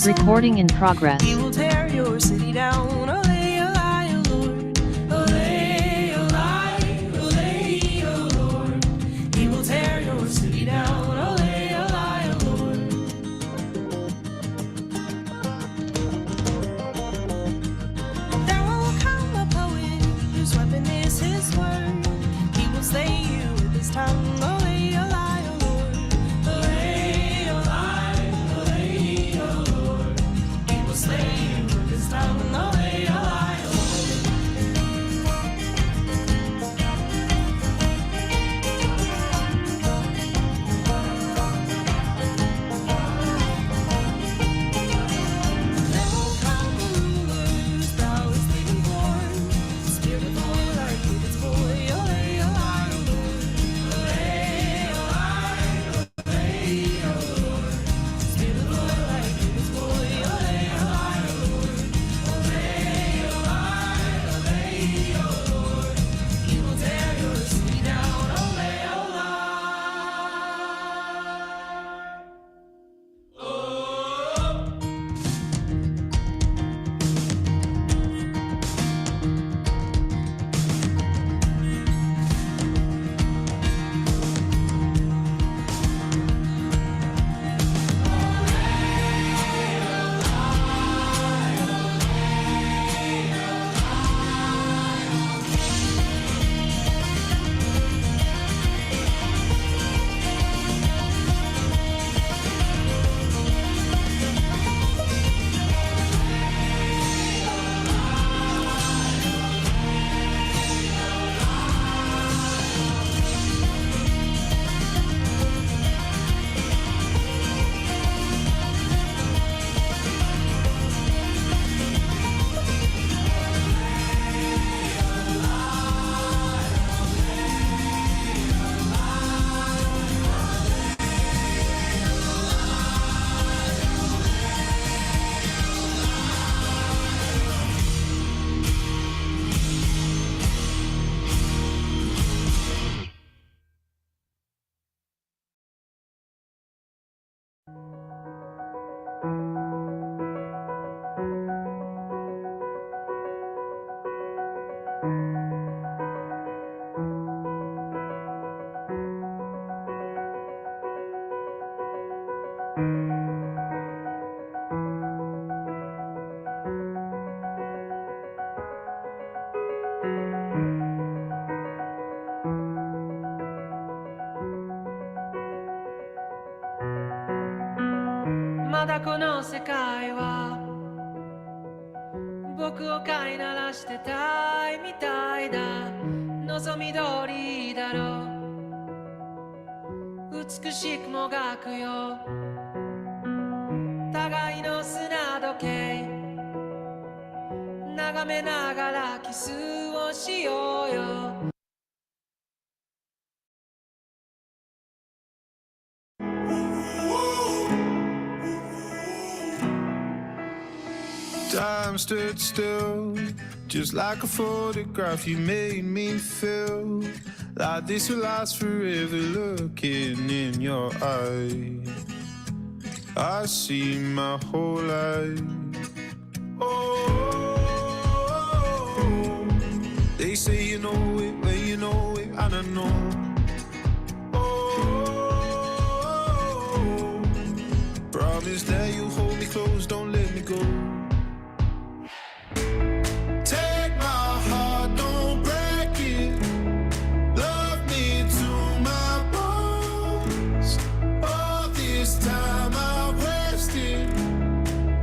Recording in progress. He will tear your city down. Olay, olay, O Lord. Olay, olay, olay, O Lord. He will tear your city down. Olay, olay, O Lord. There will come a poet whose weapon is his word. He will slay you with his tongue. Olay, olay, O Lord. Olay, olay, olay, O Lord. He will slay you with his tongue. Olay, olay, O There will come a ruler whose brow is bleeding corn. Spirit of oil like David's boy. Olay, olay, O Lord. Olay, olay, olay, O Lord. Spirit of oil like David's boy. Olay, olay, O Lord. Olay, olay, olay, O Lord. He will tear your city down. Olay, olay. "まだこの世界は僕を飼いならしてたいみたいだ」「望み通りだろう美しくもがくよ」「互いの砂時計眺めながらキスをしようよ」Time stood still, just like a photograph. You made me feel like this will last forever. Looking in your eyes, I see my whole life. Oh, they say you know it when you know it, and I know. Oh, promise that you'll hold me close, don't let me go. Take my heart, don't break it. Love me to my bones. All this time I wasted.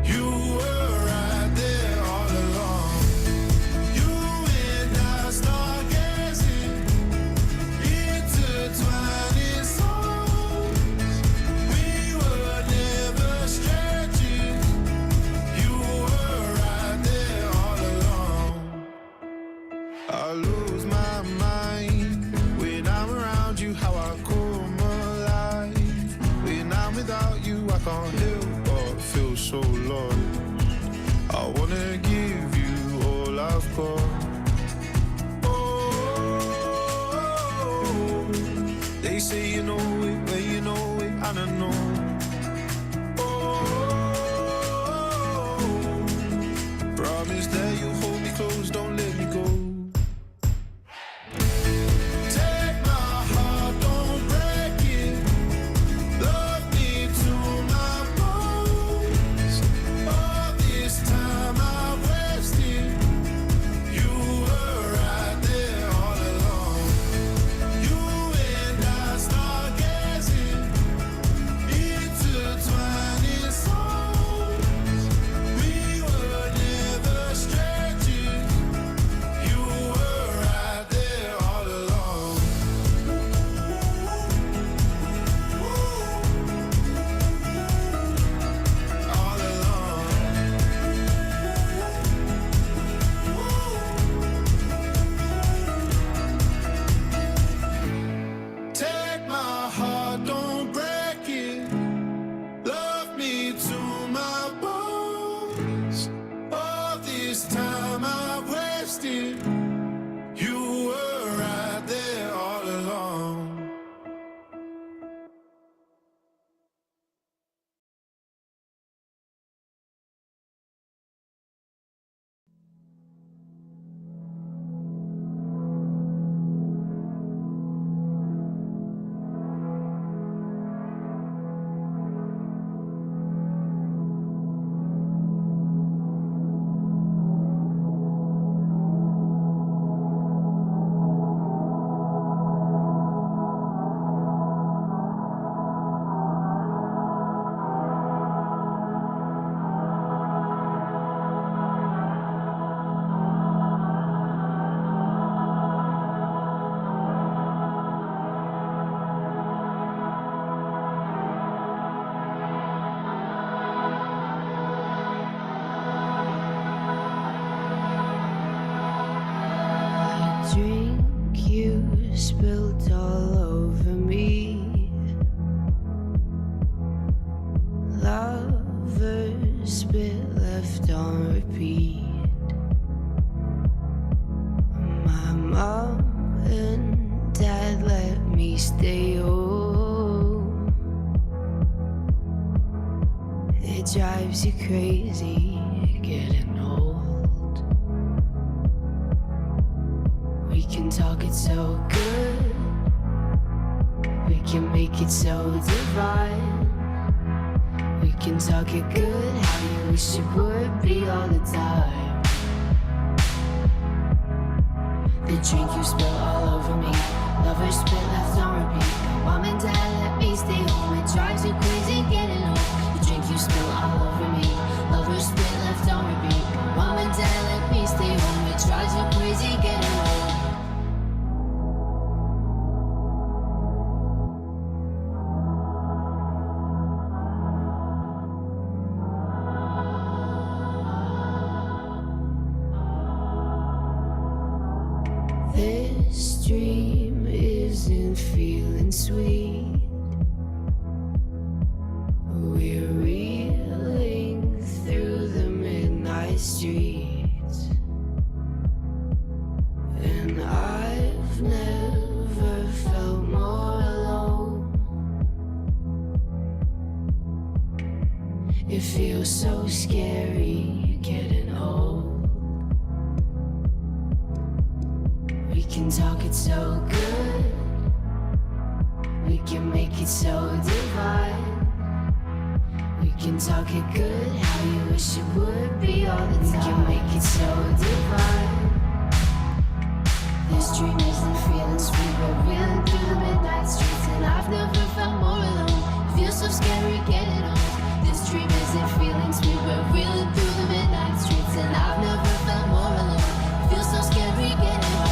You were right there all along. You and I stargazing, intertwining souls. We were never strangers. You were right there all along. I lose my mind when I'm around you, how I come alive. When I'm without you, I can't help but feel so lost. I wanna give you all I've got. Oh, they say you know it when you know it, and I know. Oh, spit left on repeat. My mom and dad let me stay home. It drives you crazy getting old. We can talk it so good, we can make it so divine. We can talk it good, how you wish it would be all the time. The drink you spill all over me, lovers spit left on repeat. Mom and dad let me stay home, it drives you crazy getting home. The drink you spill all over me, lovers spit left on repeat. Mom and dad let me stay home, it drives you crazy getting home. This dream isn't feeling sweet. We're reeling through the midnight streets, and I've never felt more alone. It feels so scary getting old. We can talk it so good, we can make it so divine. We can talk it good, how you wish it would be all the time. We can make it so divine. This dream isn't feeling sweet, we're reeling through the midnight streets, and I've never felt more alone. It feels so scary getting old. This dream isn't feeling sweet, we're reeling through the midnight streets, and I've never felt more alone. It feels so scary getting old.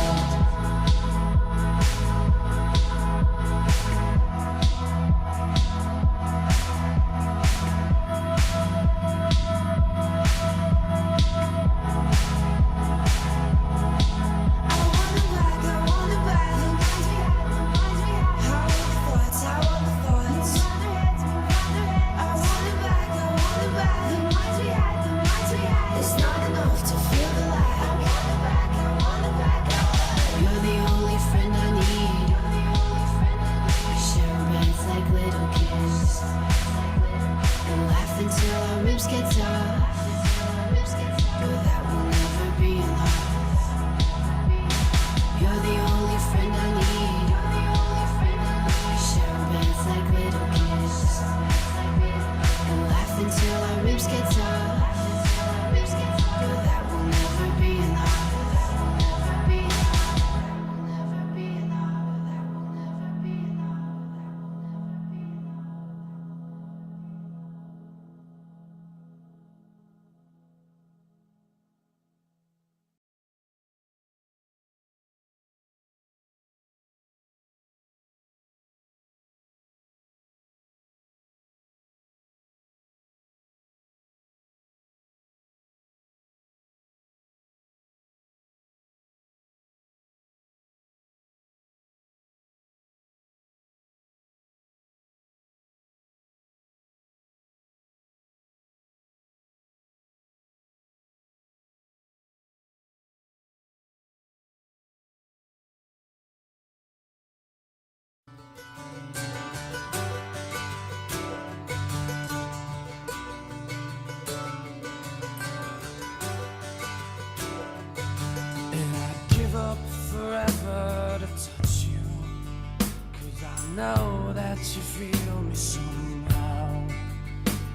Know that you feel me somehow.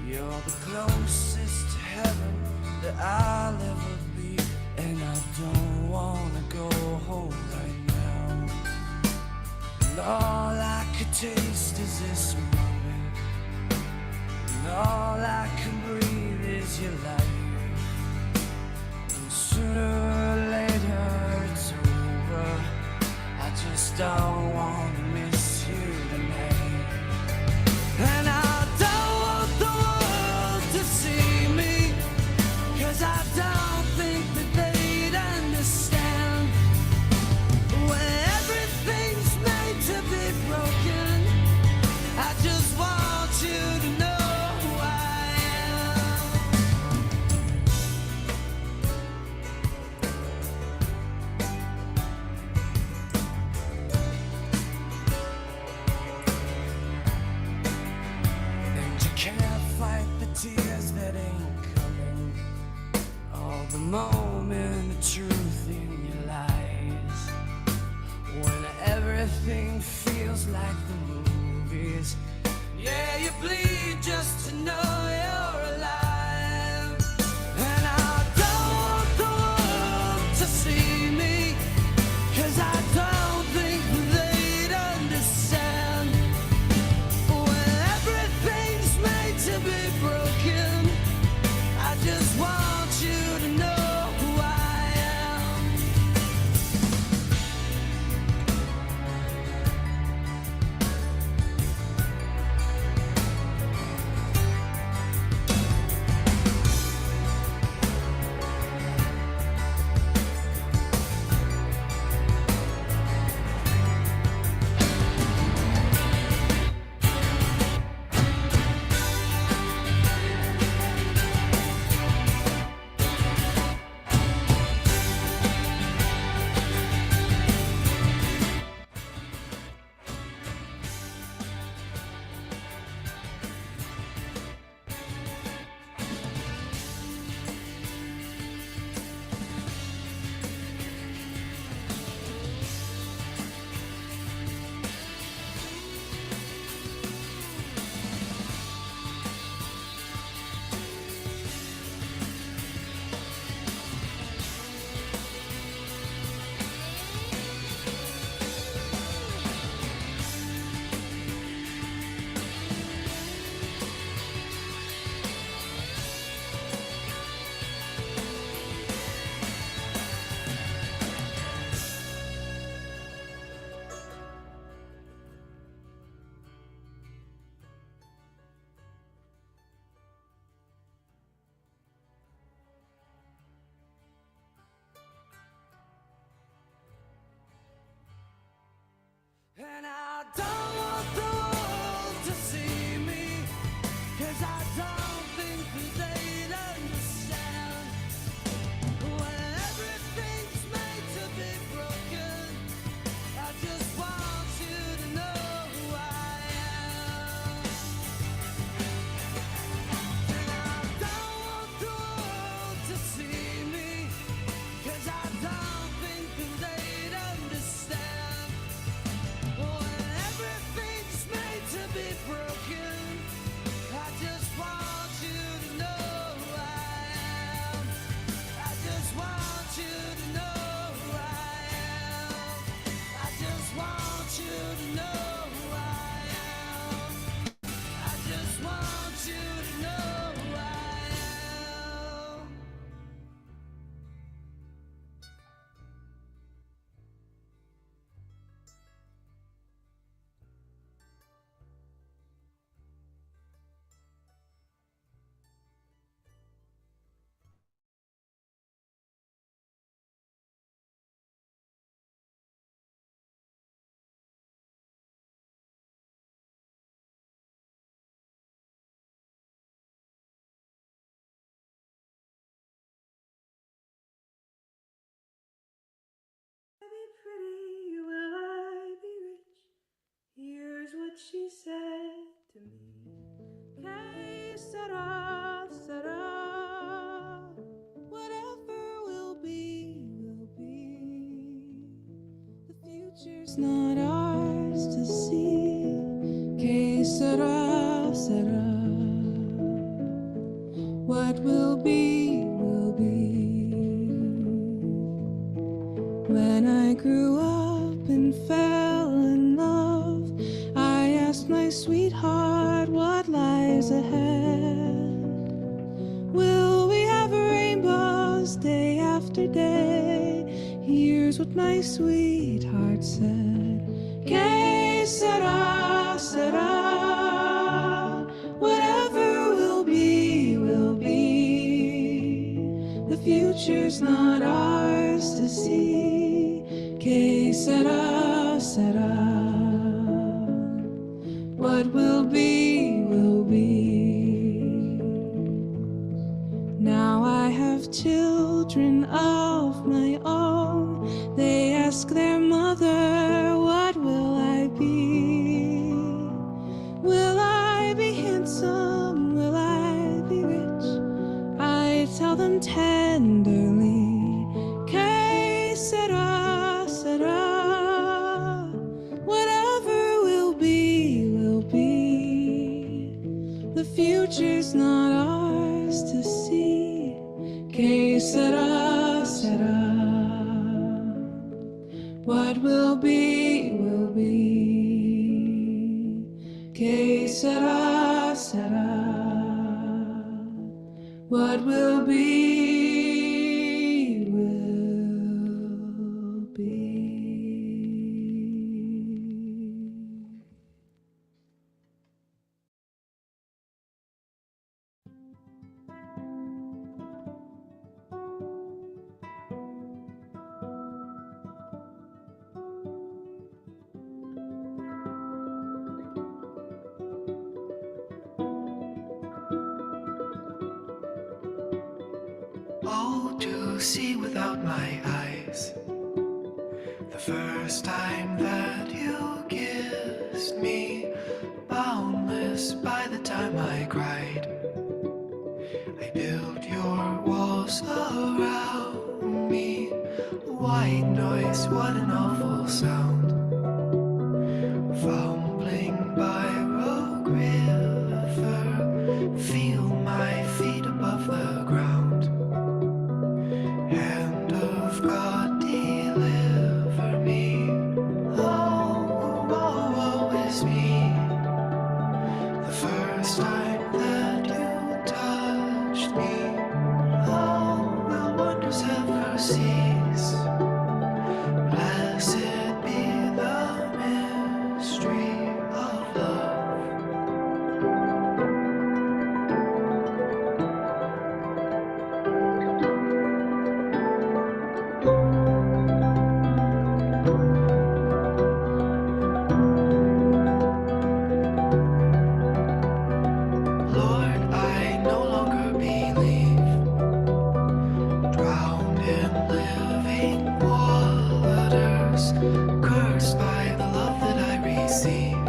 You're the closest to heaven that I'll ever be, and I don't wanna go home right now. And all I could taste moment of truth in your lies. When everything feels like the movies. Yeah, you bleed just to know you're alive. And I don't want the world to see me, 'cause I don't think they'd understand. When everything's made to be broken, I just want you to know who I am. And I don't want the world to see me, 'cause I don't think that they'd understand. When everything's made to be broken, I just want you to know who I am. And I don't want the world to see me, 'cause I don't think that they'd understand. When everything's made to be broken, I just want you to know who I am. I just want you to know who I am. I just want you to know who I am. I just want you to know who I am. Be pretty, will I be rich? Here's what she said to me. Que sera, sera. Whatever will be, will be. The future's not ours to see. Que sera, sera. What will be, will be. When I grew up and fell in love, I asked my sweetheart what lies ahead. Will we have rainbows day after day? Here's what my sweetheart said. Que sera, sera. Whatever will be, will be. The future's not ours to see. Que sera, sera. What will be, will be. Now I have children of my own. They ask their mother, what will I be? Will I be handsome? Will I be rich? I tell them tenderly, future's not ours to see. Que sera, sera. What will be, will be. Que sera, sera. What will be, will be. Oh, to see without my eyes. The first time that you kissed me, boundless by the time I cried. I built your walls around me. White noise, what an awful sound. Fumbling by Rogue River, feel my feet above the ground. Hand of God, deliver me. Oh, woe, woe is me. The first time that you touched me, oh, will wonders ever cease? Blessed be the mystery of love. Lord, I no longer believe, drowned in living waters, cursed by the love that I receive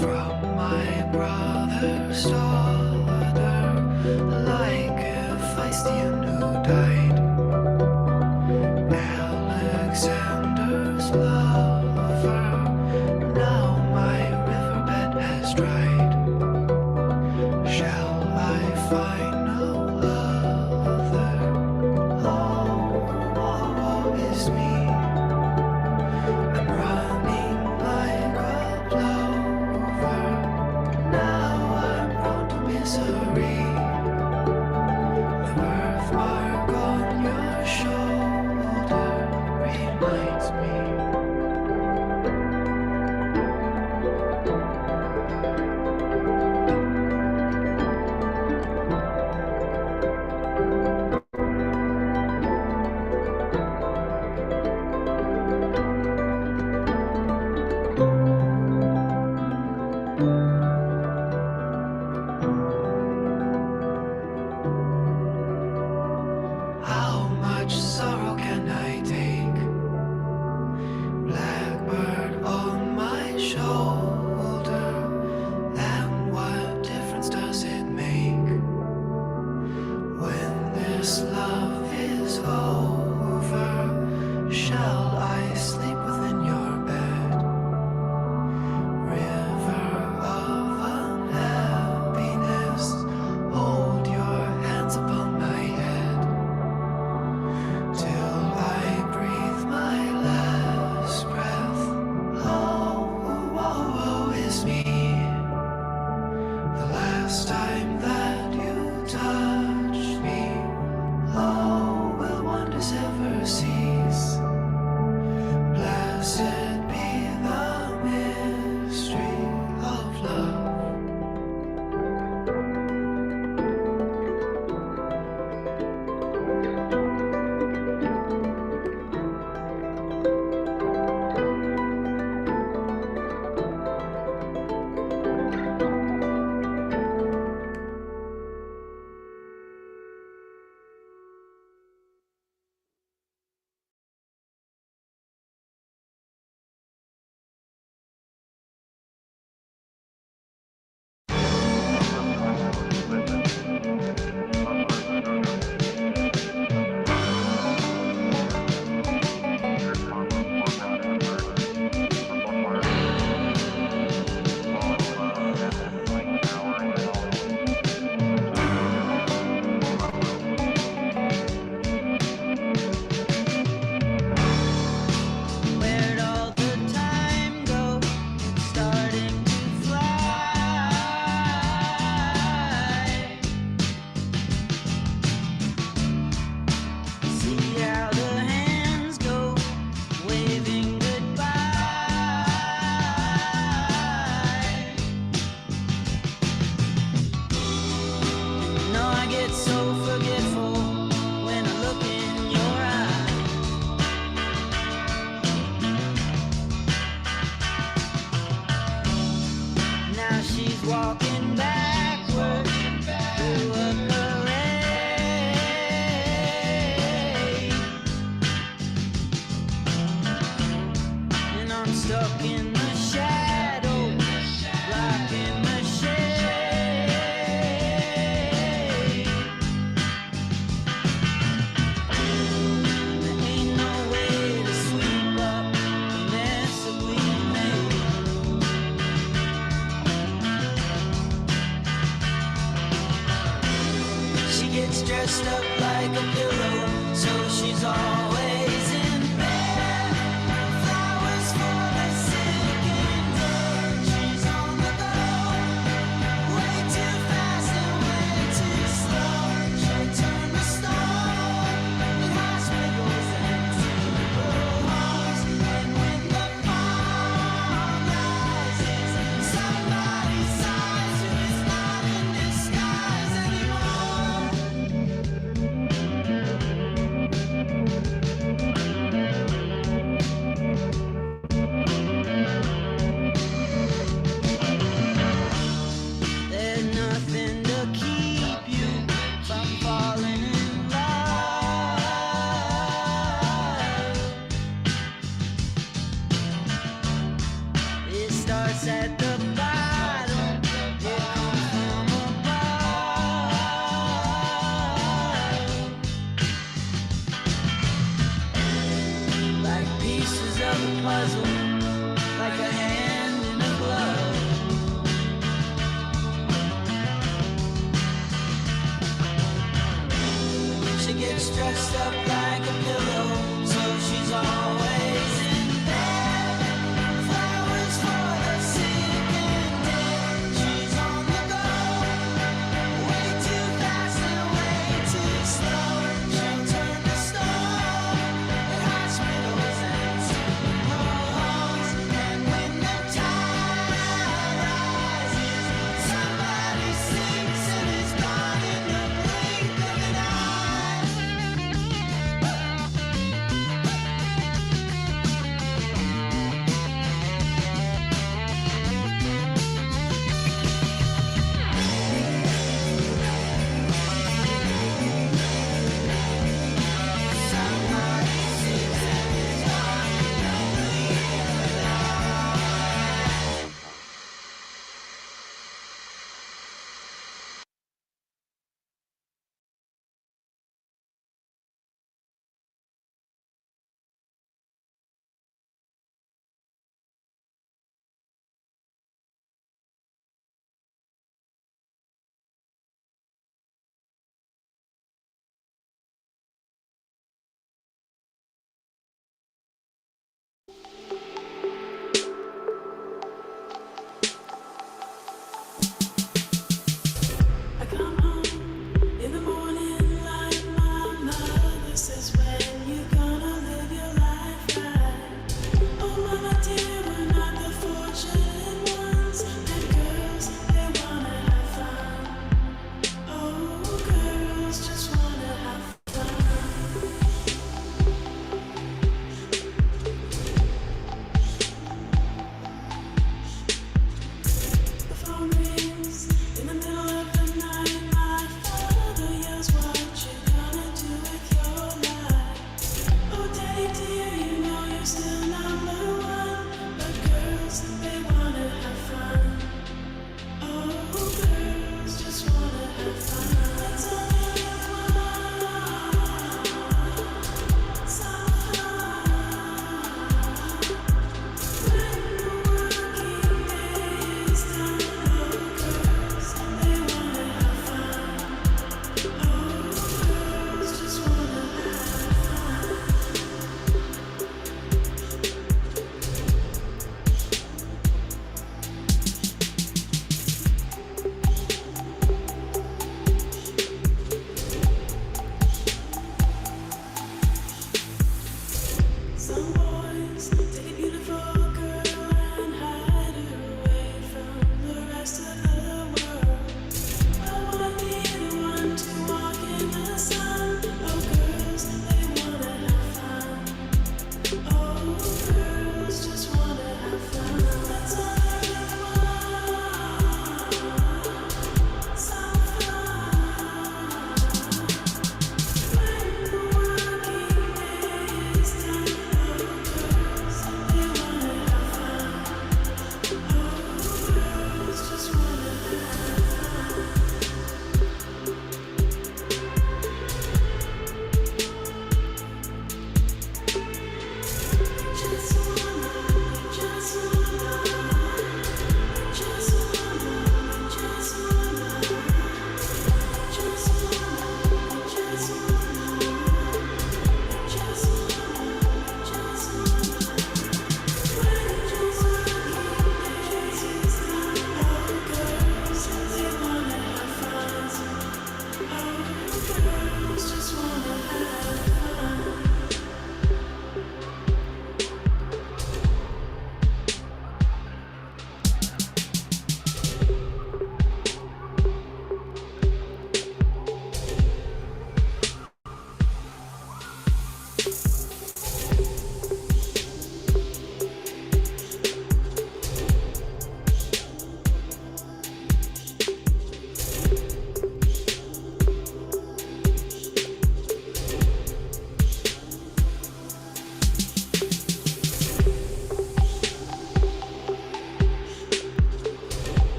from my brother's daughter, like Hephaestion who died, Alexander's lover. Now my riverbed has dried. Shall I find no other? Oh, woe, woe is me. I'm running like a plover. Now I'm prone to misery. The birthmark on your shoulder reminds me. How much sorrow can I take? Blackbird on my shoulder, and what difference does it make when this love is over? Shall I sleep within your bed? River of unhappiness, hold your hands upon my head till I breathe my last breath. Oh, woe, woe is me. The last time that you touched me, oh, will wonders ever cease? Blessed be the mystery of love. get so forgetful when I look in your eyes. Now she's walking backward through a parade, and I'm stuck in the shadow, blocking the shade. There ain't no way to sweep up the mess that we made. She gets dressed up like a pillow, so she's always in bed. Flowers for the sick and dead. She's on the go, way too fast and way too slow. She'll turn the stone in hospitals and funeral homes. And when the fall rises, somebody sighs who is not in disguise anymore. There's nothing to keep you from falling in love. It starts at the bottom, it comes from above. Like pieces of a puzzle, like a hand in a glove. She gets dressed up like a pillow, so she's always in bed. Flowers for the sick and dead. She's on the go, way too fast and way too slow. She'll turn to stone at hospitals and funeral homes. And when the tide rises, somebody sinks and is gone in the blink of an eye.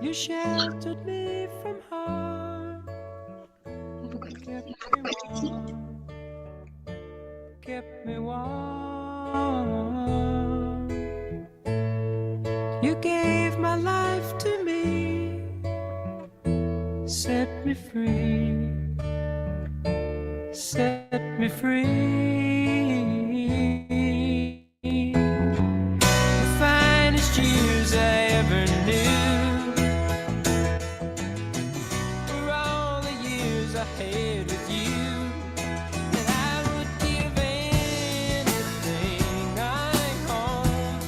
You sheltered me from harm, kept me warm, kept me warm. You gave my life to me, set me free, set me free. The finest years I ever knew were all the years I had with you. And I would give anything I own,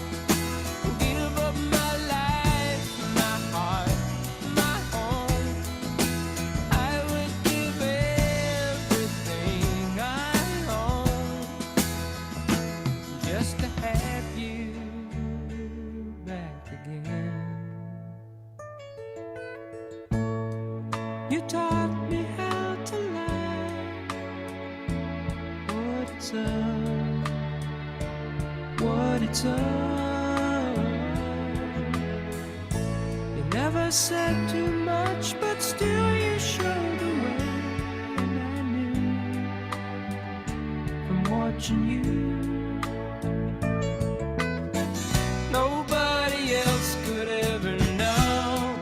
give up my life, my heart, my home. I would give everything I own just to have you back again. You taught me how to love, what it's up, what it's up. You never said too much, but still you showed the way, and I knew from watching you. Nobody else could ever know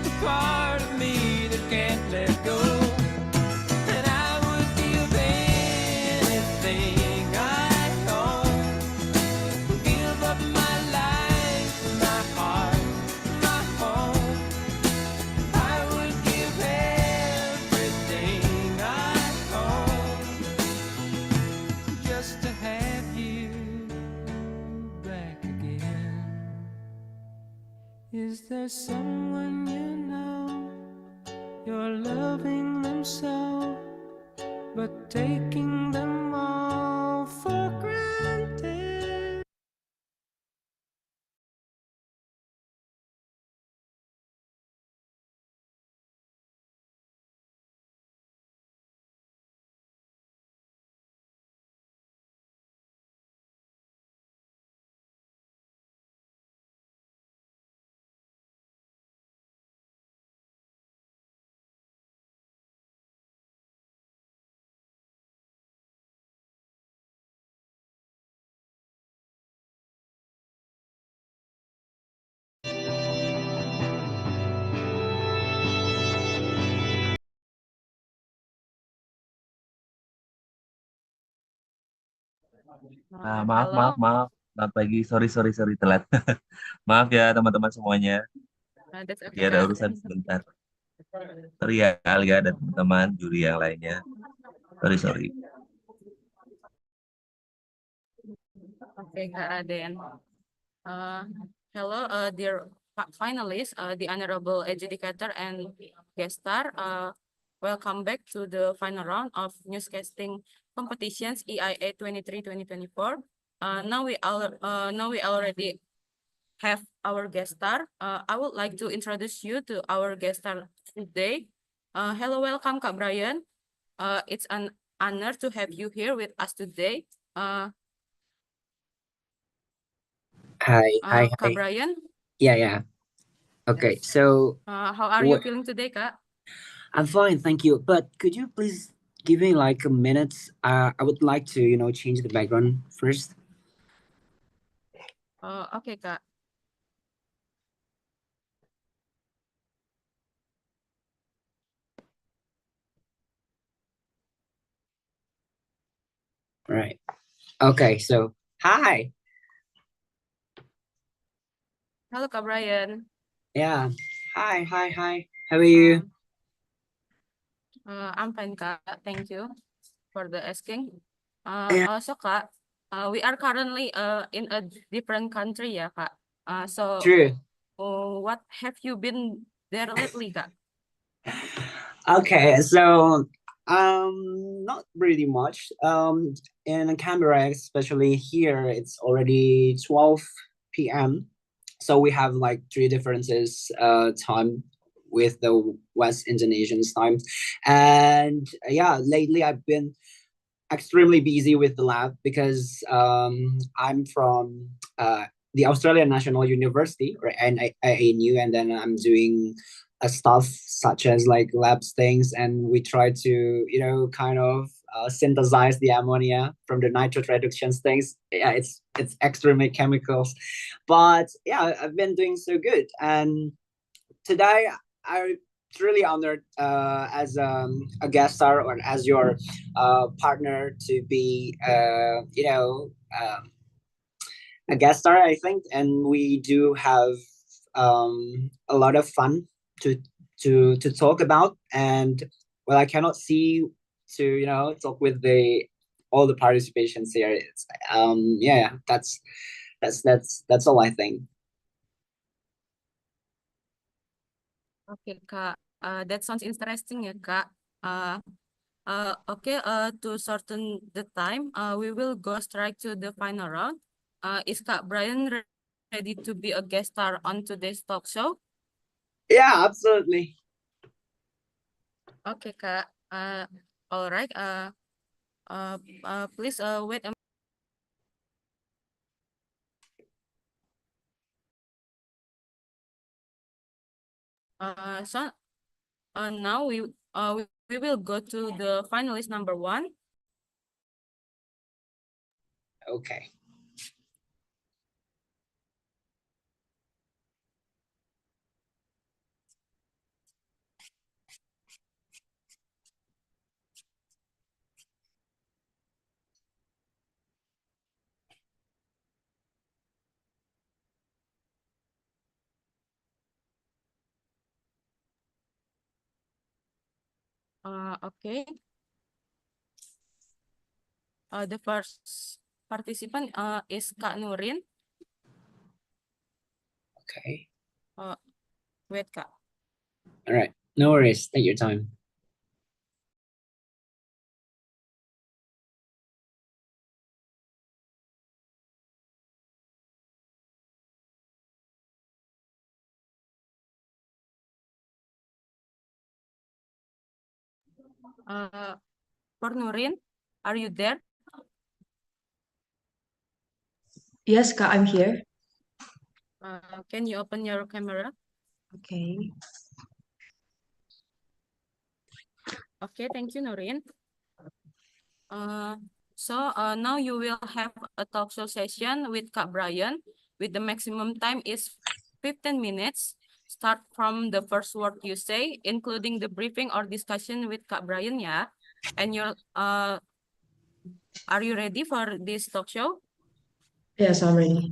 the part of me that can't let go. And I would give anything I own, give up my life, my heart, my home. I would give everything I own just to have you back again. Is there someone you know, you're loving them so, but taking them all for granted? Maaf, Halo, maaf, maaf. Selamat pagi. Sorry telat. Maaf ya teman-teman semuanya. that's Lagi okay, ada Kak. urusan sebentar. Sorry ya, Alga dan teman-teman juri yang lainnya. Sorry. Okay, Kak Raden. Uh, hello, dear finalists, the honorable adjudicator and guest star. Welcome back to the final round of newscasting competitions EIA 23-2024. Now we already have our guest star. I would like to introduce you to our guest star today. Hello, welcome, Kak Brian. It's an honor to have you here with us today. Hi. Kak Brian, Yeah. Okay, so how are you feeling today, Kak? I'm fine, thank you. But could you please give me like a minute? I would like to, change the background first. Okay, Kak. Right. Okay, so hi. Halo, Kak Brian. Yeah. Hi. How are you? I'm fine, Kak. Thank you for the asking. Yeah. Also, Kak, we are currently in a different country, ya, Kak. So True. what have you been there lately, Kak? Okay, so not really much. In Canberra, especially here, it's already 12 p.m. So we have like three differences time with the West Indonesian's time. And yeah, lately I've been extremely busy with the lab because I'm from the Australian National University, right, and ANU, and then I'm doing stuff such as like labs things, and we try to kind of synthesize the ammonia from the nitrate reductions things. Yeah, it's extremely chemicals, but yeah, I've been doing so good, and today I really honored as a guest star or as your partner to be a guest star, I think, and we do have a lot of fun to to talk about. And well, I cannot see to talk with the all the participations here. It's yeah, that's all I think. Oke, Kak. That sounds interesting ya, Kak. Okay, to shorten the time, we will go straight to the final round. Is Kak Brian ready to be a guest star on today's talk show? Yeah, absolutely. Okay, Kak. All right. Please wait a so now we will go to the finalist number 1. Okay. Okay. The first participant is Kak Nurin. Okay. Wait, Kak. All right. No worries. Take your time. For Nurin, are you there? Yes, Kak, I'm here. Can you open your camera? Okay. Okay, thank you, Nurin. So now you will have a talk show session with Kak Brian, with the maximum time is 15 minutes. Start from the first word you say, including the briefing or discussion with Kak Brian, yeah. And are you ready for this talk show? Yes, I'm ready.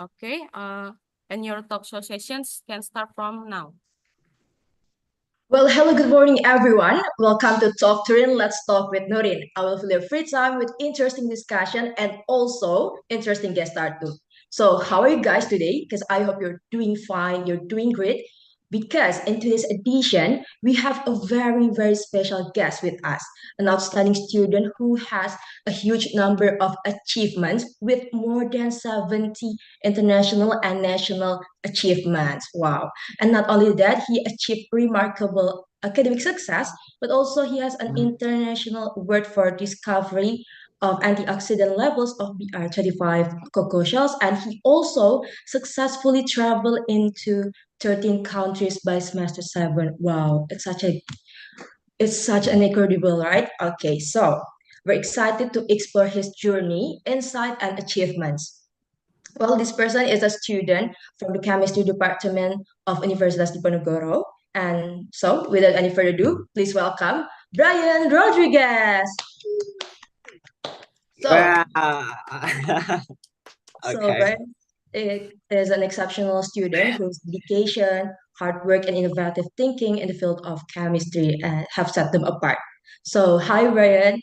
Okay. And your talk show sessions can start from now. Well, hello, good morning, everyone. Welcome to Talk Turin. Let's talk with Nurin. I will fill your free time with interesting discussion and also interesting guest star too. So, how are you guys today? Because I hope you're doing fine, you're doing great. Because in today's edition, we have a very, very special guest with us, an outstanding student who has a huge number of achievements with more than 70 international and national achievements. Wow. And not only that, he achieved remarkable academic success, but also he has an international award for discovery of antioxidant levels of BR25 cocoa shells. And he also successfully traveled into 13 countries by semester 7. Wow, it's such an incredible, right? Okay, so we're excited to explore his journey, insight, and achievements. Well, this person is a student from the chemistry department of Universitas Diponegoro. And so, without any further ado, please welcome Brian Rodriguez. So, Yeah. so Okay. Brian is an exceptional student whose dedication, hard work, and innovative thinking in the field of chemistry have set them apart. So, hi, Brian.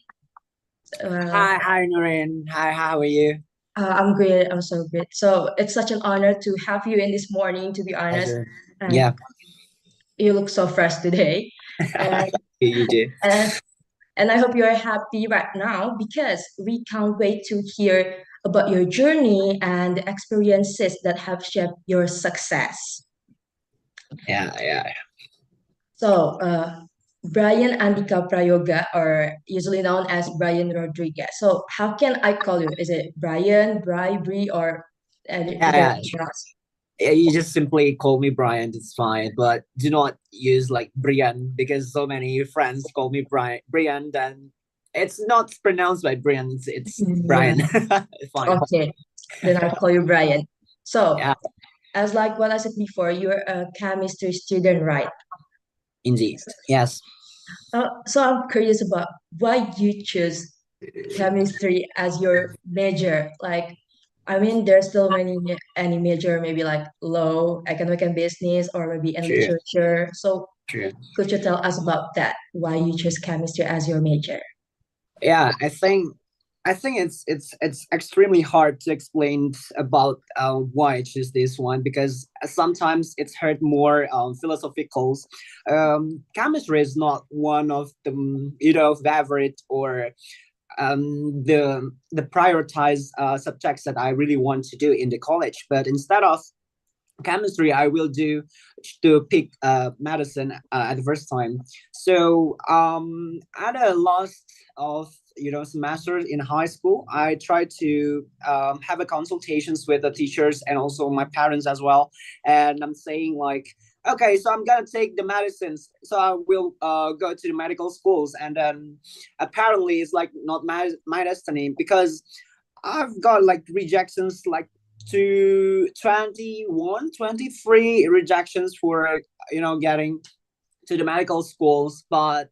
Uh, Hi, Noreen. Hi, how are you? I'm great. I'm so great. So it's such an honor to have you in this morning, to be honest. Pleasure. And Yeah, you look so fresh today. And you do. and, and I hope you're happy right now because we can't wait to hear about your journey and the experiences that have shaped your success. Yeah. So, Brian Andika Prayoga, or usually known as Brian Rodriguez. So how can I call you? Is it Brian, Bri, Bri, or Yeah, either yeah. else? Yeah, you just simply call me Brian, it's fine. But do not use like Brian because so many friends call me Brian. Then it's not pronounced by Brian. It's Yeah. Brian. Fine. Okay. Then I'll call you Brian. So Yeah, as like what I said before, you're a chemistry student, right? indeed. Yes. So I'm curious about why you choose chemistry as your major. Like, I mean, there's still any major, maybe like law, economic and business, or maybe in True. literature. So True. could you tell us about that? Why you choose chemistry as your major? Yeah, I think it's extremely hard to explain about why I choose this one because sometimes it's heard more philosophicals. Chemistry is not one of the favorite or the prioritized subjects that I really want to do in the college. But instead of chemistry, I will do to pick medicine at the first time. So at the last of semesters in high school, I tried to have a consultations with the teachers and also my parents as well. And I'm saying like, okay, so I'm gonna take the medicines. So I will go to the medical schools, and then apparently it's like not my destiny because I've got like rejections like to 21, 23 rejections for getting to the medical schools. But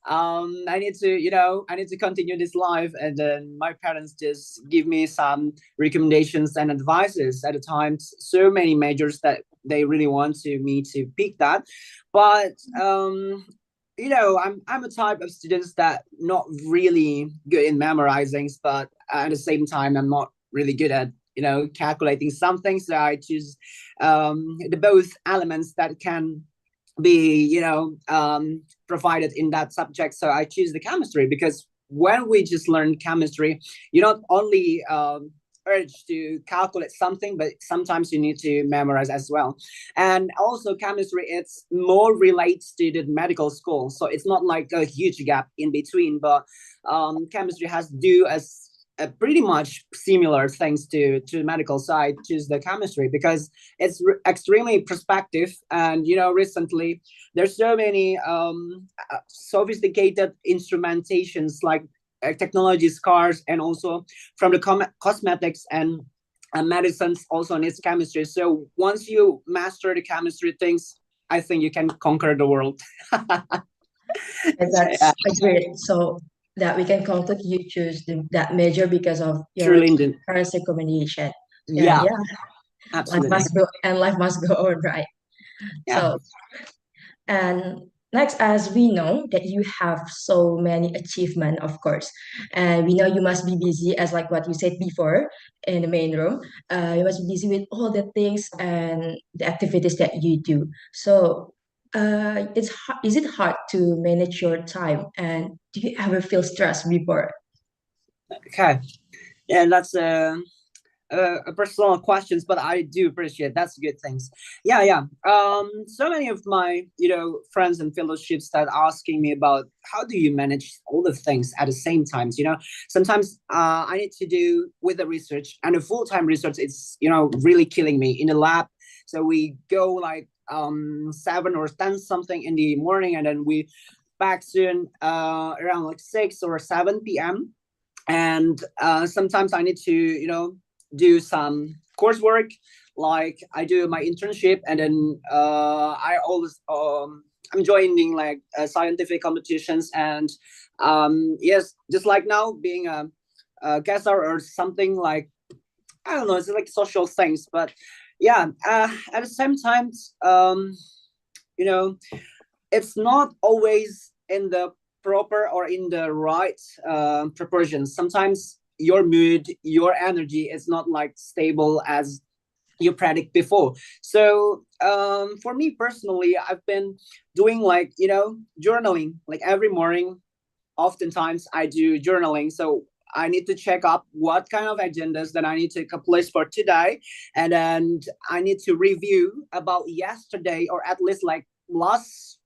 I need to continue this life, and then my parents just give me some recommendations and advices at the time. So many majors that they really want to me to pick that, but I'm a type of students that not really good in memorizing, but at the same time I'm not really good at calculating something. So I choose the both elements that can be provided in that subject. So I choose the chemistry because when we just learn chemistry, you not only urge to calculate something, but sometimes you need to memorize as well. And also chemistry, it's more relates to the medical school, so it's not like a huge gap in between. But chemistry has to do as pretty much similar things to the medical side, choose the chemistry because it's extremely perspective. And recently there's so many sophisticated instrumentations like technologies, cars, and also from the cosmetics and medicines also needs chemistry. So once you master the chemistry things, I think you can conquer the world. And Yeah, that's great. So that we can conclude you choose that major because of your truly, Indian. parents' recommendation. And Yeah, yeah, life absolutely. must go and life must go on, right? Yeah. So and next, as we know that you have so many achievement, of course, and we know you must be busy, as like what you said before in the main room. You must be busy with all the things and the activities that you do. So, is it hard to manage your time? And do you ever feel stressed before? Okay. Yeah, that's a personal questions, but I do appreciate that's good things. Yeah, yeah. So many of my friends and fellowships start asking me about how do you manage all the things at the same times. Sometimes I need to do with the research and the full-time research. It's really killing me in the lab. So we go like 7 or 10 something in the morning, and then we back soon around like 6 or 7 p.m. And sometimes I need to do some coursework, like I do my internship, and then I always I'm joining like scientific competitions. And yes, just like now being a guest star or something, like I don't know, it's like social things. But yeah, at the same time, you know it's not always in the proper or in the right proportions. Sometimes your mood, your energy is not like stable as you predict before. So for me personally, I've been doing like journaling like every morning. Oftentimes I do journaling, so I need to check up what kind of agendas that I need to accomplish for today, and then I need to review about yesterday, or at least like last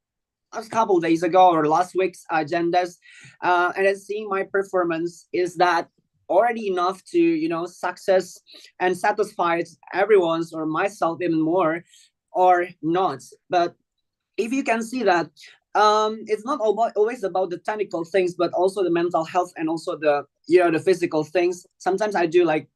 a couple days ago or last week's agendas, and then seeing my performance, is that already enough to success and satisfy everyone's or myself even more, or not? But if you can see that it's not always about the technical things, but also the mental health and also the the physical things. Sometimes I do like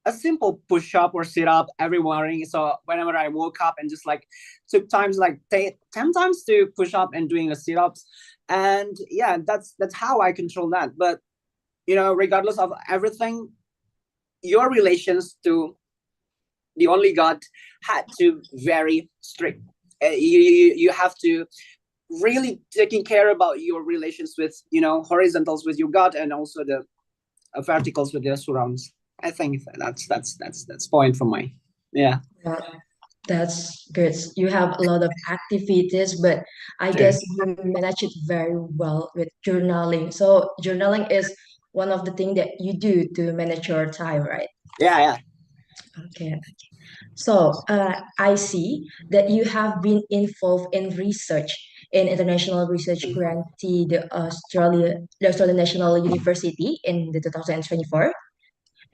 a simple push up or sit up every morning. So whenever I woke up and just like took times like 10 times to push up and doing the sit ups. And yeah, that's how I control that. But regardless of everything, your relations to the only God had to very strict. You have to really taking care about your relations with horizontals with your God, and also the verticals with your surrounds. I think that's point for my yeah. Yeah, that's good. You have a lot of activities, but I Sure. guess you manage it very well with journaling. So journaling is one of the things that you do to manage your time, right? Yeah. Okay. So I see that you have been involved in research in international research grantee the Australian National University in the 2024.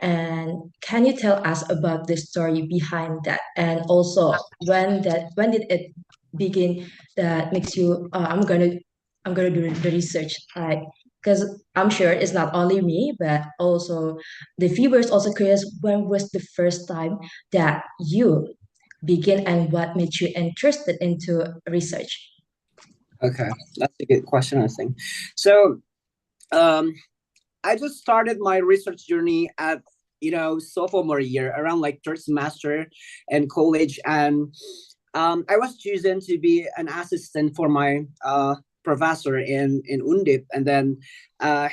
And can you tell us about the story behind that? And also when did it begin that makes you I'm gonna do the research, like, because I'm sure it's not only me but also the viewers also curious when was the first time that you begin and what made you interested into research? Okay, that's a good question, I think. So um I just started my research journey at sophomore year, around like third semester in college. And I was chosen to be an assistant for my professor in Undip. And then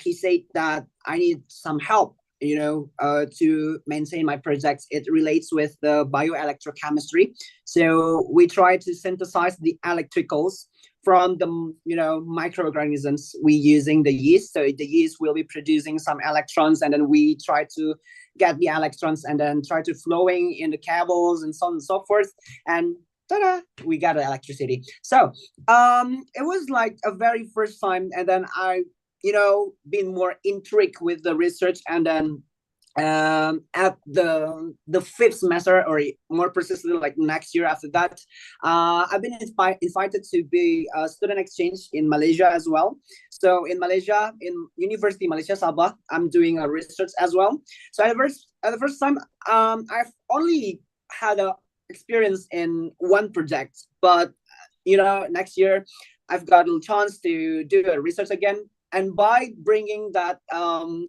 he said that I need some help to maintain my projects. It relates with the bioelectrochemistry. So we try to synthesize the electricals from the microorganisms we using the yeast. So the yeast will be producing some electrons, and then we try to get the electrons and then try to flowing in the cables and so on and so forth. And ta-da, we got the electricity. So it was like a very first time, and then I been more intrigued with the research. And then at the fifth semester, or more precisely like next year after that, I've been invited to be a student exchange in Malaysia as well. So in Malaysia, in University Malaysia Sabah, I'm doing a research as well. So at the first time, I've only had a experience in one project. But next year I've got a chance to do a research again. And by bringing that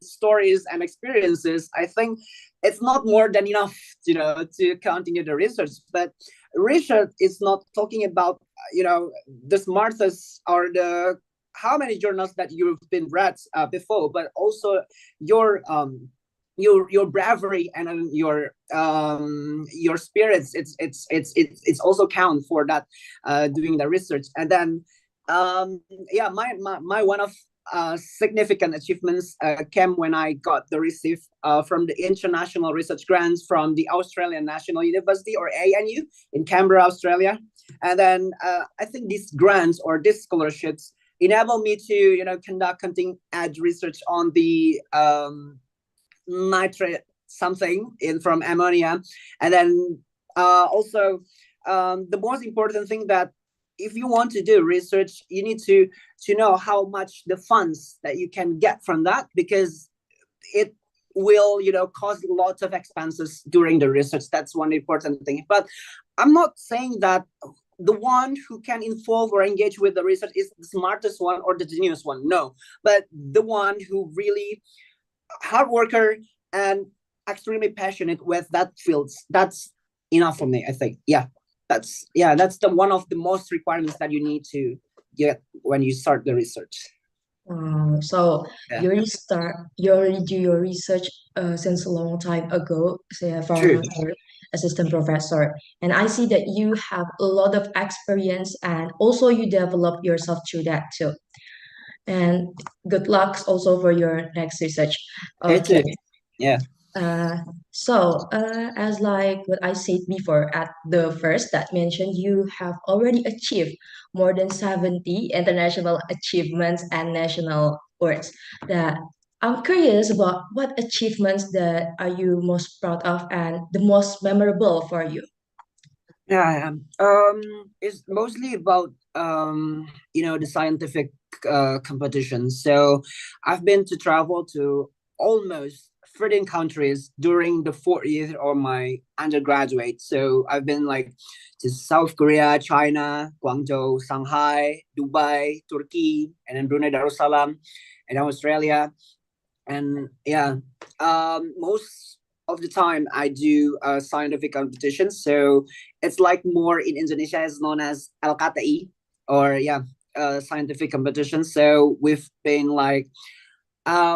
stories and experiences, I think it's not more than enough to continue the research. But research is not talking about the smartest or the how many journals that you've been read before, but also your your bravery and your spirits. It's also count for that doing the research. And then yeah, my one of significant achievements came when I got the receive from the international research grants from the Australian National University, or ANU, in Canberra, Australia. And then I think these grants or these scholarships enable me to conduct cutting edge research on the nitrate something in from ammonia. And then also the most important thing, that if you want to do research, you need to know how much the funds that you can get from that, because it will cause lots of expenses during the research. That's one important thing. But I'm not saying that the one who can involve or engage with the research is the smartest one or the genius one. No, but the one who really hard worker and extremely passionate with that fields. That's enough for me, I think. That's the one of the most requirements that you need to get when you start the research. So Yeah. you already do your research since a long time ago, say from True. your assistant professor, and I see that you have a lot of experience and also you develop yourself through that too. And good luck also for your next research. It Okay. is. Yeah. As like what I said before at the first that mentioned, you have already achieved more than 70 international achievements and national awards. That I'm curious about what achievements that are you most proud of and the most memorable for you. Yeah, it's mostly about the scientific competitions. So I've been to travel to almost 13 countries during the 4th year of my undergraduate. So I've been like to South Korea, China, Guangzhou, Shanghai, Dubai, Turkey, and then Brunei Darussalam, and then Australia. And yeah, most of the time I do scientific competitions. So it's like more in Indonesia is known as LKTI, or yeah, scientific competition. So we've been like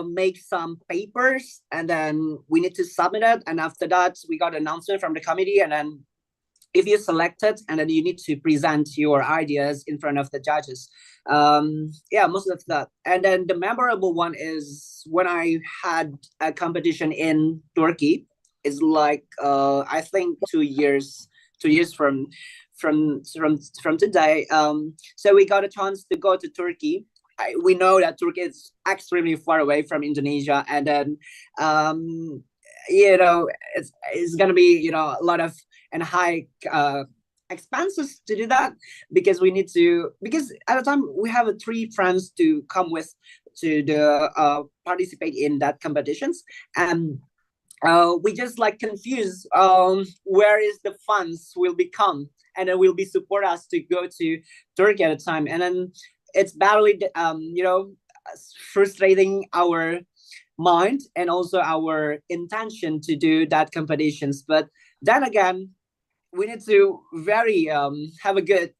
make some papers, and then we need to submit it, and after that we got an announcement from the committee, and then if you're selected, and then you need to present your ideas in front of the judges. Yeah, most of that. And then the memorable one is when I had a competition in Turkey. It's like I think 2 years, 2 years from today. So we got a chance to go to Turkey. We know that Turkey is extremely far away from Indonesia, and then it's gonna be a lot of and high expenses to do that, because we need to, because at the time we have three friends to come with to the participate in that competitions, and we just like confused where is the funds will become, and then will be support us to go to Turkey at a time, and then it's badly frustrating our mind and also our intention to do that competitions. But then again, we need to very have a good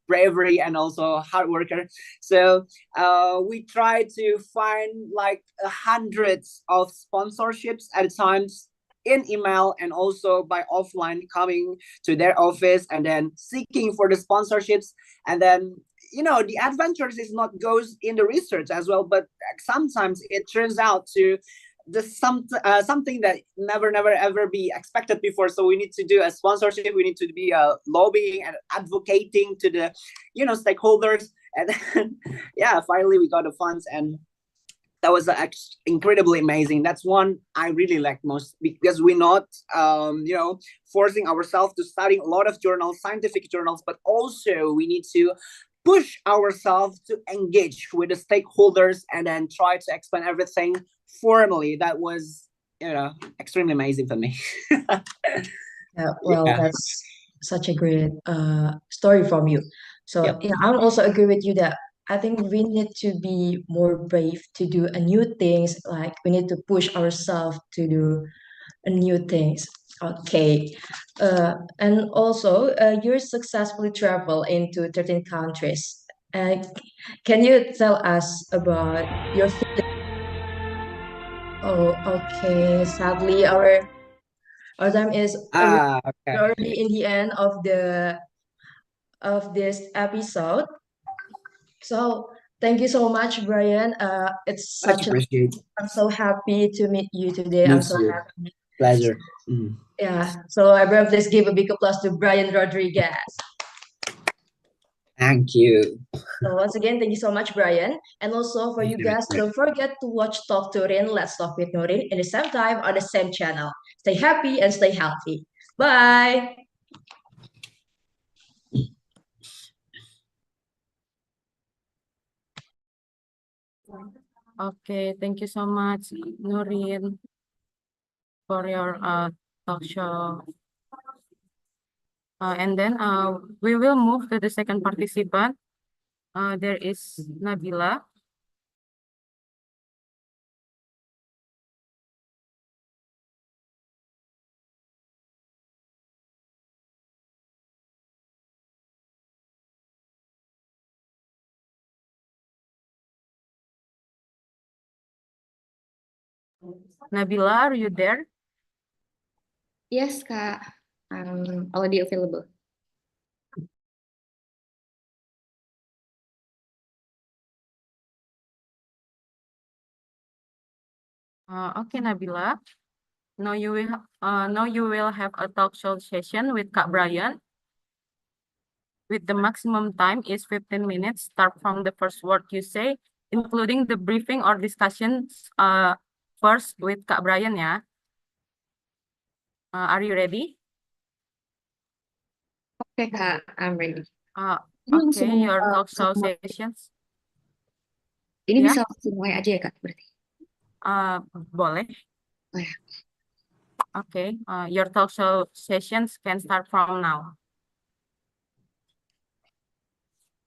bravery and also hard worker. So we try to find like hundreds of sponsorships at times in email, and also by offline coming to their office and then seeking for the sponsorships. And then the adventures is not goes in the research as well, but sometimes it turns out to something that never ever be expected before. So we need to do a sponsorship, we need to be lobbying and advocating to the stakeholders, and then yeah, finally we got the funds, and that was incredibly amazing. That's one I really like most, because we're not forcing ourselves to study a lot of journals, scientific journals, but also we need to push ourselves to engage with the stakeholders and then try to explain everything formally. That was extremely amazing for me. Yeah, well, Yeah. that's such a great story from you. So Yep. yeah, I also agree with you that I think we need to be more brave to do a new things. Like we need to push ourselves to do a new things. Okay. And also, you successfully travel into 13 countries. Uh, can you tell us about your Oh, okay. Sadly, our time is Okay. already in the end of the of this episode. So thank you so much, Brian. It's Much such a appreciate. I'm so happy to meet you today. Me I'm so too. happy. Pleasure. Mm. Yeah. So everyone, please give a big applause to Brian Rodriguez. Thank you. So once again, thank you so much, Brian. And also for Thank you you. guys, don't forget to watch Talk to Rin, Let's Talk with Norin in the same time on the same channel. Stay happy and stay healthy. Bye. Okay, thank you so much, Nurin, for your talk show. And then we will move to the second participant. There is Nabila. Nabila, are you there? Yes, Kak. Already available. Okay, Nabila. Now you will have a talk show session with Kak Brian. With the maximum time is 15 minutes. Start from the first word you say, including the briefing or discussions first with Kak Brian ya. Are you ready? Oke Kak, I'm ready. Okay, Ini langsung, your talk show semua- sessions. Ini Ya. bisa langsung mulai aja ya Kak berarti. Boleh. Oh ya. Okay, your talk show sessions can start from now.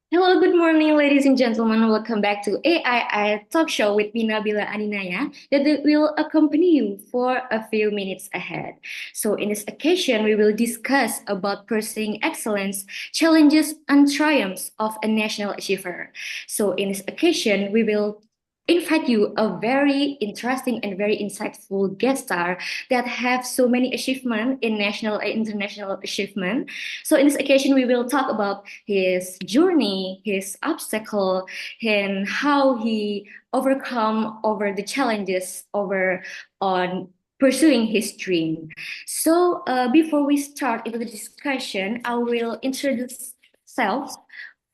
Hello, good morning, ladies and gentlemen. Welcome back to AII Talk Show with me, Nabila Aninaya, that will accompany you for a few minutes ahead. So, in this occasion, we will discuss about pursuing excellence, challenges, and triumphs of a national achiever. So, in this occasion, we will invite you a very interesting and very insightful guest star that have so many achievements in national and international achievement. So in this occasion, we will talk about his journey, his obstacle, and how he overcome over the challenges over on pursuing his dream. So before we start into the discussion, I will introduce self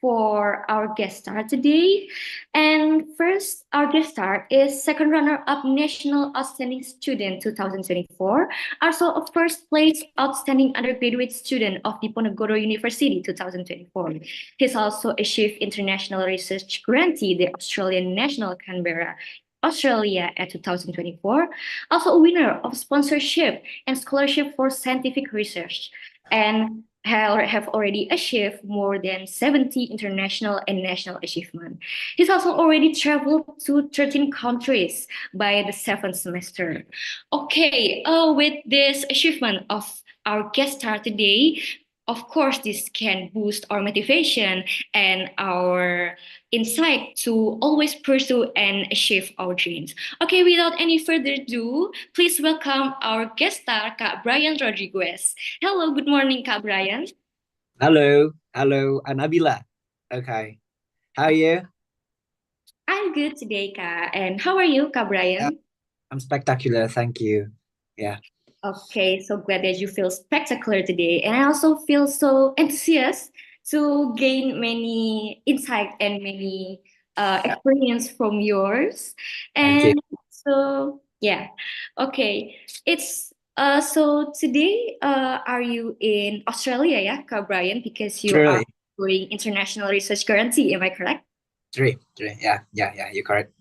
for our guest star today. And first, our guest star is second runner-up National Outstanding Student 2024, also a first place outstanding undergraduate student of Diponegoro University 2024. He's also achieved international research grantee, the Australian National Canberra, Australia at 2024, also a winner of sponsorship and scholarship for scientific research, and have already achieved more than 70 international and national achievements. He's also already traveled to 13 countries by the 7th semester. Okay, with this achievement of our guest star today, of course, this can boost our motivation and our insight to always pursue and achieve our dreams. Okay, without any further ado, please welcome our guest star, Kak Brian Rodriguez. Hello, good morning, Kak Brian. Hello, Nabila. Okay, how are you? I'm good today, Kak. And how are you, Kak Brian? I'm spectacular, thank you. Yeah. Okay, so glad that you feel spectacular today. And I also feel so enthusiastic to gain many insight and many experience from yours. Thank you. And so, yeah, okay. It's so today, are you in Australia, yeah, Kak Brian? Because you are Truly, doing international research guarantee, am I correct? three. Yeah, you're correct.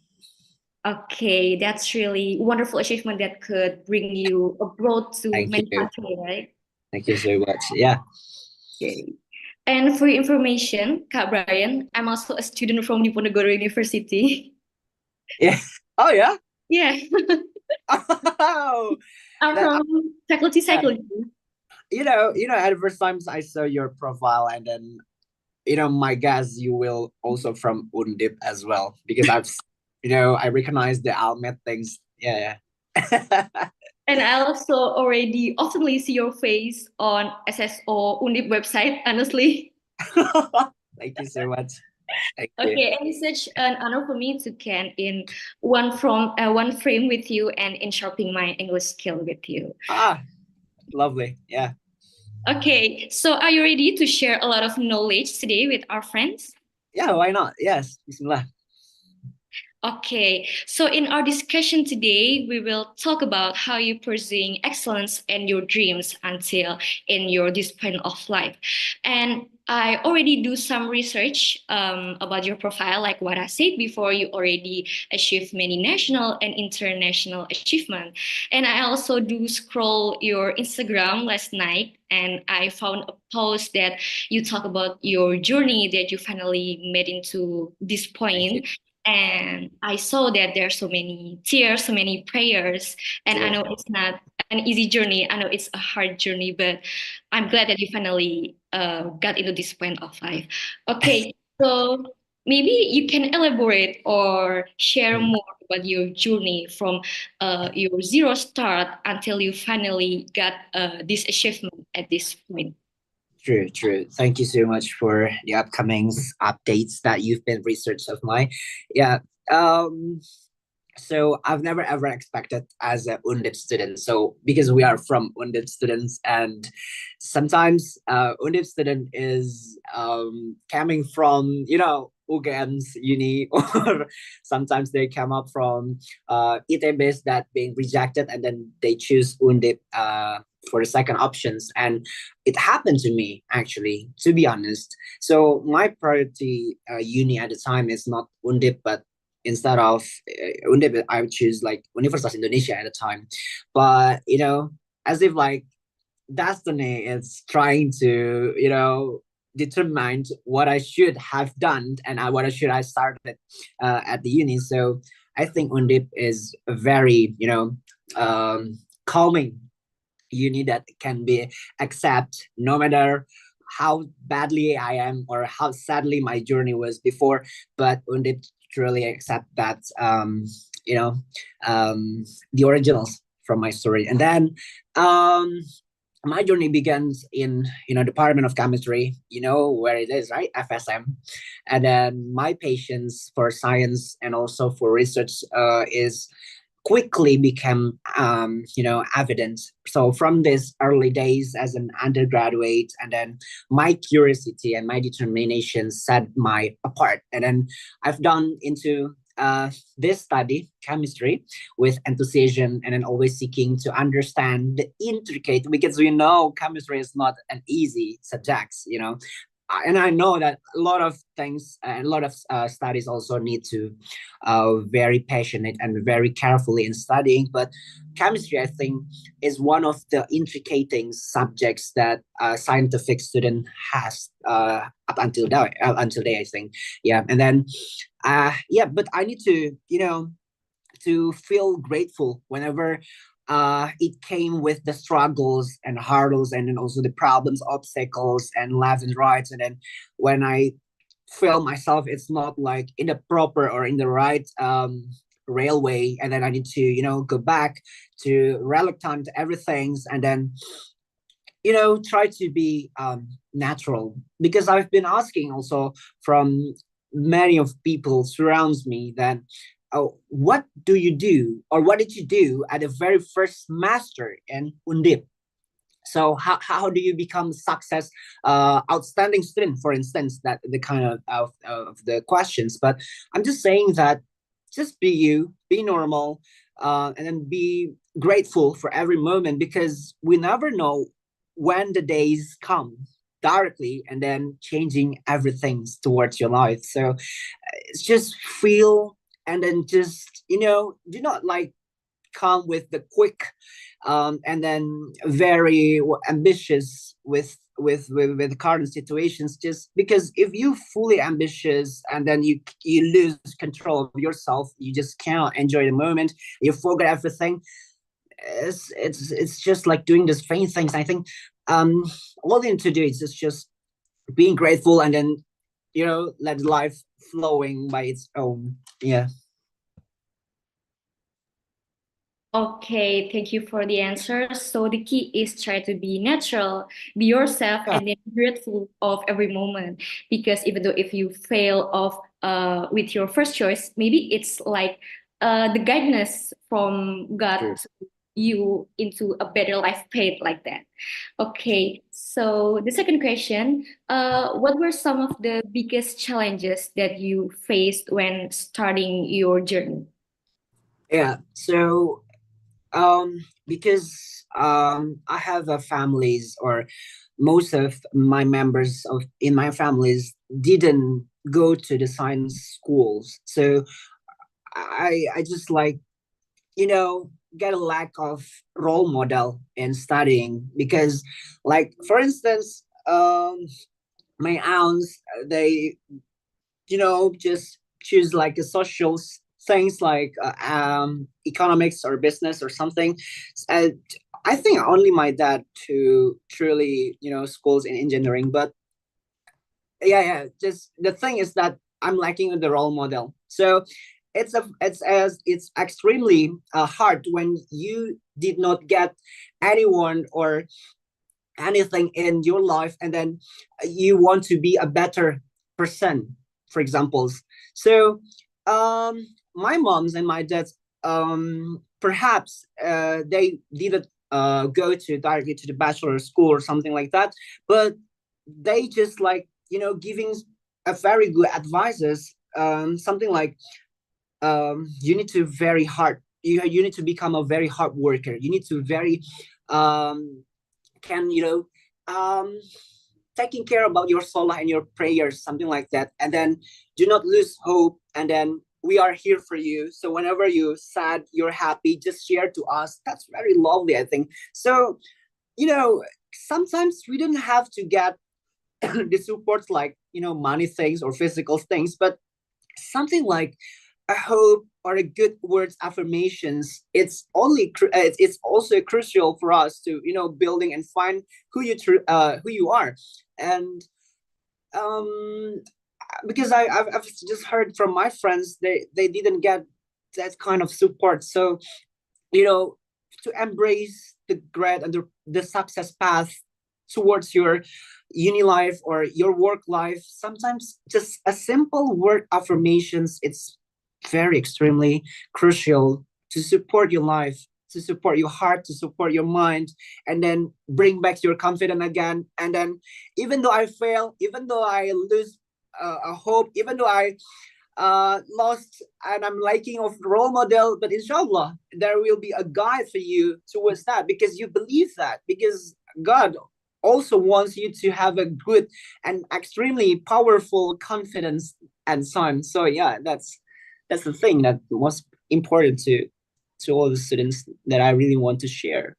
Okay, that's really wonderful achievement that could bring you abroad to Thank many you. countries, right? Thank you so much. Yeah. Okay. And for your information, Kak Brian, I'm also a student from Diponegoro University. Yeah. Oh yeah. Yeah, Oh, I'm that, from faculty psychology. at the first time I saw your profile, and then my guess you will also from Undip as well, because I recognize the Almet things. Yeah. And I also already oftenly see your face on SSO Undip website, honestly. Thank you so much. Thank you. Okay, and it's such an honor for me to can in one frame with you and in sharpening my English skill with you. Lovely. Yeah. Okay, so are you ready to share a lot of knowledge today with our friends? Yeah, why not? Yes. Bismillah. Okay, so in our discussion today, we will talk about how you pursuing excellence and your dreams until in your this point of life. And I already do some research about your profile, like what I said before. You already achieved many national and international achievement, and I also do scroll your Instagram last night, and I found a post that you talk about your journey that you finally made into this point. And I saw that there are so many tears, so many prayers, and I Yeah. know it's not an easy journey. I know it's a hard journey, but I'm glad that you finally got into this point of life. Okay, so maybe you can elaborate or share more about your journey from your zero start until you finally got this achievement at this point. True. Thank you so much for the upcoming updates that you've been researched of mine. Yeah. So I've never ever expected as a Undip student. So because we are from Undip students, and sometimes Undip student is coming from UGM's uni, or sometimes they come up from ITBs that being rejected, and then they choose Undip for the second options. And it happened to me actually, to be honest. So my priority uni at the time is not Undip, but instead of Undip, I would choose like Universitas Indonesia at the time. But as if like destiny is trying to determine what I should have done, and what I should I started at the uni. So I think Undip is a very calming uni that can be accept no matter how badly I am or how sadly my journey was before. But Undip truly accept that the originals from my story. And then my journey begins in Department of Chemistry, where it is, right? FSM. And then my patience for science and also for research is quickly became evident. So from these early days as an undergraduate, and then my curiosity and my determination set my apart. And then I've done into this study, chemistry, with enthusiasm, and then always seeking to understand the intricate, because we know chemistry is not an easy subject, and I know that a lot of things and a lot of studies also need to very passionate and very carefully in studying. But chemistry, I think, is one of the intricating subjects that a scientific student has up until now, until day, I think. Yeah, and then but I need to to feel grateful whenever it came with the struggles and hurdles, and then also the problems, obstacles, and left and right. And then when I feel myself, it's not like in the proper or in the right railway, and then I need to go back to reluctant everything, and then try to be natural, because I've been asking also from many of people surrounds me that, oh, what do you do, or what did you do at the very first semester in Undip? So how do you become success outstanding student, for instance, that the kind of the questions. But I'm just saying that just be you, be normal, and then be grateful for every moment, because we never know when the days come directly and then changing everything towards your life. So it's just feel, and then just do not like come with the quick and then very ambitious with the current situations, just because if you fully ambitious and then you lose control of yourself, you just cannot enjoy the moment, you forget everything. It's just like doing these vain things. I think all you need to do is just being grateful, and then let life flowing by its own. Yeah. Okay, thank you for the answer. So the key is try to be natural, be yourself, Yeah. and then grateful of every moment. Because even though if you fail off with your first choice, maybe it's like the guidance from God True. to you into a better life path like that. Okay, so the second question, what were some of the biggest challenges that you faced when starting your journey? Yeah. So because I have a families, or most of my members of in my families didn't go to the science schools. So I just like get a lack of role model in studying, because like for instance my aunts, they just choose like a social things like economics or business or something. And I think only my dad to truly schools in engineering. But yeah, just the thing is that I'm lacking with the role model. So it's extremely hard when you did not get anyone or anything in your life, and then you want to be a better person, for examples. So my moms and my dads perhaps they didn't go to directly to the bachelor school or something like that, but they just like giving a very good advices, something like you need to very hard you need to become a very hard worker, you need to very can taking care about your soul and your prayers, something like that, and then do not lose hope, and then we are here for you, so whenever you're sad, you're happy, just share to us. That's very lovely, I think. So sometimes we don't have to get the supports like money things or physical things, but something like a hope or a good words affirmations, it's also crucial for us to building and find who you are. And um because I've just heard from my friends, they didn't get that kind of support. So to embrace the grad and the success path towards your uni life or your work life, sometimes just a simple word affirmations, it's very extremely crucial to support your life, to support your heart, to support your mind, and then bring back your confidence again. And then even though I fail, even though I lose a hope, even though I lost and I'm lacking of role model, but inshallah there will be a guide for you towards that, because you believe that, because God also wants you to have a good and extremely powerful confidence and son. So yeah, that's the thing that was important to all the students that I really want to share.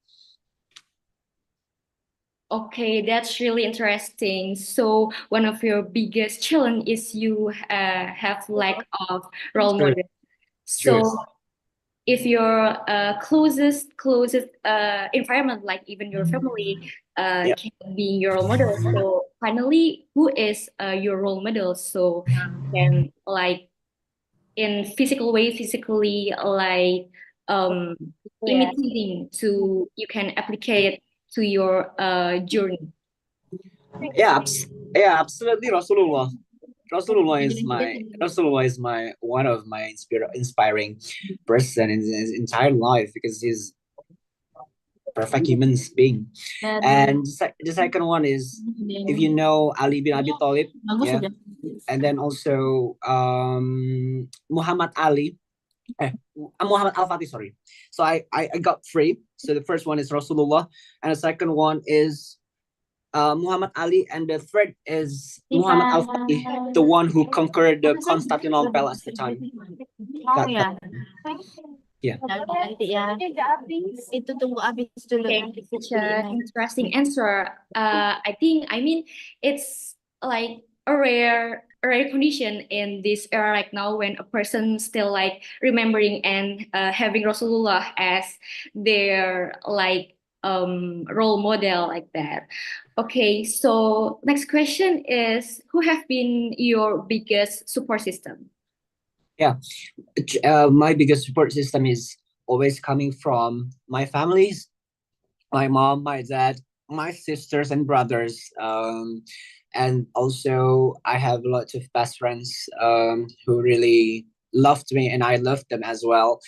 Okay, that's really interesting. So one of your biggest challenge is you have lack of role Sure. model. So if your closest environment, like even your family, Yeah. can be your role model. So finally, who is your role model? So can like in physical way, physically like imitating to you can apply it to your journey. Yeah, absolutely. Rasulullah is my one of my inspiring person in his entire life, because he's perfect human being. And the second one is, if you know Ali bin Abi Talib, yeah, and then also Muhammad Ali, Muhammad Al Fatih, sorry. So I got three. So the first one is Rasulullah, and the second one is Muhammad Ali, and the third is Muhammad Al Fatih, the one who conquered the Constantinople at the time. Oh Got yeah. Yeah. Nanti ya. Itu tunggu habis dulu. Okay, such an interesting answer. I mean, it's like a rare condition in this era right now, when a person still like remembering and having Rasulullah as their like role model like that. Okay, so next question is, who have been your biggest support system? Yeah. My biggest support system is always coming from my families, my mom, my dad, my sisters and brothers. And also I have a lot of best friends who really loved me, and I loved them as well.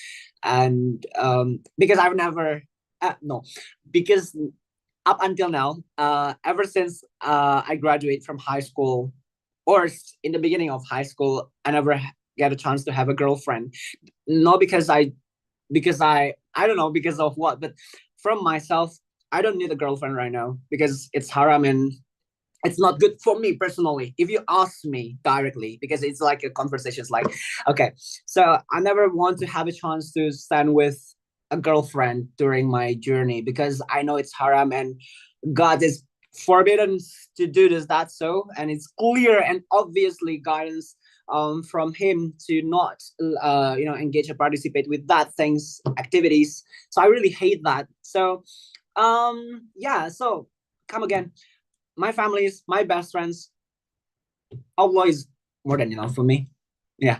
And because I've never no, because up until now, ever since I graduate from high school, or in the beginning of high school, I never get a chance to have a girlfriend. Not because I don't know because of what, but from myself, I don't need a girlfriend right now, because it's haram and it's not good for me personally, if you ask me directly, because it's like a conversation. It's like, okay, so I never want to have a chance to stand with a girlfriend during my journey, because I know it's haram and God is forbidden to do this, that, so, and it's clear and obviously guidance from him to not engage or participate with that things activities. So I really hate that. So yeah, so come again, my family is my best friends. Allah is more than enough for me. Yeah.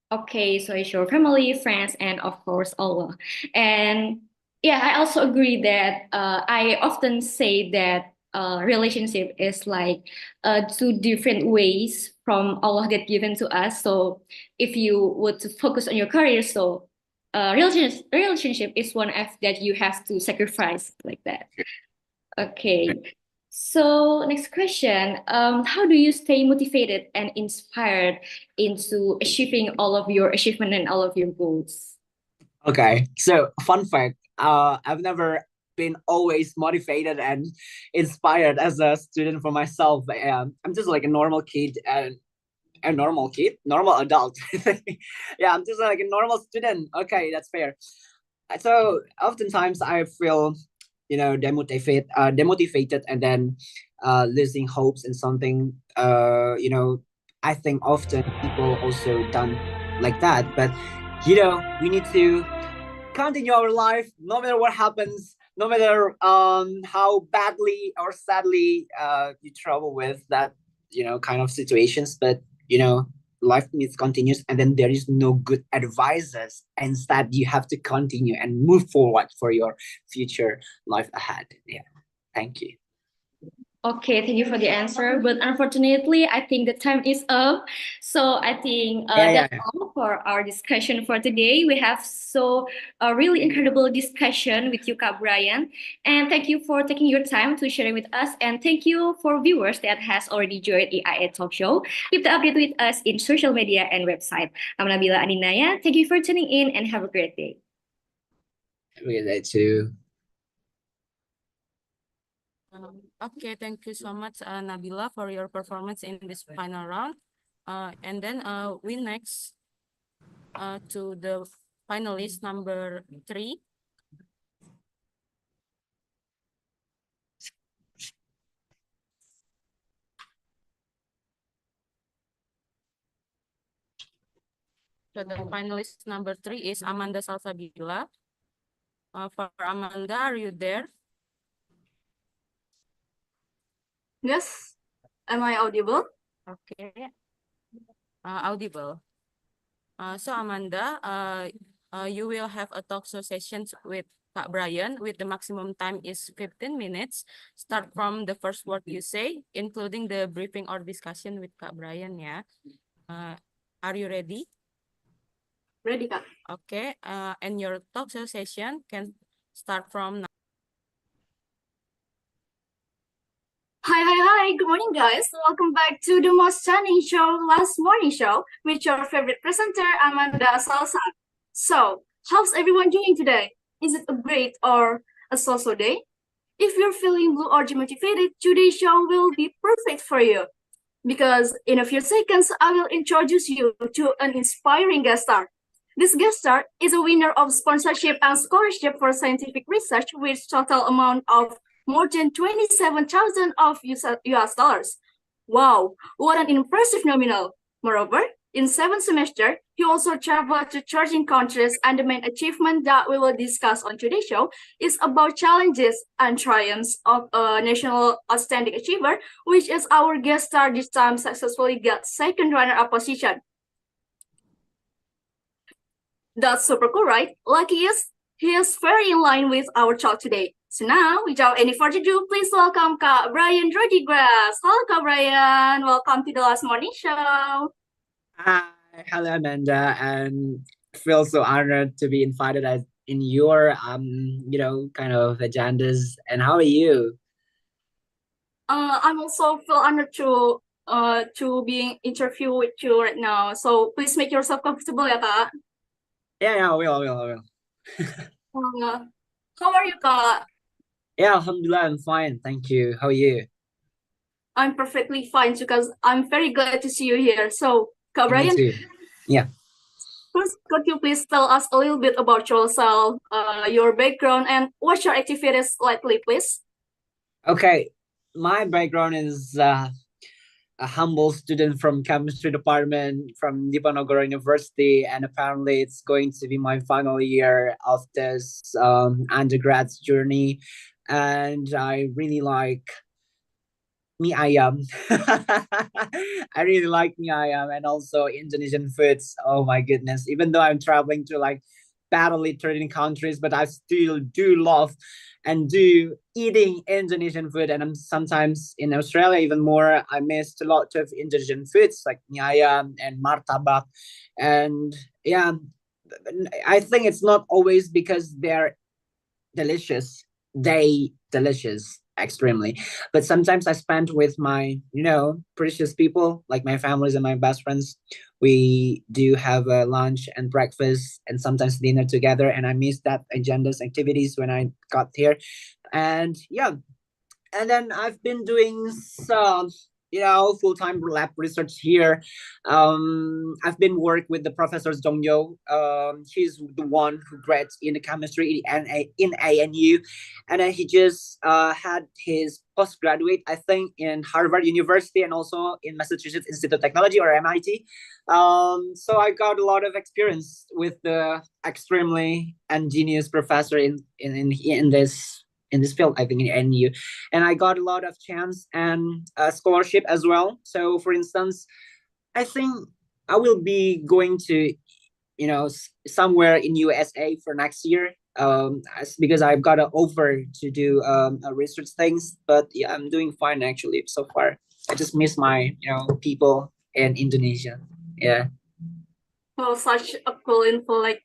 Okay, so it's your family, friends, and of course Allah. And yeah, I also agree that I often say that relationship is like two different ways from Allah that given to us. So if you would to focus on your career, so relationship is one of that you have to sacrifice like that. Okay. So next question, how do you stay motivated and inspired into achieving all of your achievement and all of your goals? Okay, so fun fact, I've never been always motivated and inspired as a student for myself. I'm just like a normal kid and a normal kid, normal adult. Yeah, I'm just like a normal student. Okay, that's fair. So oftentimes I feel, demotivated, and then losing hopes in something. I think often people also done like that, but we need to continue our life no matter what happens, no matter how badly or sadly you trouble with that kind of situations. But life needs continues, and then there is no good advices. Instead, you have to continue and move forward for your future life ahead. Yeah, thank you. Okay, thank you for the answer. But unfortunately, I think the time is up. So I think Yeah. that's all for our discussion for today. We have so a really incredible discussion with you, Kak Brian. And thank you for taking your time to sharing with us. And thank you for viewers that has already joined EIA Talk Show. Keep the update with us in social media and website. I'm Nabila Aninaya. Thank you for tuning in and have a great day. We that too. Okay, thank you so much, Nabila, for your performance in this final round. And then we next to the finalist number 3. So the finalist number 3 is Amanda Salsabila. For Amanda, are you there? Yes. Am I audible? Okay. Audible. So Amanda, you will have a talk show sessions with Kak Brian, with the maximum time is 15 minutes. Start from the first word you say, including the briefing or discussion with Kak Brian, yeah. Are you ready? Ready, Kak. Okay, and your talk show session can start from now. Hi. Good morning, guys. Welcome back to the most stunning show, Last Morning Show, with your favorite presenter, Amanda Salsa. So, how's everyone doing today? Is it a great or a so-so day? If you're feeling blue or demotivated, today's show will be perfect for you. Because in a few seconds, I will introduce you to an inspiring guest star. This guest star is a winner of sponsorship and scholarship for scientific research with total amount of more than 27,000 of US dollars. Wow, what an impressive nominal. Moreover, in 7th semester, he also traveled to 13 countries, and the main achievement that we will discuss on today's show is about challenges and triumphs of a national outstanding achiever, which is our guest star this time successfully got second runner-up position. That's super cool, right? Lucky is he is very in line with our talk today. So now, without any further ado, please welcome Kak Brian Rodriguez. Hello, Kak Brian. Welcome to the Last Morning Show. Hi, hello Amanda, and feel so honored to be invited as in your kind of agendas. And how are you? I'm also feel honored to being interviewed with you right now. So please make yourself comfortable, ya Kak. Yeah, I will. How are you, Kak? Yeah, alhamdulillah, I'm fine. Thank you. How are you? I'm perfectly fine because I'm very glad to see you here. So, Kak Me Brian, too. Yeah. first, could you please tell us a little bit about yourself, your background, and what's your activities lately, please? Okay. My background is a humble student from chemistry department from Diponegoro University, and apparently it's going to be my final year of this undergrad's journey, and I really like mie ayam. I really like mie ayam and also Indonesian foods. Oh my goodness! Even though I'm traveling to like badly treating countries, but I still do love and do eating Indonesian food. And I'm sometimes in Australia even more. I missed a lot of Indonesian foods like ayam and martabak, and yeah, I think it's not always because they're delicious. They delicious extremely, but sometimes I spend with my precious people like my families and my best friends. We do have a lunch and breakfast and sometimes dinner together, and I miss that agendas activities when I got here. And yeah, and then I've been doing some, full-time lab research here. I've been working with the professor Dong Yo. He's the one who grads in the chemistry in ANU, and then he just had his postgraduate, I think, in Harvard University and also in Massachusetts Institute of Technology or MIT. So I got a lot of experience with the extremely ingenious professor in this field, I think in NU, and I got a lot of chance and scholarship as well. So, for instance, I think I will be going to, somewhere in USA for next year. Because I've got an offer to do research things, but yeah, I'm doing fine actually so far. I just miss my, people in Indonesia. Yeah. Well, such a cool info. Like,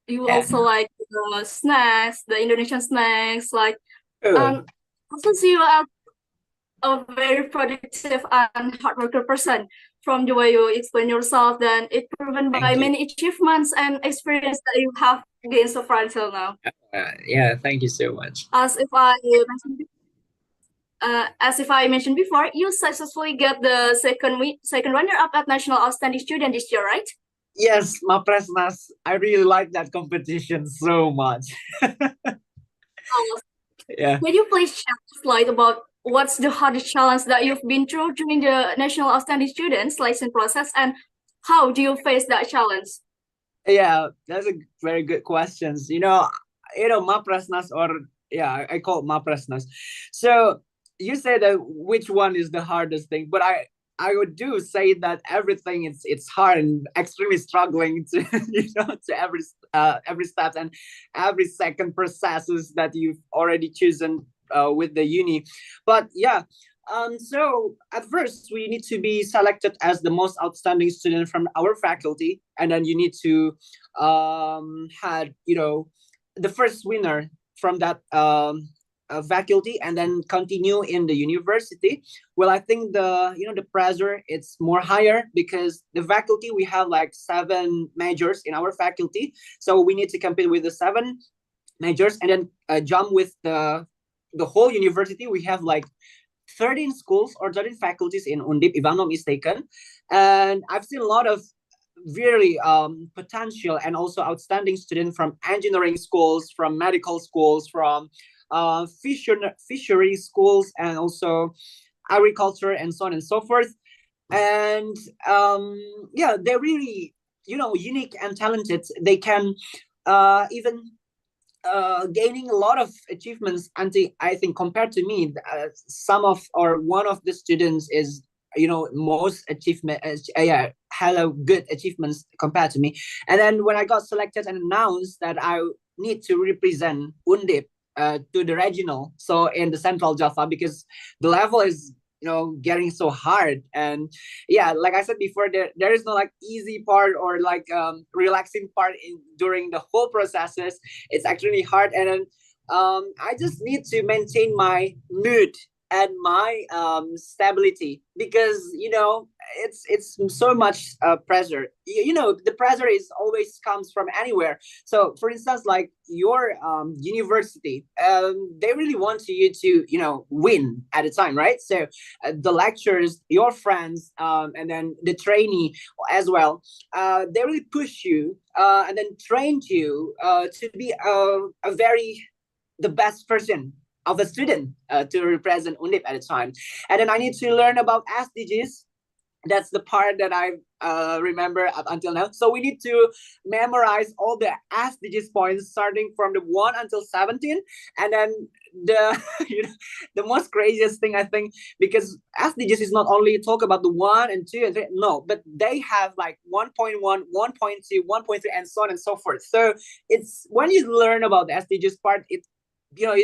you Yeah. also like the snacks, the Indonesian snacks. Like, Oh, since you are a very productive and hard worker person, from the way you explain yourself, then it's proven by thank you. many achievements and experience that you have gained so far until now. Yeah, thank you so much. As if I mentioned before, you successfully get the second runner-up at National Outstanding Student this year, right? Yes, Mapresnas. I really like that competition so much. Yeah. Can you please shed light about what's the hardest challenge that you've been through during the National Outstanding Student selection process, and how do you face that challenge? Yeah, that's a very good questions. Mapresnas, or yeah, I call it Mapresnas. So you say that which one is the hardest thing, but I would do say that everything it's hard and extremely struggling to to every step and every second processes that you've already chosen with the uni. But yeah, so at first we need to be selected as the most outstanding student from our faculty, and then you need to had the first winner from that faculty and then continue in the university. Well, I think the pressure it's more higher because the faculty we have like 7 majors in our faculty, so we need to compete with the 7 majors and then jump with the whole university. We have like 13 schools or 13 faculties in Undip, if I'm not mistaken. And I've seen a lot of really potential and also outstanding students from engineering schools, from medical schools, from fishery schools, and also agriculture, and so on and so forth. And yeah, they're really unique and talented. They can even gaining a lot of achievements. Until I think compared to me, some of or one of the students is most achievement hello good achievements compared to me. And then when I got selected and announced that I need to represent Undip to the regional, so in the Central Java, because the level is getting so hard. And yeah, like I said before, there is no like easy part or like relaxing part during the whole processes. It's actually hard. And then I just need to maintain my mood and my stability, because it's so much pressure. The pressure is always comes from anywhere. So for instance, like your university, they really want you to win at a time, right? So the lecturers, your friends, and then the trainee as well, they really push you and then train you to be a very the best version of a student to represent Undip at a time. And then I need to learn about SDGs. That's the part that I remember up until now. So we need to memorize all the SDGs points starting from the 1 until 17. And then the the most craziest thing I think, because SDGs is not only talk about the 1 and 2 and 3, no, but they have like 1.1, 1.2, 1.3, and so on and so forth. So it's when you learn about the SDGs part, it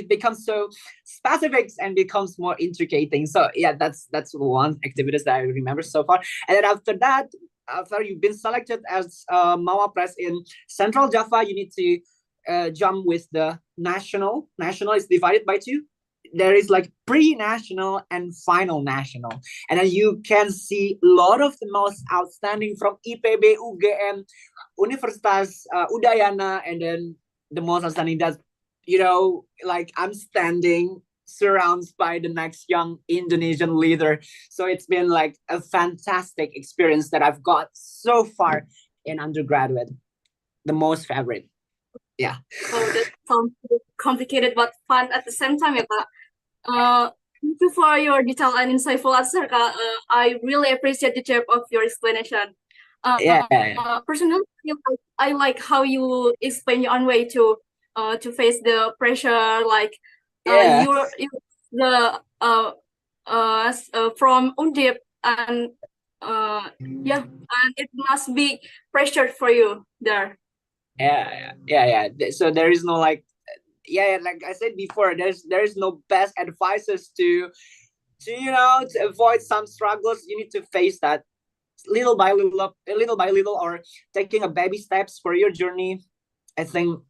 becomes so specific and becomes more intricate thing. So yeah, that's one activities that I remember so far. And then after that, after you've been selected as Mawa Press in Central Java, you need to jump with the national. National is divided by 2. There is like pre-national and final national, and then you can see a lot of the most outstanding from IPB, UGM, Universitas Udayana, and then the most outstanding that like I'm standing surrounded by the next young Indonesian leader. So it's been like a fantastic experience that I've got so far in undergraduate. The most favorite. Yeah. Oh, that sounds complicated but fun at the same time, ya, Kak. Thank you for your detailed and insightful answer, Kak. I really appreciate the depth of your explanation. Yeah. Personally, I like how you explain your own way to face the pressure, like Yeah. you're from Undip, and yeah, and it must be pressured for you there. Yeah. So there is no like, like I said before, there's no best advices to avoid some struggles. You need to face that little by little, or taking a baby steps for your journey. I think,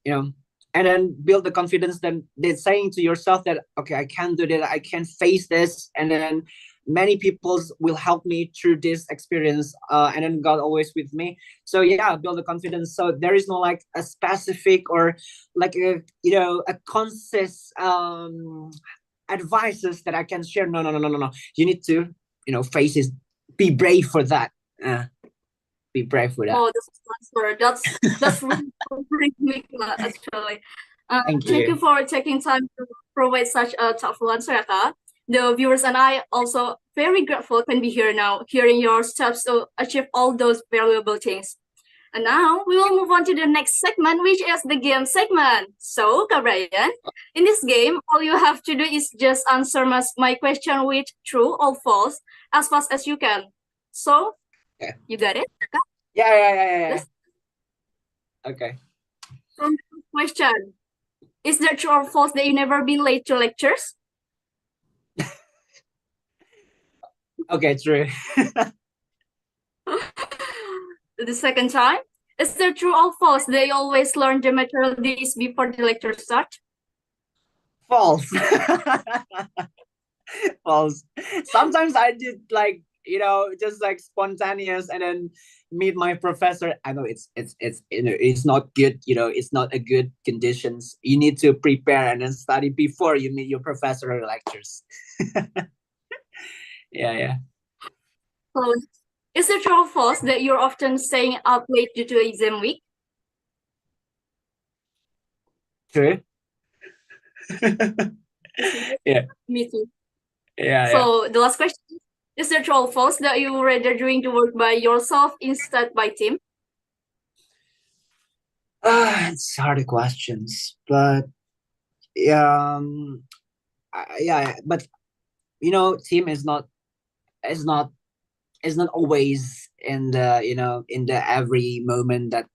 and then build the confidence. Then they're saying to yourself that, okay, I can do that, I can face this, and then many people will help me through this experience, and then God always with me. So yeah, build the confidence. So there is no like a specific or like a conscious advices that I can share. No. You need to face it. Be brave for that. Be brave for that. Oh, that's really comforting, actually. Thank Thank you. you for taking time to provide such a thoughtful answer, Kak. The viewers and I also very grateful can be here now, hearing your steps to achieve all those valuable things. And now we will move on to the next segment, which is the game segment. So, Kak Brian, in this game, all you have to do is just answer my question with true or false as fast as you can. So, Yeah. you got it? Yeah. Yes. Okay. From the question, is there true or false that you never been late to lectures? Okay, true. The second time, is there true or false they always learn the material days before the lecture start? False. False. Sometimes I did like just like spontaneous, and then meet my professor. I know it's not good. It's not a good conditions. You need to prepare and then study before you meet your professor or lectures. Yeah. So, is it true or false that you're often staying up late due to exam week? True. Yeah. Me too. Yeah. So the last question is it true or false that you rather doing the work by yourself instead by team? It's hard questions, but yeah, but team is not always in the every moment that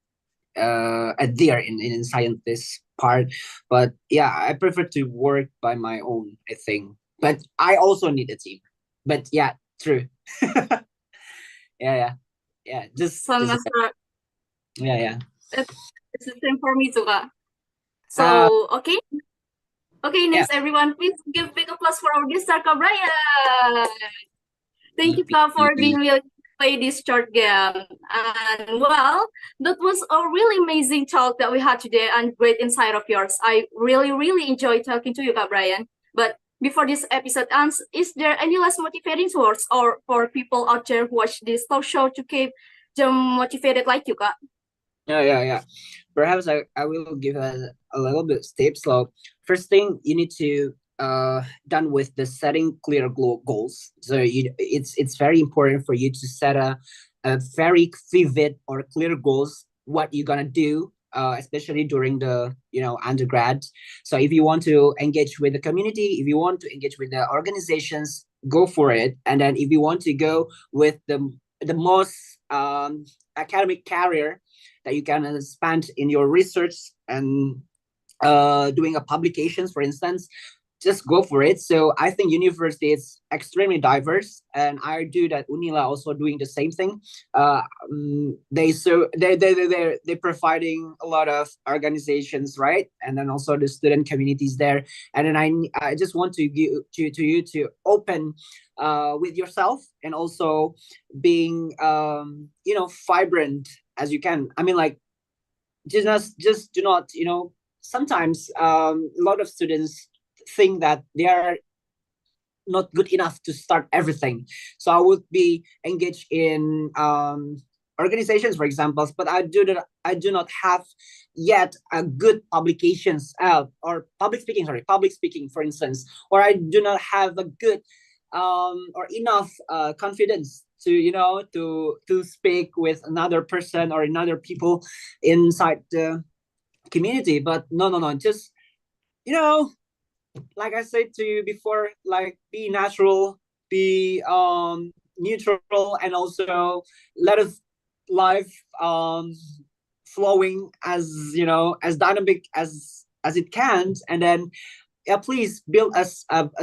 there in scientist part. But yeah, I prefer to work by my own, I think, but I also need a team. But yeah, true. yeah just Semester, yeah it's the same for me too, Kak. So okay, next everyone, please give big applause for our guest star, Kak Brian. Thank you, Kak, for being willing to play this short game. And well, that was a really amazing talk that we had today and great insight of yours. I really, really enjoyed talking to you, Kak Brian. But before this episode ends, is there any last motivating words or for people out there who watch this talk show to keep them motivated like you, Kak? Yeah. Perhaps I will give a little bit steps. So first thing, you need to done with the setting clear goals. So it's very important for you to set a very vivid or clear goals, what you're gonna do especially during the undergrad. So if you want to engage with the community, if you want to engage with the organizations, go for it. And then if you want to go with the most academic career that you can spend in your research and doing a publications, for instance, just go for it. So I think university is extremely diverse, and I do that. Unila also doing the same thing. They're providing a lot of organizations, right? And then also the student communities there. And then I just want to give to you to open with yourself, and also being vibrant as you can. I mean, like, just do not, sometimes a lot of students think that they are not good enough to start everything. So I would be engaged in organizations, for example, but I do not have yet a good publications or public speaking, for instance, or I do not have a good or enough confidence to speak with another person or another people inside the community. But no, just like I said to you before, like, be natural, be neutral, and also let us life flowing as as dynamic as it can. And then please build a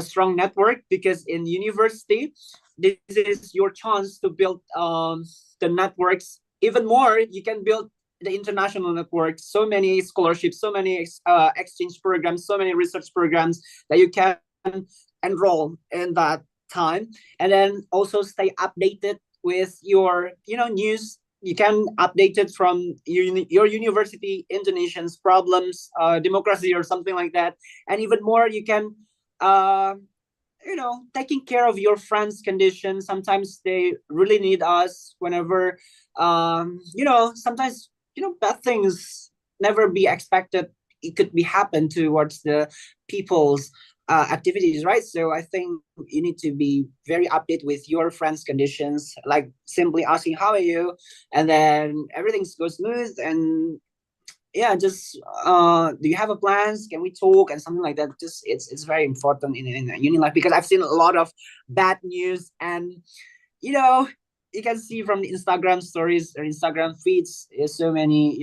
strong network, because in university this is your chance to build the networks even more. You can build the international network, so many scholarships, so many exchange programs, so many research programs that you can enroll in that time. And then also stay updated with your news. You can update it from your university, Indonesians problems, democracy, or something like that. And even more, you can taking care of your friends' condition. Sometimes they really need us whenever sometimes bad things never be expected. It could be happen towards the people's activities, right? So I think you need to be very updated with your friends' conditions, like simply asking how are you, and then everything goes smooth. And yeah, just do you have a plans? Can we talk and something like that? Just it's very important in uni life, because I've seen a lot of bad news, and you can see from the Instagram stories or Instagram feeds, there's so many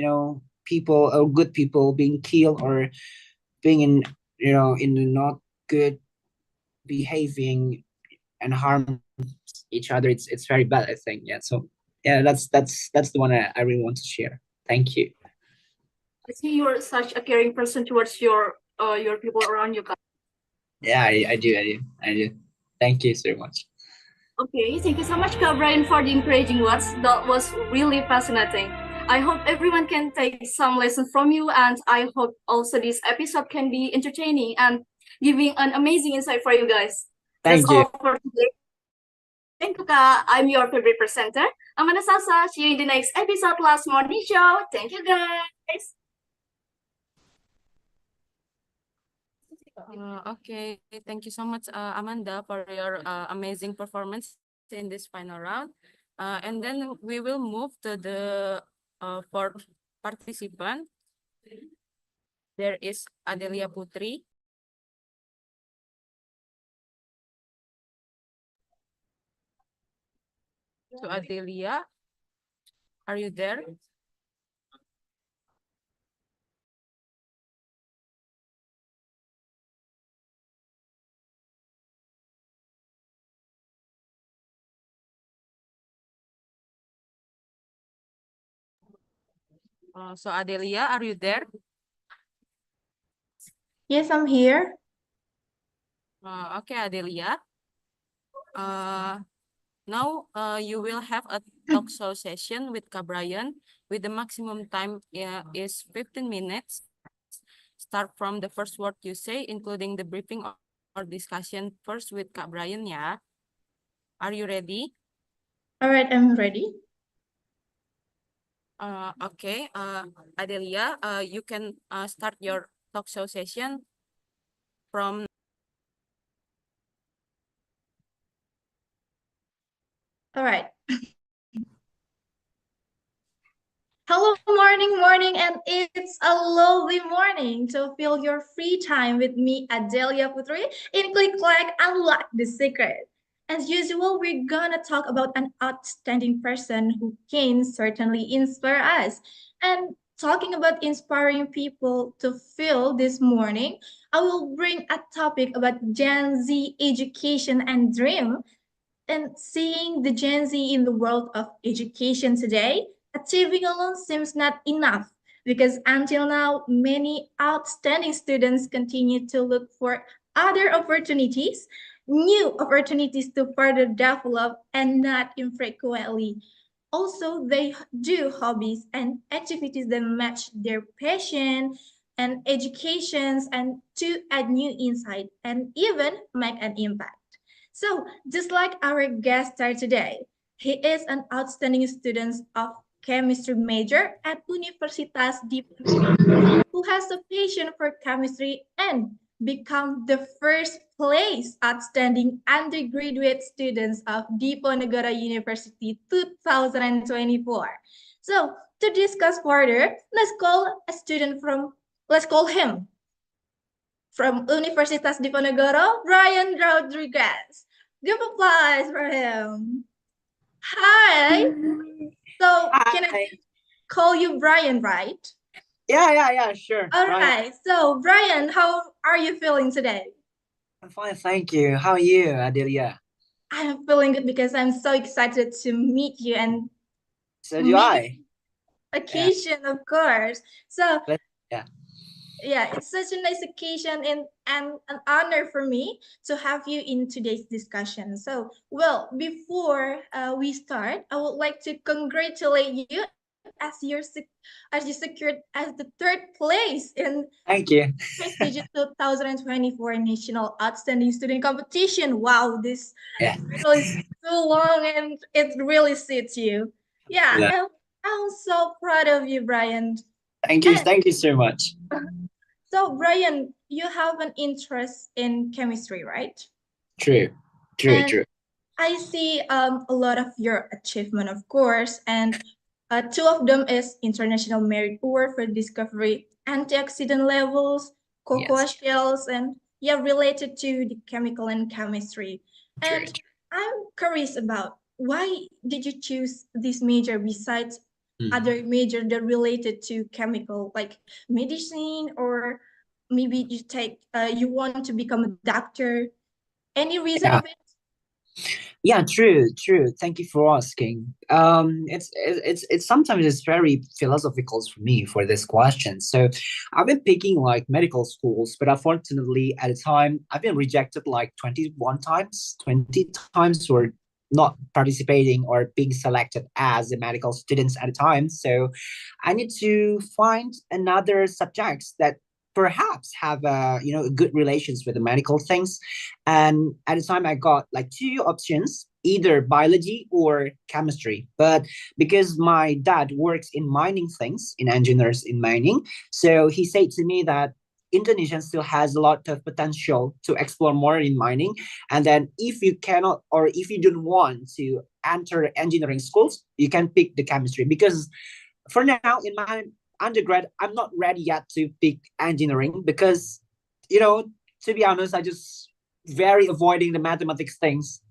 people or good people being killed, or being in the not good behaving and harm each other. It's very bad, I think. Yeah. So yeah, that's the one I really want to share. Thank you. I see you're such a caring person towards your people around you. Yeah, I do. Thank you so much. Okay, thank you so much, Kak Brian, for the encouraging words. That was really fascinating. I hope everyone can take some lessons from you, and I hope also this episode can be entertaining and giving an amazing insight for you guys. Thank That's you. all for today. Thank you, Kak. I'm your favorite presenter, Amanda Sasa. See you in the next episode, Last Morning Show. Thank you, guys. Okay, thank you so much, Amanda, for your amazing performance in this final round. And then we will move to the fourth participant. There is Adelia Putri. So Adelia, are you there? So Adelia, are you there? Yes, I'm here. Okay, Adelia. Now you will have a talk show session with Kak Brian, with the maximum time is 15 minutes. Start from the first word you say, including the briefing or discussion first with Kak Brian, yeah. Are you ready? All right, I'm ready. Okay, Adelia, you can start your talk show session from. All right. Hello, morning, and it's a lovely morning to fill your free time with me, Adelia Putri, in Click Clack Unlock the Secret. As usual, we're gonna talk about an outstanding person who can certainly inspire us. And talking about inspiring people to feel this morning, I will bring a topic about Gen Z education and dream and seeing the Gen Z in the world of education today, achieving alone seems not enough because until now, many outstanding students continue to look for other opportunities, new opportunities to further develop, and not infrequently. Also, they do hobbies and activities that match their passion and educations and to add new insight and even make an impact. So, just like our guest star today, he is an outstanding student of chemistry major at Universitas Diponegoro who has a passion for chemistry and become the first place outstanding undergraduate students of Diponegoro University 2024. So, to discuss further, let's call him from Universitas Diponegoro, Brian Rodriguez. Give applause for him. Hi. So can I Hi. call you Brian, right? Yeah, sure. All Right. right. So Brian, how are you feeling today? I'm fine, thank you. How are you, Adelia? I am feeling good because I'm so excited to meet you and So do I. occasion, of course. So Yeah. yeah, it's such a nice occasion and an honor for me to have you in today's discussion. So, well, before we start, I would like to congratulate you as you secured as the third place in Thank you. prestigious 2024 National Outstanding Student Competition. Wow, this Yeah. title is so long and it really suits you. Yeah, Yeah. I'm so proud of you, Brian. Thank you. And Thank you so much. so, Brian, you have an interest in chemistry, right? True. And True. I see a lot of your achievement, of course, and two of them is International Merit Award for discovery antioxidant levels, cocoa Yes. shells, and yeah, related to the chemical and chemistry. True. And I'm curious about why did you choose this major besides other major that related to chemical, like medicine, or maybe you want to become a doctor? Any reason Yeah. of it? Yeah, true. Thank you for asking. It's sometimes it's very philosophical for me for this question. So, I've been picking like medical schools, but unfortunately, at a time, I've been rejected like 21 times, 20 times, or not participating or being selected as a medical students at a time. So, I need to find another subjects that perhaps have good relations with the medical things, and at the time I got like two options, either biology or chemistry. But because my dad works in mining things, in engineers in mining, so he said to me that Indonesia still has a lot of potential to explore more in mining. And then if you cannot, or if you don't want to enter engineering schools, you can pick the chemistry. Because for now, in my undergrad, I'm not ready yet to pick engineering because, to be honest, I just very avoiding the mathematics things,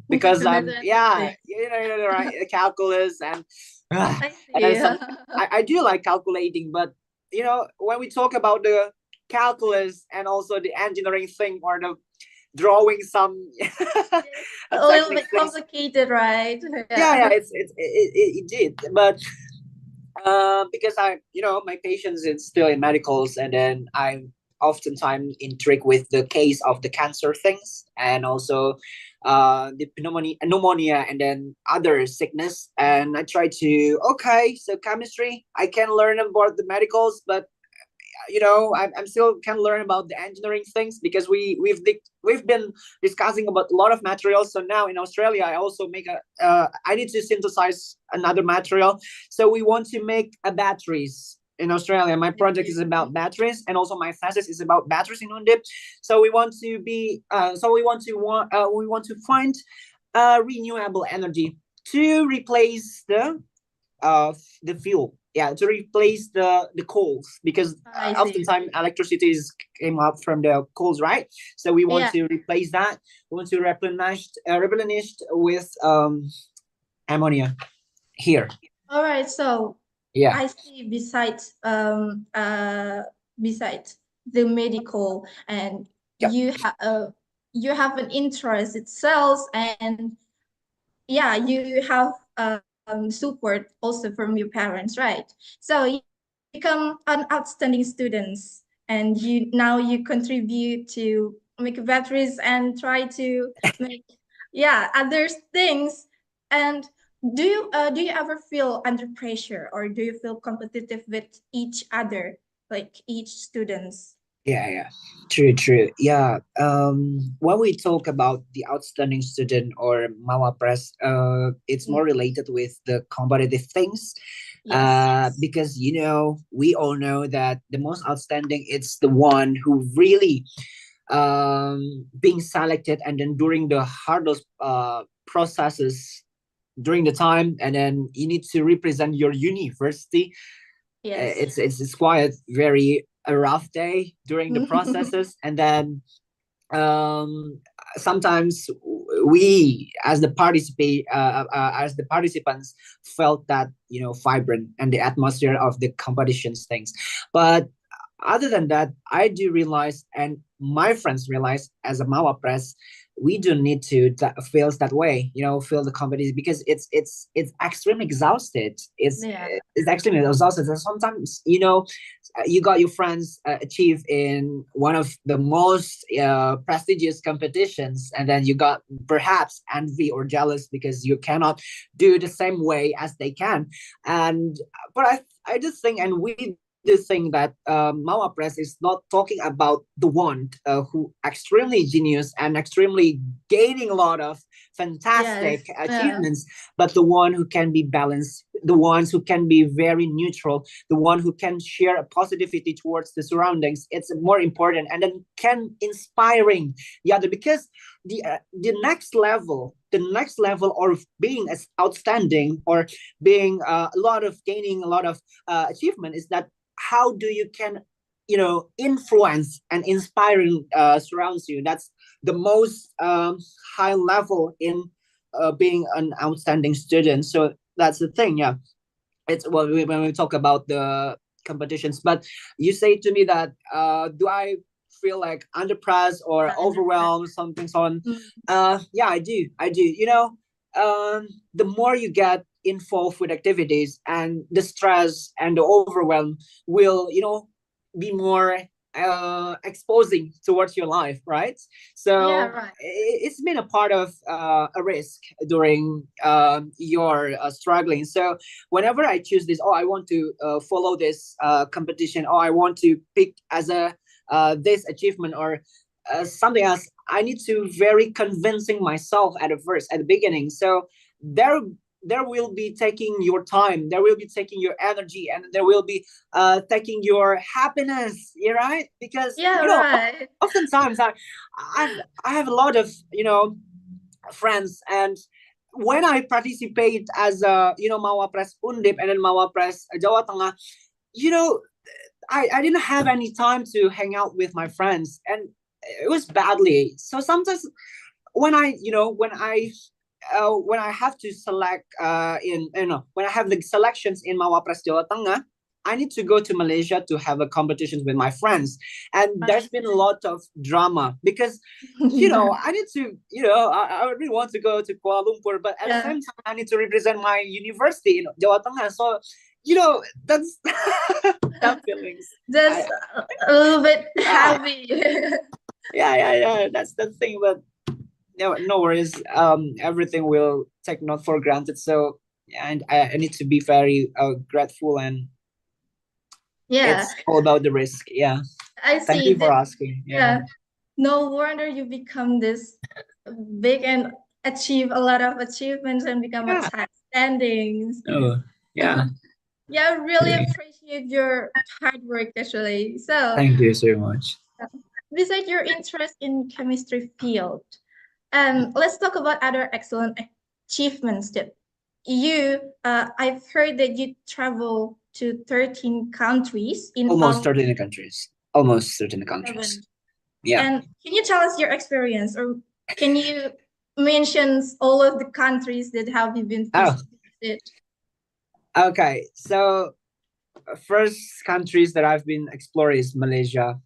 because Mathematics. right, calculus and I and then see. I do like calculating, but when we talk about the calculus and also the engineering thing or the drawing some A little technique bit things, complicated, right? yeah, it did, but because my patients is still in medicals, and then I'm oftentimes intrigued with the case of the cancer things, and also the pneumonia, and then other sickness. And I try to, okay, so chemistry, I can learn about the medicals, but I'm still can learn about the engineering things because we've been discussing about a lot of materials. So now in Australia, I also make I need to synthesize another material. So we want to make a batteries in Australia. My project is about batteries, and also my thesis is about batteries in Undip. So we want to be we want to find renewable energy to replace the fuel to replace the coals, because I see. oftentimes electricity came up from the coals, right? So we want Yeah. to replace that. We want to replenish with ammonia here. All right. So Yeah. I see besides the medical, and Yep. you have an interest in sales, and yeah, you have support also from your parents, right? So you become an outstanding student, and you contribute to make batteries and try to make other things. And do you ever feel under pressure, or do you feel competitive with each other, like each students? Yeah. True. Yeah. When we talk about the outstanding student or Mawa Press, it's more related with the competitive things. Yes. Because we all know that the most outstanding, it's the one who really being selected, and then during the hardest processes during the time, and then you need to represent your university. Yes. It's quite very a rough day during the processes, and then um sometimes we as the participants felt that vibrant and the atmosphere of the competitions things. But other than that, I do realize, and my friends realize, as a Mawa Press, we do need to feel that way, feel the competition, because it's extremely exhausted. Yeah. It's extremely exhausted. And sometimes, you got your friends achieve in one of the most prestigious competitions, and then you got perhaps envy or jealous because you cannot do the same way as they can. And but I just think, and we do think that Mawa Press is not talking about the one who extremely genius and extremely gaining a lot of fantastic Yes. achievements, but the one who can be balanced, the ones who can be very neutral, the one who can share a positivity towards the surroundings. It's more important, and then can inspiring the other, because the next level of being as outstanding, or being gaining a lot of achievement, is that how do you can influence and inspiring surrounds you. That's the most high level in being an outstanding student. So that's the thing. Yeah, it's when we talk about the competitions. But you say to me that do I feel like under press or overwhelmed, something so on? Yeah, I do. The more you get involved with activities, and the stress and the overwhelm will be more exposing towards your life, right? So Yeah, right. it's been a part of a risk during your struggling. So whenever I choose this, I want to follow this competition, or I want to pick as a this achievement, or something else, I need to very convincing myself at the beginning. So there will be taking your time, there will be taking your energy, and there will be taking your happiness. You're right, because Right. oftentimes I have a lot of friends, and when I participate as a Mawa Press Undip and then Mawa Press Jawa Tengah, you know I didn't have any time to hang out with my friends, and it was badly. So sometimes when when I have to select when I have the selections in Mawa Press Jawa Tengah, I need to go to Malaysia to have a competition with my friends, and there's been a lot of drama because I need to I really want to go to Kuala Lumpur, but at the same time I need to represent my university in Jawa Tengah. So that's that feelings. Just a little bit Yeah. heavy. Yeah. That's the thing, but no worries. Everything will take not for granted. So and I need to be very grateful, and Yeah, it's all about the risk. Yeah. I Thank see you for that. asking. Yeah, no wonder you become this big and achieve a lot of achievements and become a Yeah. top standings. Oh, yeah. Yeah, I really Really. appreciate your hard work actually. So, Thank you so much. besides your interest in chemistry field, let's talk about other excellent achievements that I've heard that you travel to 13 countries in Almost all 13 countries. Almost 13 countries. 7. Yeah. And can you tell us your experience, or can you mention all of the countries that have you been Oh, visited? okay. So first countries that I've been exploring is Malaysia.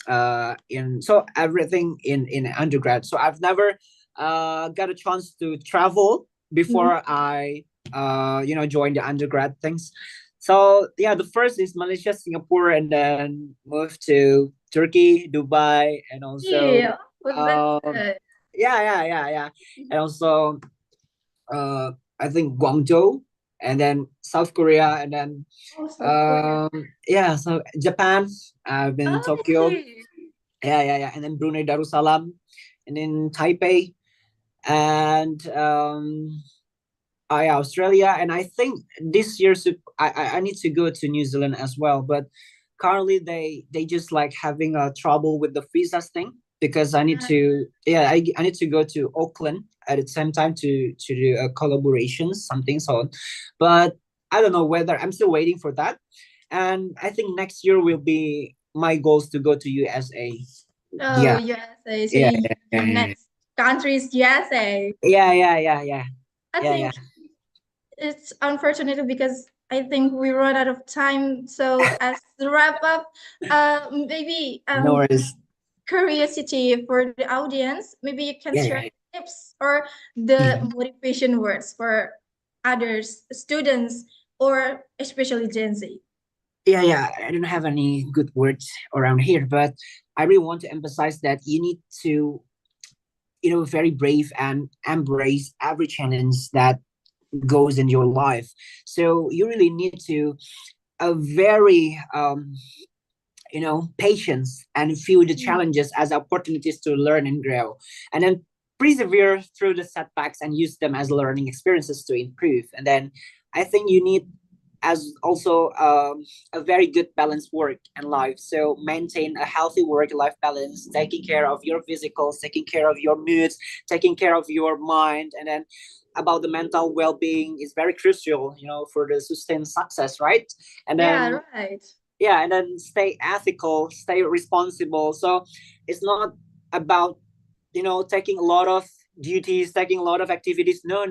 So everything in undergrad. So I've never got a chance to travel before I joined the undergrad things. So yeah, the first is Malaysia, Singapore, and then moved to Turkey, Dubai, and also Yeah, well, that's um good. yeah, and also I think Guangzhou, and then South Korea, and then Oh, South Korea. yeah, so Japan. I've been in Oh, I Tokyo. see. Yeah, and then Brunei Darussalam, and then Taipei, and Australia, and I think this year I need to go to New Zealand as well, but currently they just like having a trouble with the visas thing, because I need to I need to go to Auckland at the same time to do a collaboration something, so but I don't know whether, I'm still waiting for that, and I think next year will be my goals to go to USA. Oh, Yeah, USA. So yeah, your next country is USA. yeah. I think it's unfortunate because I think we run out of time. So as the wrap up, maybe No worries. curiosity for the audience, maybe you can Yeah, share yeah. tips or the Mhm. motivation words for others, students, or especially Gen Z. Yeah. I don't have any good words around here, but I really want to emphasize that you need to, very brave and embrace every challenge that goes in your life. So you really need to a very patience and view the challenges as opportunities to learn and grow, and then persevere through the setbacks and use them as learning experiences to improve. And then I think you need as also a very good balanced work and life, so maintain a healthy work life balance, taking care of your physicals, taking care of your moods, taking care of your mind, and then about the mental well-being is very crucial, for the sustained success, right? And then Right. yeah, and then stay ethical, stay responsible. So it's not about taking a lot of duties, taking a lot of activities. No,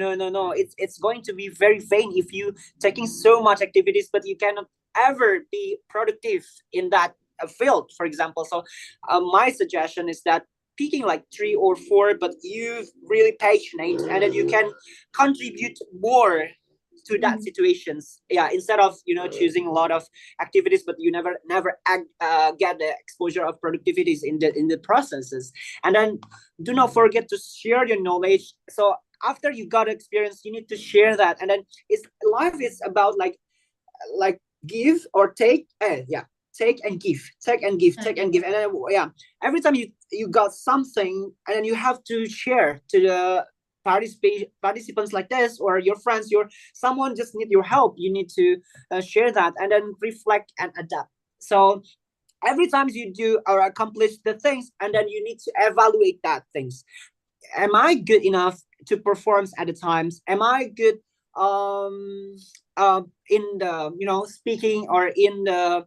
it's going to be very vain if you taking so much activities but you cannot ever be productive in that field, for example. So my suggestion is that picking like 3 or 4, but you really passionate, and then you can contribute more to that situations, instead of choosing a lot of activities but you never get the exposure of productivities in the processes. And then do not forget to share your knowledge. So after you got experience, you need to share that. And then it's life is about like give or take. Take and give, and then every time you got something, and then you have to share to the participants like this, or your friends, your someone just need your help, you need to share that, and then reflect and adapt. So every time you do or accomplish the things, and then you need to evaluate that things. Am I good enough to perform at the times? Am I good in the speaking, or in the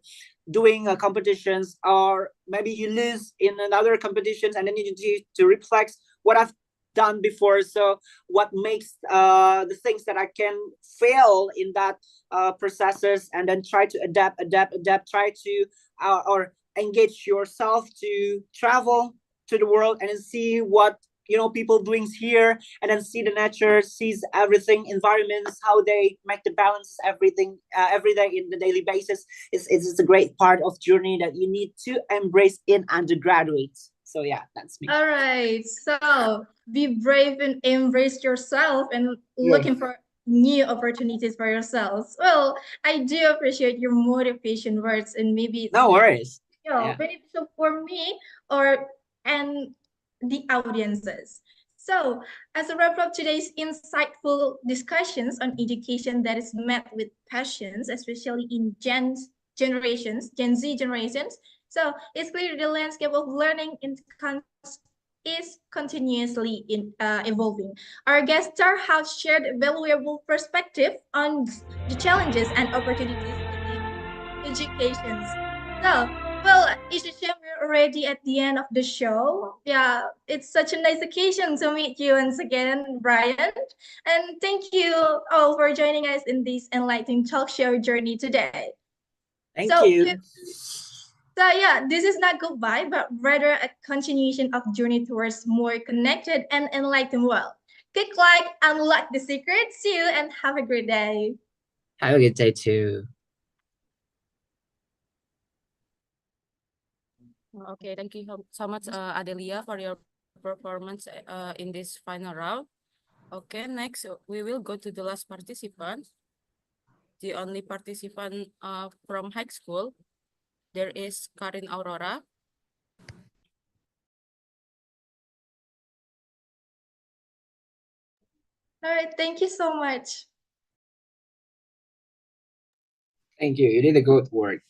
doing competitions, or maybe you lose in another competitions, and then you need to reflect what I've done before. So what makes the things that I can fail in that processes, and then try to adapt, try to or engage yourself to travel to the world, and then see what people doing here, and then see the nature, sees everything, environments, how they make the balance, everything every day in the daily basis. It's a great part of journey that you need to embrace in undergraduate. So yeah, that's me. All right. So be brave and embrace yourself and looking for new opportunities for yourselves. Well, I do appreciate your motivation words, and maybe it's No worries. beneficial for me or and the audiences. So, as a wrap up today's insightful discussions on education that is met with passions, especially in Gen Z generations. So, it's clear the landscape of learning is continuously evolving. Our guest star has shared valuable perspective on the challenges and opportunities education. So, well, it's a shame we're already at the end of the show. Yeah, it's such a nice occasion to meet you once again, Brian. And thank you all for joining us in this enlightening talk show journey today. Thank So, you. So yeah, this is not goodbye, but rather a continuation of journey towards more connected and enlightened world. Click like, unlock the secrets, see you, and have a great day. Have a good day too. Okay, thank you so much, Adelia, for your performance in this final round. Okay, next we will go to the last participant. The only participant from high school. There is Karin Aurora. All right, thank you so much. Thank you. You did a good work.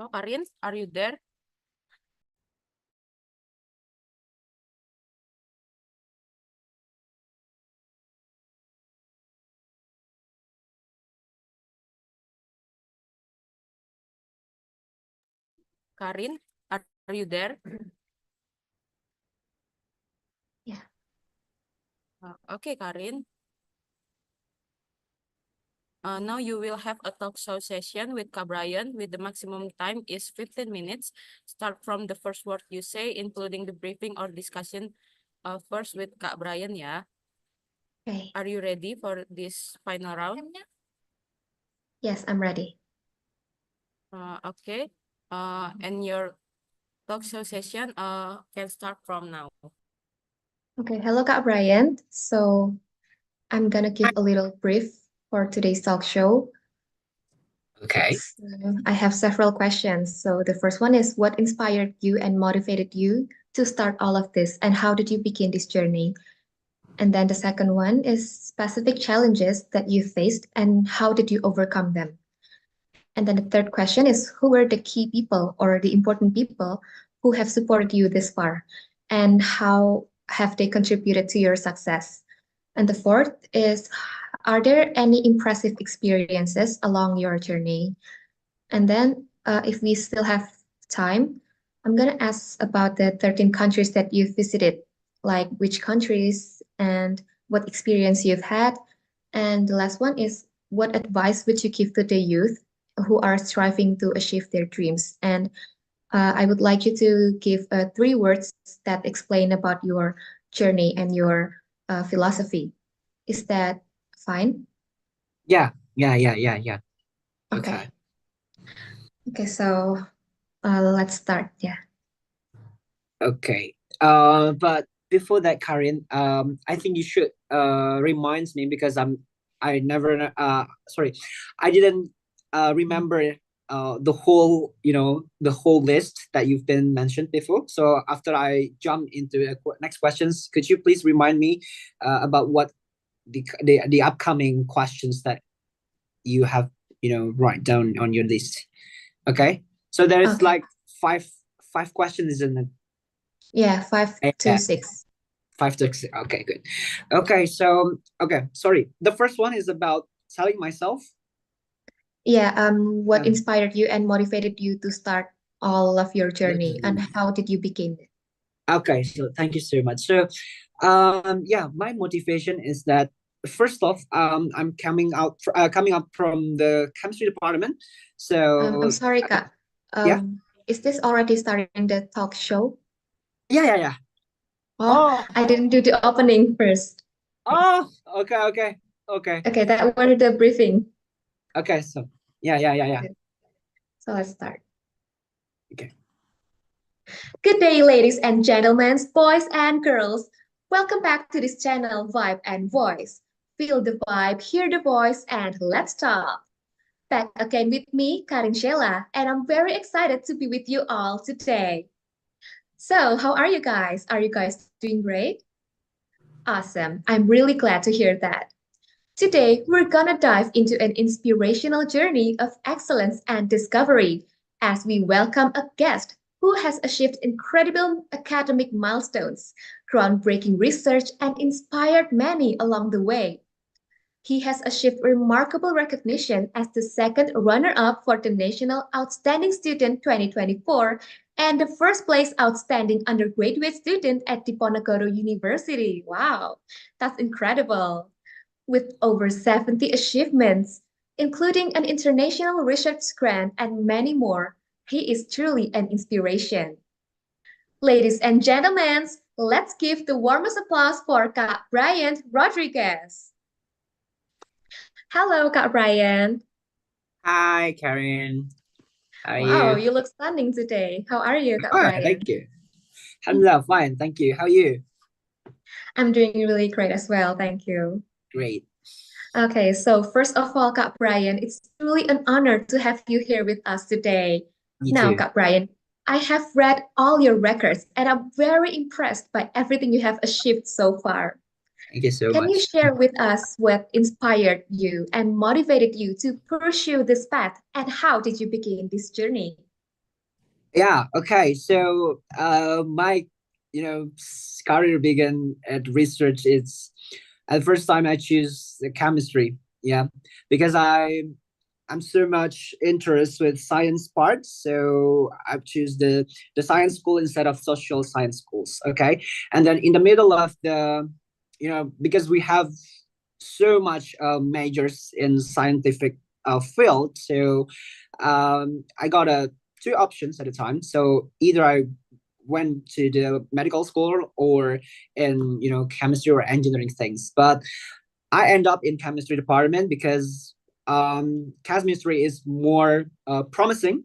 So, Karin, are you there? Karin, are you there? Yeah. Okay, Karin. Now you will have a talk show session with Kak Brian with the maximum time is 15 minutes. Start from the first word you say, including the briefing or discussion first with Kak Brian, yeah? Okay. Are you ready for this final round? Yes, I'm ready. Okay. And your talk show session can start from now. Okay, hello, Kak Brian. So I'm gonna give a little brief for today's talk show. Okay. So I have several questions. So the first one is, what inspired you and motivated you to start all of this, and how did you begin this journey? And then the second one is specific challenges that you faced and how did you overcome them? And then the third question is, who were the key people or the important people who have supported you this far, and how have they contributed to your success? And the fourth is, are there any impressive experiences along your journey? And then, if we still have time, I'm gonna ask about the 13 countries that you've visited, like which countries and what experience you've had. And the last one is, what advice would you give to the youth who are striving to achieve their dreams? And I would like you to give 3 words that explain about your journey and your philosophy. Is that fine? Yeah. Okay. Okay, so let's start. Yeah. Okay. But before that, Karin, I think you should reminds me because I never sorry, I didn't remember the whole the whole list that you've been mentioned before. So after I jump into the next questions, could you please remind me about what the upcoming questions that you have write down on your list? Okay. So there is Okay. like five questions, isn't it? Yeah, 5 to Yeah. 6. 5 to 6. Okay, good. Okay, so sorry. The first one is about selling myself. Yeah, what inspired you and motivated you to start all of your journey, and how did you begin it? Okay, so thank you so much. So, yeah, my motivation is that first off, I'm coming up from the chemistry department. So, I'm sorry, Kak. yeah, Is this already starting the talk show? yeah. Oh, I didn't do the opening first. Oh, okay. Okay, that was the briefing. Okay, so yeah. So let's start. Okay. Good day, ladies and gentlemen, boys and girls. Welcome back to this channel, Vibe and Voice. Feel the vibe, hear the voice, and let's talk. Back again with me, Karin Shela, and I'm very excited to be with you all today. So, how are you guys? Are you guys doing great? Awesome. I'm really glad to hear that. Today, we're gonna dive into an inspirational journey of excellence and discovery. as we welcome a guest who has achieved incredible academic milestones, groundbreaking research, and inspired many along the way. He has achieved remarkable recognition as the second runner-up for the National Outstanding Student 2024 and the first place outstanding undergraduate student at Diponegoro University. Wow, that's incredible. With over 70 achievements, including an international research grant and many more, he is truly an inspiration. Ladies and gentlemen, let's give the warmest applause for Kak Brian Rodriguez. Hello, Kak Brian. Hi, Karen. How are Wow, you? you look stunning today. How are you, Kak Oh, Brian? thank you. Alhamdulillah, fine. Thank you. How are you? I'm doing really great as well, thank you. Great. Okay, so first of all, Kak Brian, it's truly an honor to have you here with us today. Me Now, too. Kak Brian, I have read all your records and I'm very impressed by everything you have achieved so far. Thank you so Can you much. share with us what inspired you and motivated you to pursue this path and how did you begin this journey? Yeah, okay. So my career began at research. It's at the first time I choose the chemistry. Yeah, because I'm so much interested with science part, so I choose the science school instead of social science schools. Okay, and then in the middle of because we have so much majors in scientific field, so I got two options at a time. So either I went to the medical school or in chemistry or engineering things, but I end up in chemistry department because chemistry is more promising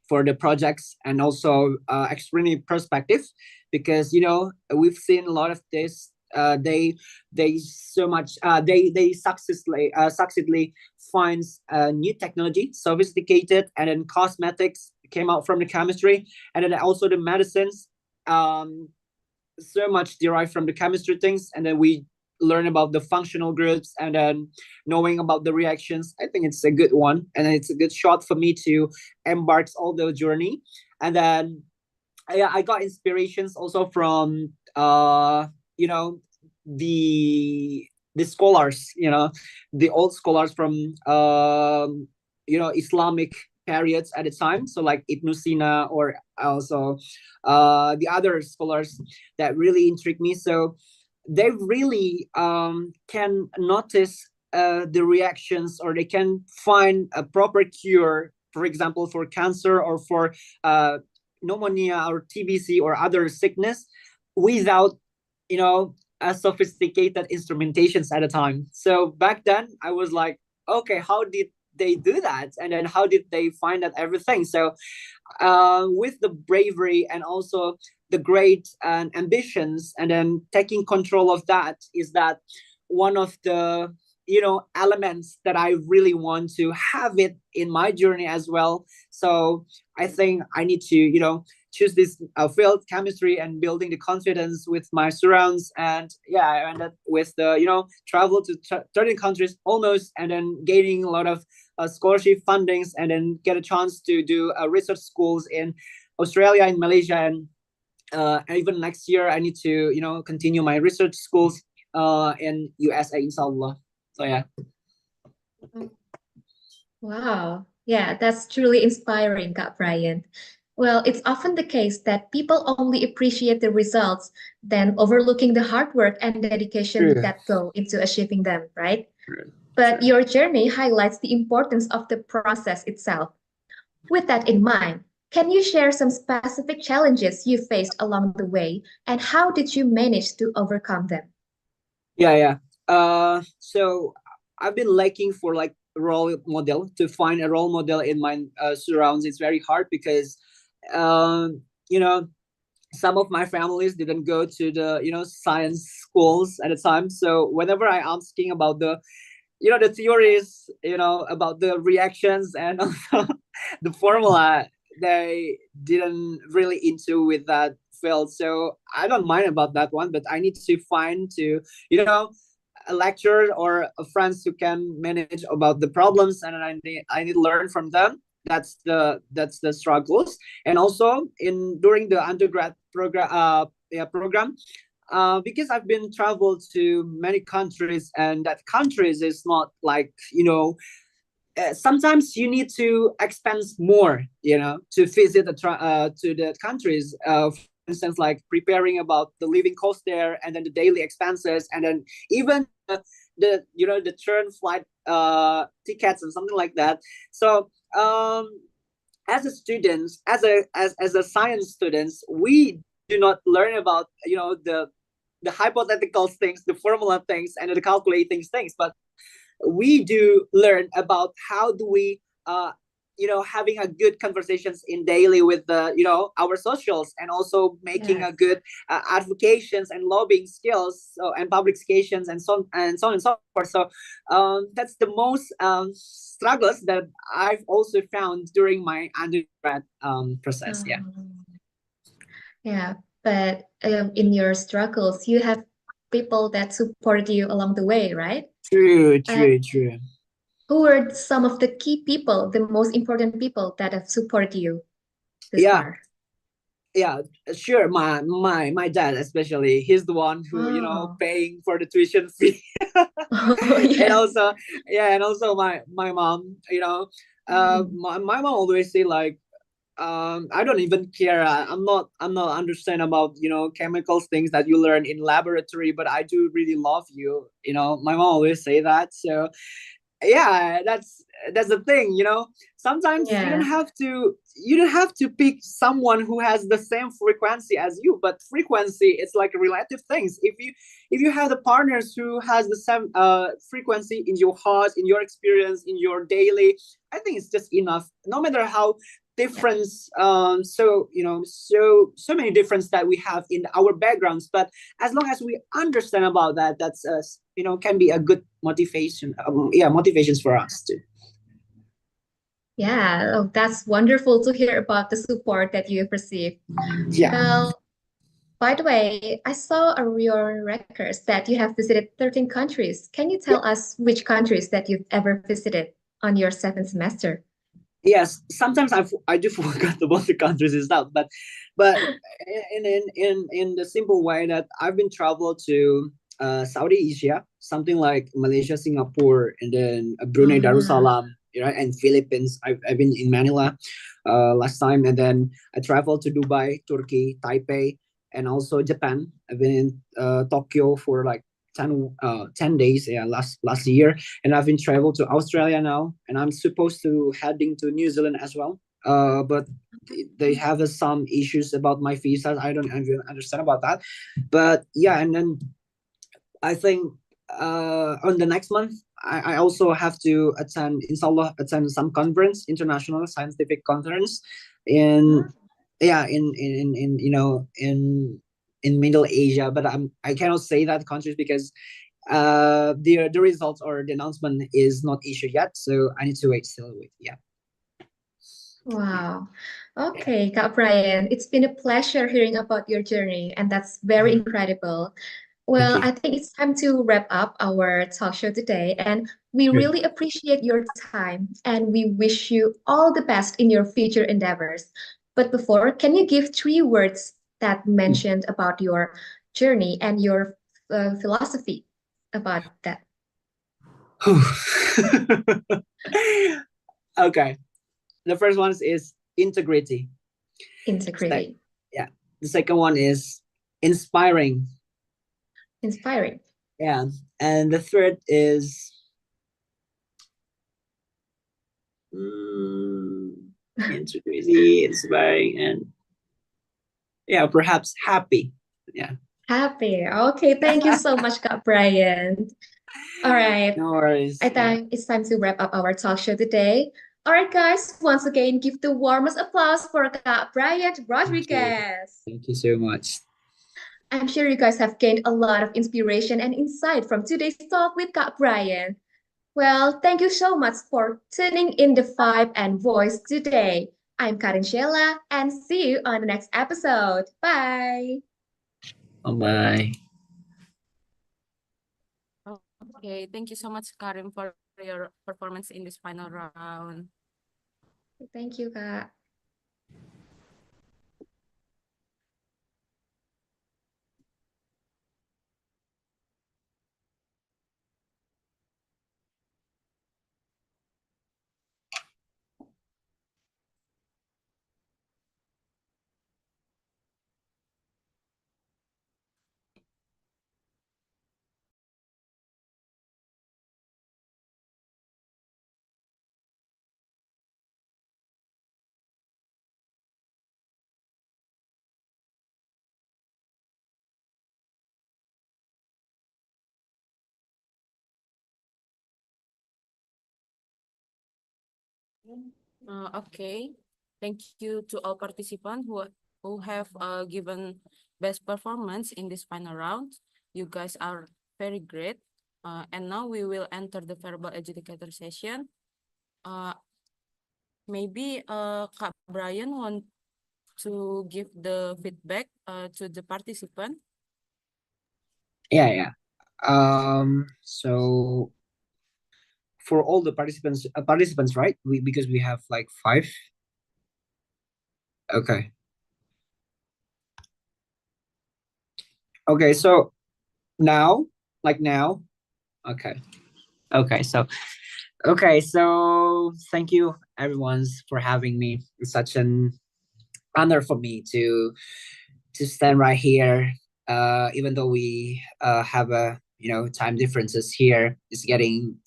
for the projects and also extremely perspective because we've seen a lot of this. They so much they successfully finds new technology, sophisticated, and then cosmetics came out from the chemistry, and then also the medicines so much derived from the chemistry things, and then we learn about the functional groups and then knowing about the reactions. I think it's a good one and it's a good shot for me to embark all the journey. And then I got inspirations also from the scholars, the old scholars from Islamic periods at the time, so like Ibn Sina or also the other scholars that really intrigue me. So they really can notice the reactions, or they can find a proper cure, for example, for cancer or for pneumonia or TBC or other sickness without a sophisticated instrumentations at a time. So back then I was like, okay, how did they do that, and then how did they find out everything? So with the bravery and also the great ambitions, and then taking control of that, is that one of the elements that I really want to have it in my journey as well. So I think I need to choose this field, chemistry, and building the confidence with my surrounds. And yeah, I ended with the travel to 30 countries almost, and then gaining a lot of scholarship fundings, and then get a chance to do research schools in Australia and Malaysia, and even next year I need to continue my research schools in USA, inshallah. So yeah. Wow. Yeah, that's truly inspiring, Kak Brian. Well, it's often the case that people only appreciate the results, then overlooking the hard work and dedication True. that go into achieving them, right? True. But your journey highlights the importance of the process itself. With that in mind, can you share some specific challenges you faced along the way and how did you manage to overcome them? Yeah. So I've been lacking for like role model. To find a role model in my surrounds, it's very hard because um you know some of my families didn't go to the science schools at the time. So whenever I asking about the theories, about the reactions and also the formula, they didn't really into with that field. So I don't mind about that one, but I need to find to a lecturer or a friends who can manage about the problems, and I need to learn from them. that's the struggles. And also during the undergrad program, because I've been traveled to many countries, and that countries is not like, sometimes you need to expense more, to visit to the countries. For instance, like preparing about the living cost there, and then the daily expenses, and then even the turn flight tickets and something like that. So as a students, as a science students, we do not learn about the hypothetical things, the formula things, and the calculating things, but we do learn about how do we having a good conversations in daily with the our socials, and also making a good advocations and lobbying skills, and public relations, and so on and so forth. So that's the most struggles that I've also found during my undergrad process. Yeah. Yeah, but in your struggles, you have people that support you along the way, right? True. Who are some of the key people, the most important people that have supported you this Yeah. far? Yeah, sure. My dad, especially, he's the one who paying for the tuition fee. And also, and also my mom. My mom always say like, I don't even care. I'm not understand about chemicals things that you learn in laboratory, but I do really love you. My mom always say that. So yeah, that's the thing. Sometimes you don't have to pick someone who has the same frequency as you, but frequency is like relative things. If you have the partners who has the same frequency in your heart, in your experience, in your daily, I think it's just enough, no matter how difference so many difference that we have in our backgrounds, but as long as we understand about that, that's can be a good motivation. Motivations for us too. Yeah, oh, that's wonderful to hear about the support that you have received. Yeah. Well, by the way, I saw your records that you have visited 13 countries. Can you tell us which countries that you've ever visited on your 7th semester? Yes, sometimes I do forget about the countries and stuff, but in the simple way that I've been traveled to Saudi Asia, something like Malaysia, Singapore, and then Brunei Darussalam, and Philippines. I've been in Manila last time, and then I traveled to Dubai, Turkey, Taipei, and also Japan. I've been in Tokyo for like 10 days, last year, and I've been traveled to Australia now, and I'm supposed to heading to New Zealand as well, but they have some issues about my visa. I don't even understand about that, but yeah. And then I think on the next month, I also have to inshallah attend some conference, international scientific conference in in Middle Asia, but I cannot say that countries because the results or the announcement is not issued yet, so I need to still wait. Yeah. Wow. Okay, Kak Brian, it's been a pleasure hearing about your journey, and that's very incredible. Well, I think it's time to wrap up our talk show today, and we really appreciate your time, and we wish you all the best in your future endeavors. But before, can you give 3 words that mentioned about your journey and your philosophy about that? Okay. The first one is integrity. Integrity. Yeah. The second one is inspiring. Inspiring. Yeah. And the third is integrity, inspiring, and perhaps happy. Yeah. Happy. Okay, thank you so much, Kak Brian. All right. No worries. I think it's time to wrap up our talk show today. All right, guys, once again, give the warmest applause for Kak Brian Rodriguez. Thank you so much. I'm sure you guys have gained a lot of inspiration and insight from today's talk with Kak Brian. Well, thank you so much for tuning in the Vibe and Voice today. I'm Karin Sheila, and see you on the next episode. Bye. Bye. Okay, thank you so much, Karim, for your performance in this final round. Thank you, Kak. Okay. Thank you to all participants who have given best performance in this final round. You guys are very great. And now we will enter the verbal educator session. Maybe Kak Brian want to give the feedback to the participant. Yeah. So for all the participants, right? Because we have like 5. Okay. Okay. So now, now. Okay. Okay. So thank you everyone for having me. It's such an honor for me to stand right here. Even though we have a time differences here, it's getting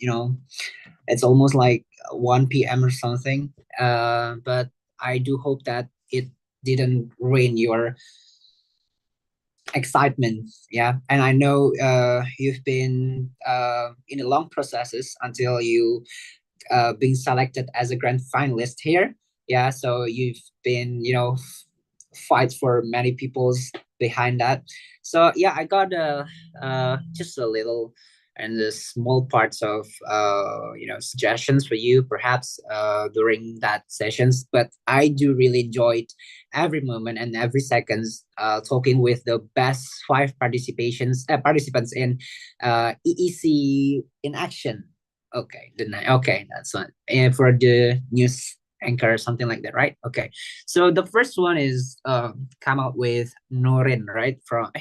it's almost like 1 p.m. or something. But I do hope that it didn't ruin your excitement. Yeah, and I know you've been in a long processes until you being selected as a grand finalist here. Yeah, so you've been fight for many people's behind that. So yeah, I got just a little and the small parts of suggestions for you perhaps during that sessions, but I do really enjoyed every moment and every seconds talking with the best 5 participants in EEC in action. Okay, okay, that's one. And for the news anchor, something like that, right? Okay. So the first one is come out with Norin, right? From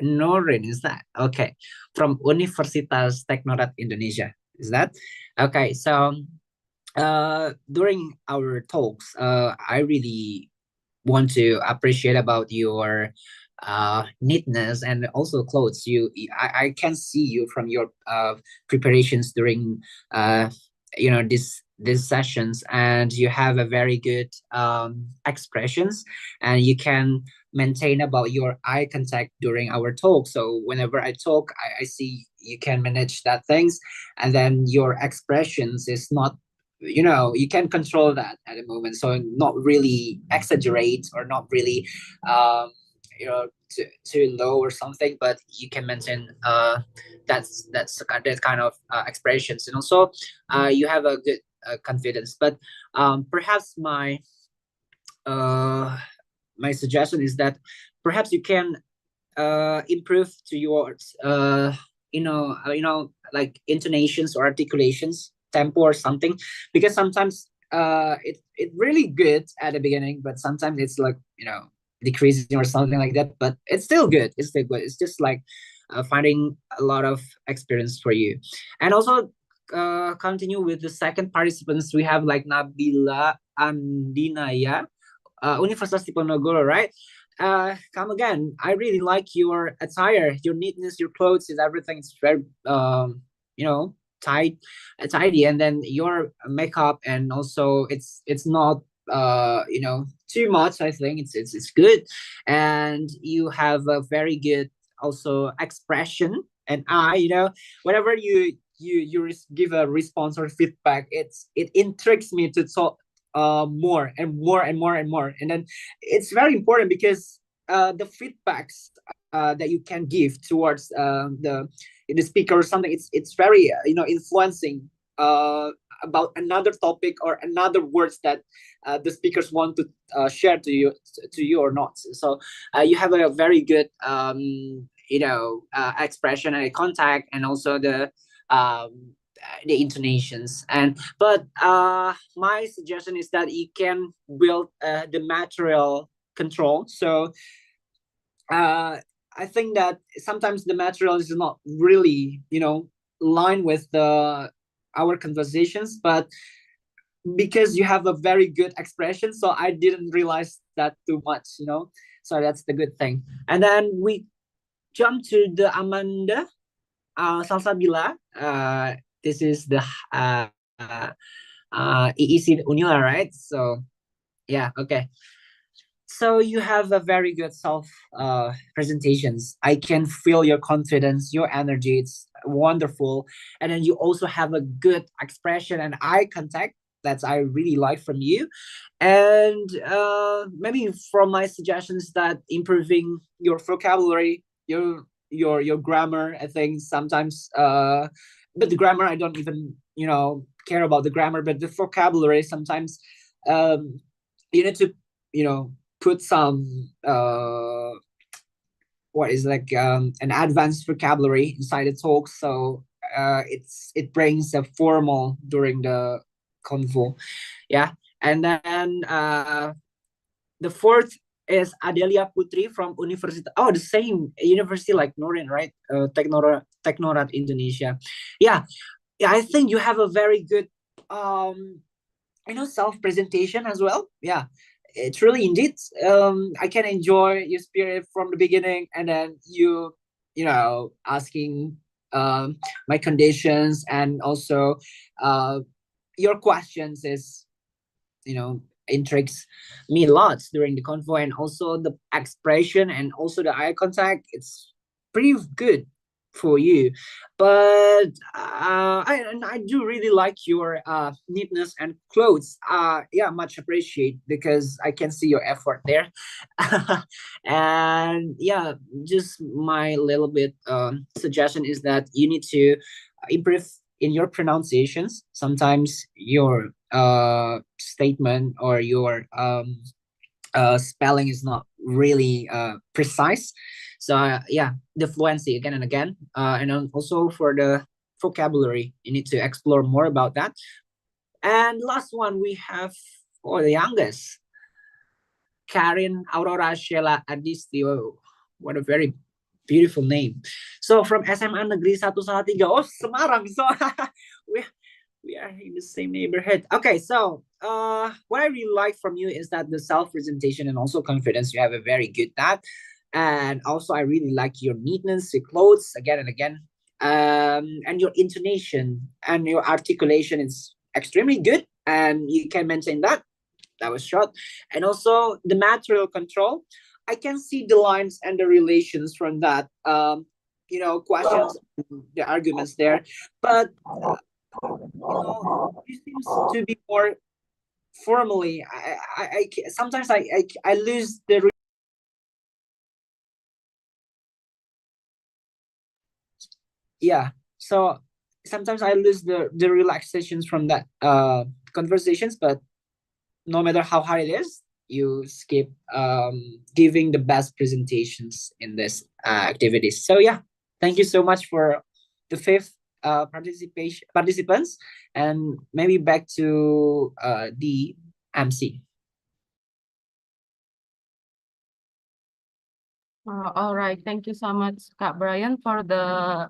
Norin, is that? Okay. From Universitas Teknorat Indonesia. Is that? Okay. So during our talks, I really want to appreciate about your neatness and also clothes. I can see you from your preparations during these sessions, and you have a very good expressions, and you can maintain about your eye contact during our talk. So whenever I talk, I see you can manage that things, and then your expressions is not, you can control that at the moment, so not really exaggerate or not really too low or something, but you can maintain that kind of expressions, and also you have a good confidence. But perhaps uh my suggestion is that perhaps you can improve to your like intonations or articulations, tempo or something, because sometimes it really good at the beginning, but sometimes it's like decreasing or something like that, but it's still good. It's just like finding a lot of experience for you. And also continue with the second participants. We have like Nabila Andinaya, Universitas Diponegoro, right? Come again. I really like your attire, your neatness, your clothes, is everything. It's very tight, tidy, and then your makeup, and also it's not too much. I think it's good, and you have a very good also expression. And whenever you give a response or feedback, it intrigues me to talk more and more and more and more. And then it's very important because the feedbacks that you can give towards the speaker or something, it's very influencing about another topic or another words that the speakers want to share to you or not. So you have a very good expression and contact, and also the the intonations. But my suggestion is that you can build the material control. So I think that sometimes the material is not really, line with our conversations, but because you have a very good expression, so I didn't realize that too much, so that's the good thing. And then we jump to the Amanda Salsabila. This is the EEC Unila, right? So yeah, okay. So you have a very good self presentations. I can feel your confidence, your energy. It's wonderful, and then you also have a good expression and eye contact. That's I really like from you. And maybe from my suggestions that improving your vocabulary, your grammar. I think sometimes but the grammar I don't even care about the grammar, but the vocabulary sometimes you need to put some what is like an advanced vocabulary inside the talk, so it brings a formal during the convo. Yeah. And then the fourth is Adelia Putri from University. Oh, the same university like Norin, right? Teknorat Indonesia. Yeah. I think you have a very good self presentation as well. Yeah, it's really indeed. I can enjoy your spirit from the beginning, and then asking my conditions, and also your questions is intrigues me lots during the convo, and also the expression and also the eye contact. It's pretty good for you. But I do really like your neatness and clothes. Yeah, much appreciate, because I can see your effort there. And yeah, just my little bit suggestion is that you need to improve in your pronunciations. Sometimes your statement or your spelling is not really precise. So yeah, the fluency again and again, and then also for the vocabulary, you need to explore more about that. And last one we have for the youngest, Karin Aurora Sheila Adistio. What a very beautiful name. So from SMA Negeri 1 Salatiga. Oh, Semarang. So we are in the same neighborhood. Okay, so what I really like from you is that the self presentation and also confidence. You have a very good that, and also I really like your neatness, your clothes again and again, and your intonation and your articulation is extremely good, and you can maintain that. That was short, and also the material control. I can see the lines and the relations from that. Questions, the arguments there, but it seems to be more formally. Sometimes I lose the. Yeah, so sometimes I lose the relaxations from that conversations, but no matter how hard it is, you skip giving the best presentations in this activities. So yeah, thank you so much for the fifth participants, and maybe back to the MC. All right. Thank you so much, Kak Brian, for the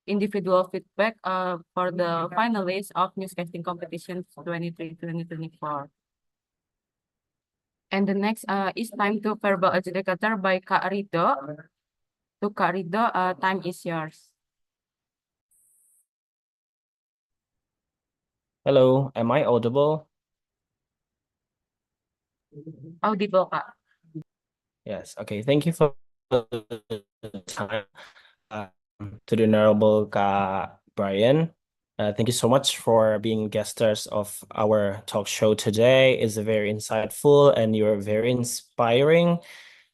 individual feedback for the finalists of Newscasting Competition 23-2024. And the next is time to verbal adjudicator by Kak Rido. To Kak Rido, time is yours. Hello, am I audible? Audible, Kak. Yes, okay. Thank you for the time to the Honorable Kak Brian. Thank you so much for being guest stars of our talk show today. It's very insightful and you're very inspiring.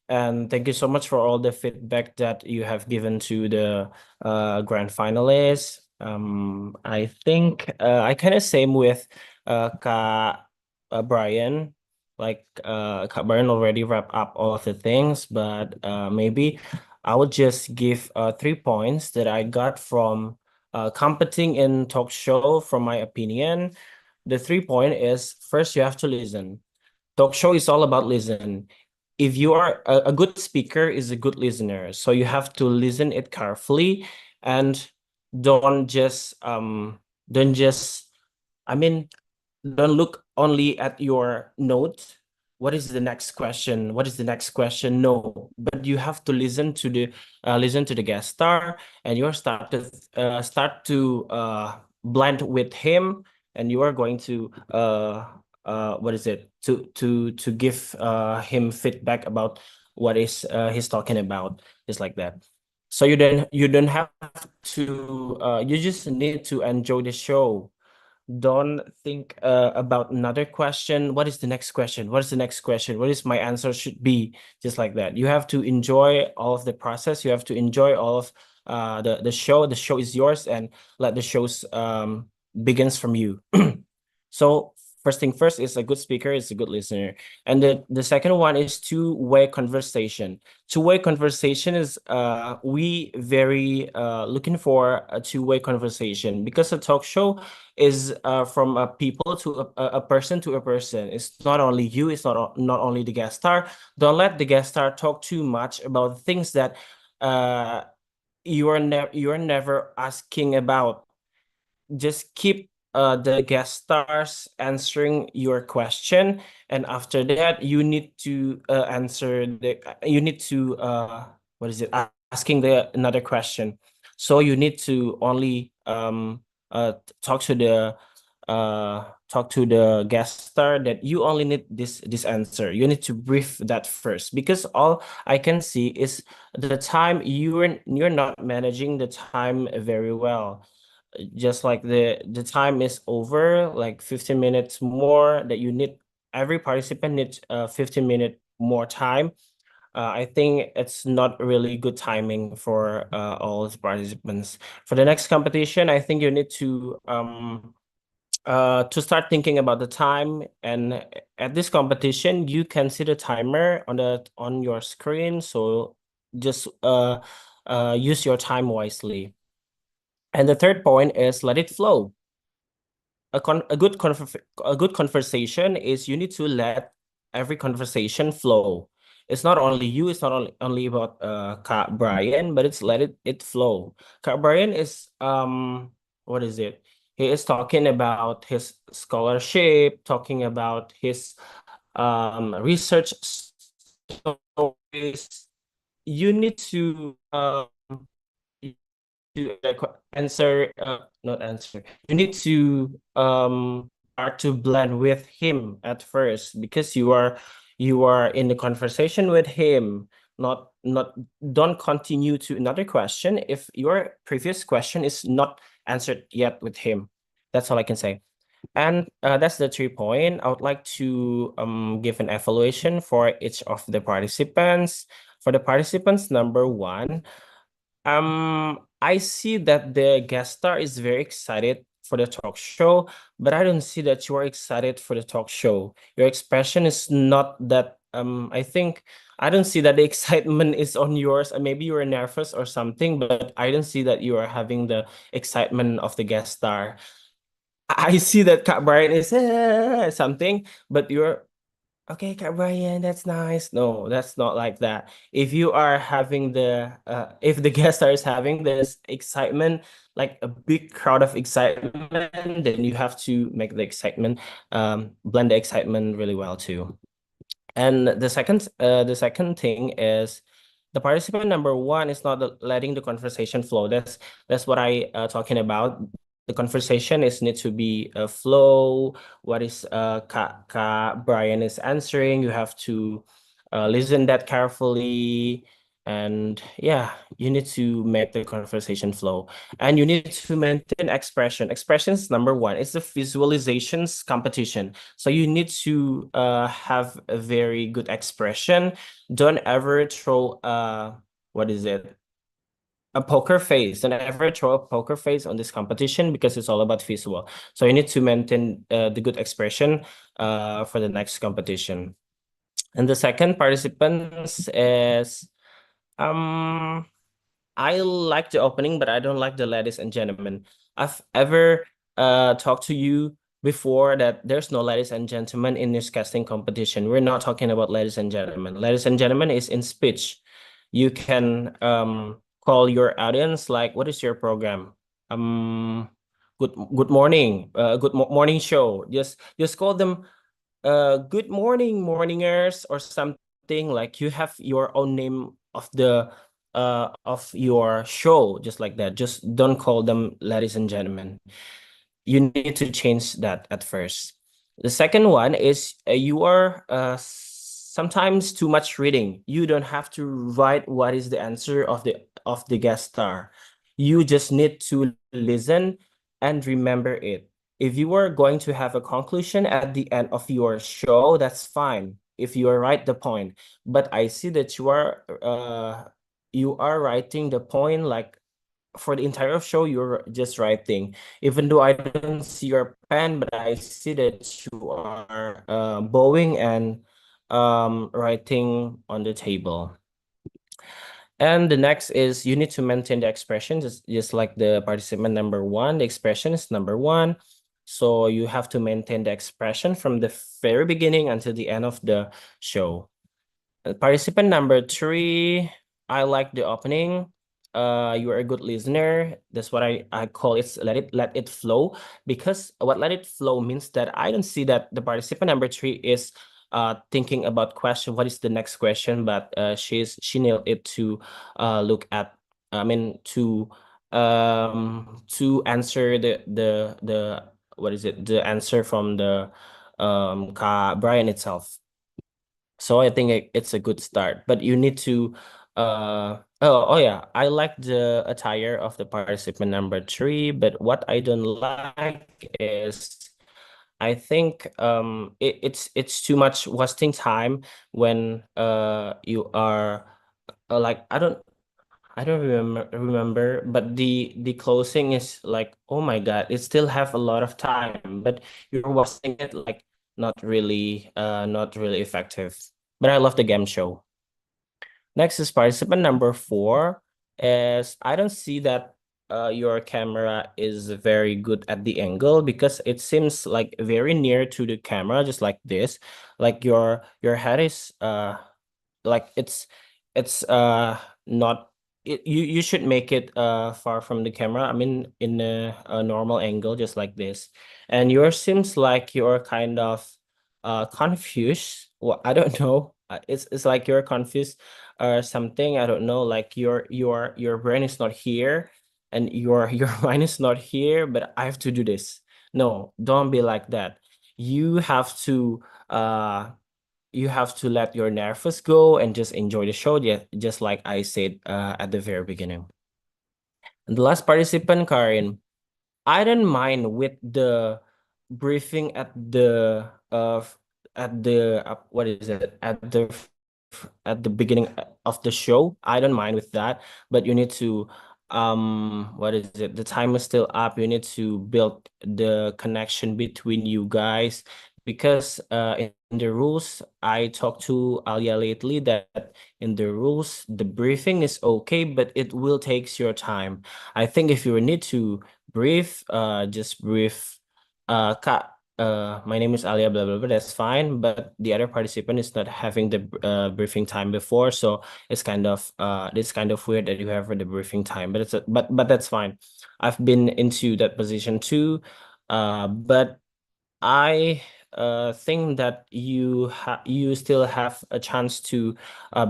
And thank you so much for all the feedback that you have given to the grand finalists. I think I kind of same with Kak Brian. Like Kak Brian already wrapped up all of the things, but maybe I would just give 3 points that I got from competing in talk show, from my opinion, the 3 point is first you have to listen. Talk show is all about listen. If you are a good speaker, is a good listener. So you have to listen it carefully and don't just I mean, don't look only at your note. What is the next question? What is the next question? No, but you have to listen to the guest star, and you start to blend with him, and you are going to what is it to give him feedback about what is he's talking about, just like that. So you don't have to you just need to enjoy the show. Don't think about another question. What is the next question? What is the next question? What is my answer should be? Just like that. You have to enjoy all of the process. You have to enjoy all of the show. The show is yours, and let the shows begins from you. So first thing first is a good speaker is a good listener. And the second one is two-way conversation. Two-way conversation is we very looking for a two-way conversation, because a talk show is from a people to a person to a person. It's not only you, it's not only the guest star. Don't let the guest star talk too much about things that you're never asking about. Just keep the guest stars answering your question, and after that you need to answer the you need to what is it, asking the another question. So you need to only talk to the guest star that you only need this answer. You need to brief that first, because all I can see is the time you're not managing the time very well. Just like the time is over, like 15 minutes more that you need, every participant needs 15-minute more time. I think it's not really good timing for all the participants. For the next competition, I think you need to start thinking about the time, and at this competition you can see the timer on your screen, so just use your time wisely. And the third point is let it flow. A good conversation is you need to let every conversation flow. It's not only you, it's not only about Kak Brian, but it's let it flow. Kak Brian is what is it? He is talking about his scholarship, talking about his research stories. You need to answer not answer, you need to start to blend with him at first, because you are in the conversation with him. Not don't continue to another question if your previous question is not answered yet with him. That's all I can say. And that's the 3 point. I would like to give an evaluation for each of the participants. For the participants number 1, I see that the guest star is very excited for the talk show, but I don't see that you are excited for the talk show. Your expression is not that, I think I don't see that the excitement is on yours. Maybe you are nervous or something, but I don't see that you are having the excitement of the guest star. I see that Kak Brian is something, but you're okay, Kak Brian, that's nice. No, that's not like that. If you are having if the guest star is having this excitement, like a big crowd of excitement, then you have to make the excitement, blend the excitement really well too. And the second thing is the participant number 1 is not letting the conversation flow. That's what I talking about. The conversation is need to be a flow. What is Kak Brian is answering, you have to listen that carefully, and yeah, you need to make the conversation flow, and you need to maintain expression. Expressions number 1. It's the visualizations competition, so you need to have a very good expression. Don't ever throw what is it, a poker face. Don't ever throw a poker face on this competition, because it's all about visual. So you need to maintain the good expression for the next competition. And the second participants is I like the opening, but I don't like the ladies and gentlemen. I've ever talked to you before that there's no ladies and gentlemen in newscasting competition. We're not talking about ladies and gentlemen. Ladies and gentlemen is in speech. You can call your audience like, what is your program? Good morning. Morning show. Just call them good morning, morningers, or something like you have your own name of your show, just like that. Just don't call them ladies and gentlemen. You need to change that at first. The second one is you are sometimes too much reading. You don't have to write what is the answer of the guest star. You just need to listen and remember it. If you are going to have a conclusion at the end of your show, that's fine. If you are right the point. But I see that you are writing the point like for the entire show, you're just writing. Even though I don't see your pen, but I see that you are bowing and writing on the table. And the next is you need to maintain the expression, just like the participant number one. The expression is number one. So you have to maintain the expression from the very beginning until the end of the show. Participant number three, I like the opening. You are a good listener. That's what I call it. Let it flow, because what let it flow means that I don't see that the participant number three is thinking about question. What is the next question? But she nailed it to look at. I mean to answer the what is it? The answer from the Brian itself. So I think it's a good start, but you need to oh yeah, I like the attire of the participant number three, but what I don't like is I think it's too much wasting time when you are like I don't remember, but the closing is like, oh my God, it still have a lot of time, but you're watching it like not really effective. But I love the game show. Next is participant number four. Is I don't see that your camera is very good at the angle, because it seems like very near to the camera, just like this. Like your head is like it's not you should make it far from the camera. I mean in a normal angle, just like this. And yours seems like you're kind of confused. Well, I don't know. It's like you're confused or something. I don't know. Like your brain is not here, and your mind is not here. But I have to do this. No, don't be like that. You have to uh you have to let your nerves go and just enjoy the show, just like I said at the very beginning. And the last participant, Karin, I don't mind with the briefing at the what is it at the beginning of the show. I don't mind with that, but you need to what is it? The time is still up. You need to build the connection between you guys, because in the rules, I talked to Alia lately that in the rules the briefing is okay, but it will takes your time. I think if you need to brief, just brief Kak, my name is Alia, blah blah blah, that's fine, but the other participant is not having the briefing time before, so it's kind of weird that you have the briefing time, but but that's fine. I've been into that position too, but I think that you still have a chance to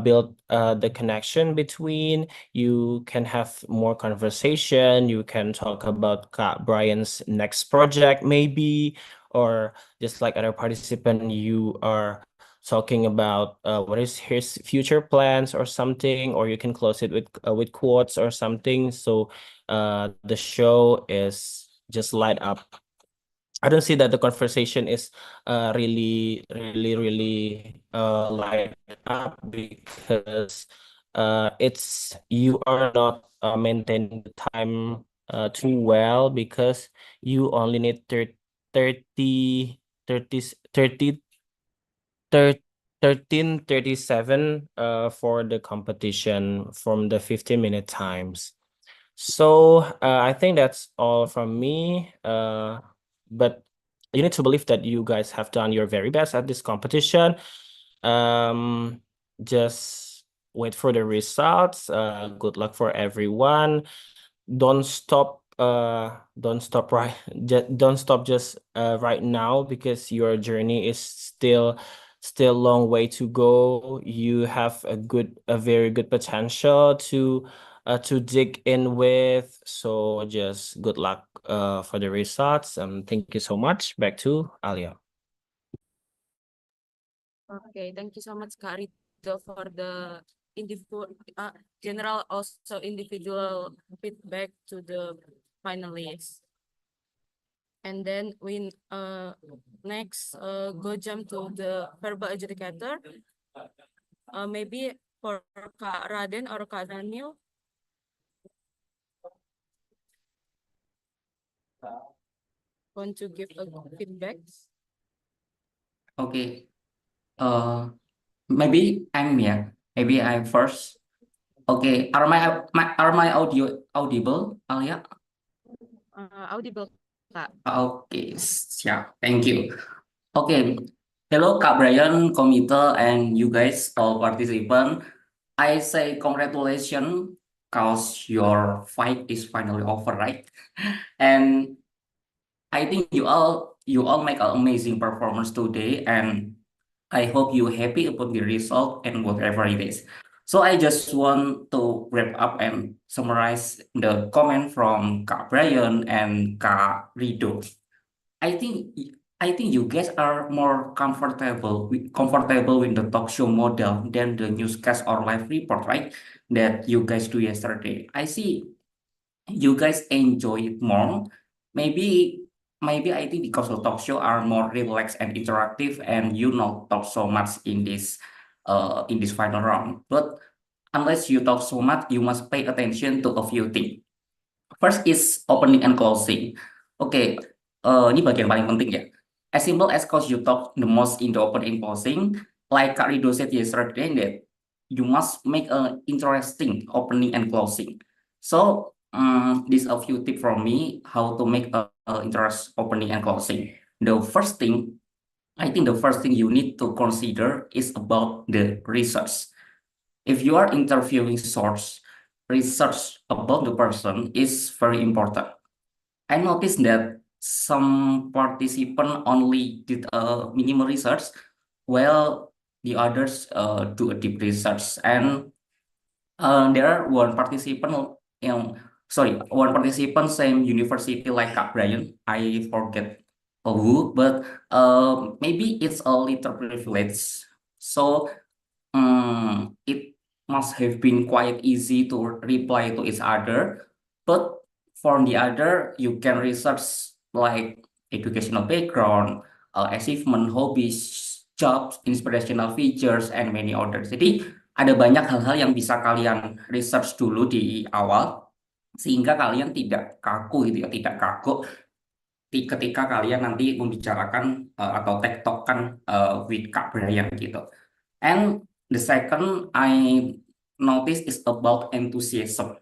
build the connection between. You can have more conversation. You can talk about Kak Brian's next project, maybe, or just like other participant, you are talking about what is his future plans or something, or you can close it with quotes or something. So the show is just light up. I don't see that the conversation is really light up, because it's you are not maintaining the time too well, because you only need 30 30 30 30 13:37 for the competition from the 15-minute times. So I think that's all from me. But you need to believe that you guys have done your very best at this competition. Just wait for the results. Good luck for everyone. Don't stop right don't stop just right now, because your journey is still long way to go. You have a very good potential to dig in with. So just good luck for the results. Thank you so much. Back to Alia. Okay, thank you so much, Kak Rido, for the general, also individual feedback to the finalists. And then we next go jump to the verbal adjudicator. Maybe for Kak Raden or Kak Daniel. Want to give a feedback? Okay. Maybe I'm Maybe I'm first. Okay. Are my audio audible, Alia? Audible, Kak. Okay. Yeah. Thank you. Okay. Hello, Kak Brian, committee, and you guys, all participants. I say congratulations, cause your fight is finally over, right? And I think you all make an amazing performance today, and I hope you happy about the result and whatever it is. So I just want to wrap up and summarize the comment from Kak Brian and Kak Rido. I think you guys are more comfortable with the talk show model than the newscast or live report, right? That you guys do yesterday. I see you guys enjoy it more. Maybe I think because the talk show are more relaxed and interactive, and you not talk so much in this final round. But unless you talk so much, you must pay attention to a few things. First is opening and closing. Oke, ini bagian paling penting ya. As simple as cause you talk the most in the opening and closing, like Kak Rido said yesterday, that you must make an interesting opening and closing. So, this a few tips from me how to make a interest opening and closing. The first thing, I think the first thing you need to consider is about the research. If you are interviewing source, research about the person is very important. I noticed that some participant only did a minimal research, while the others do a deep research. And there are one participant, one participant same university like Kak Brian. I forget who, but maybe it's a little privilege. So it must have been quite easy to reply to each other. But for the other, you can research like educational background, achievement, hobbies, jobs, inspirational features, and many others. Jadi ada banyak hal-hal yang bisa kalian research dulu di awal, sehingga kalian tidak kaku gitu ya, tidak kaku ketika kalian nanti membicarakan atau tektokan with Kak Brian gitu. And the second I noticed is about enthusiasm.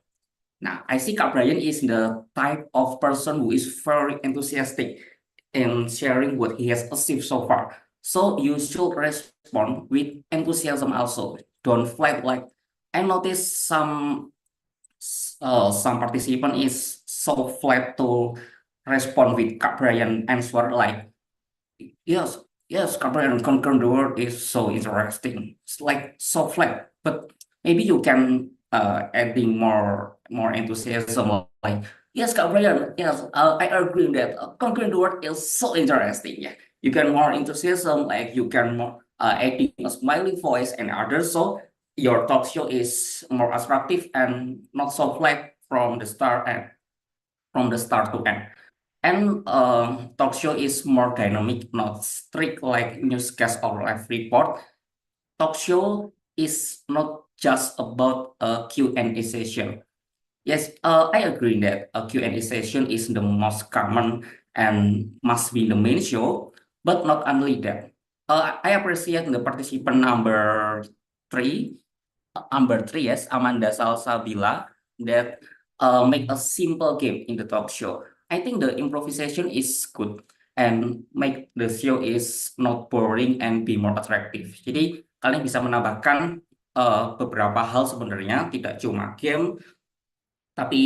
Now, I see Kak Brian is the type of person who is very enthusiastic in sharing what he has achieved so far. So you should respond with enthusiasm also. Don't flat like I noticed some participant is so flat to respond with Kak Brian answer like, yes, Kak Brian, conquer the world is so interesting. It's like so flat, but maybe you can adding more enthusiasm like, yes, Kak Brian, yes, I agree that conquering the world is so interesting. Yeah, you can more enthusiasm, like you can more adding a smiling voice and others. So your talk show is more attractive and not so flat from the start to end. And talk show is more dynamic, not strict like newscast or live report. Talk show is not just about a Q&A session. Yes, I agree that a Q&A session is the most common and must be the main show, but not only that. I appreciate the participant three, number three, yes, Amanda Salsabila, that make a simple game in the talk show. I think the improvisation is good and make the show is not boring and be more attractive. Jadi kalian bisa menambahkan beberapa hal sebenarnya, tidak cuma game, tapi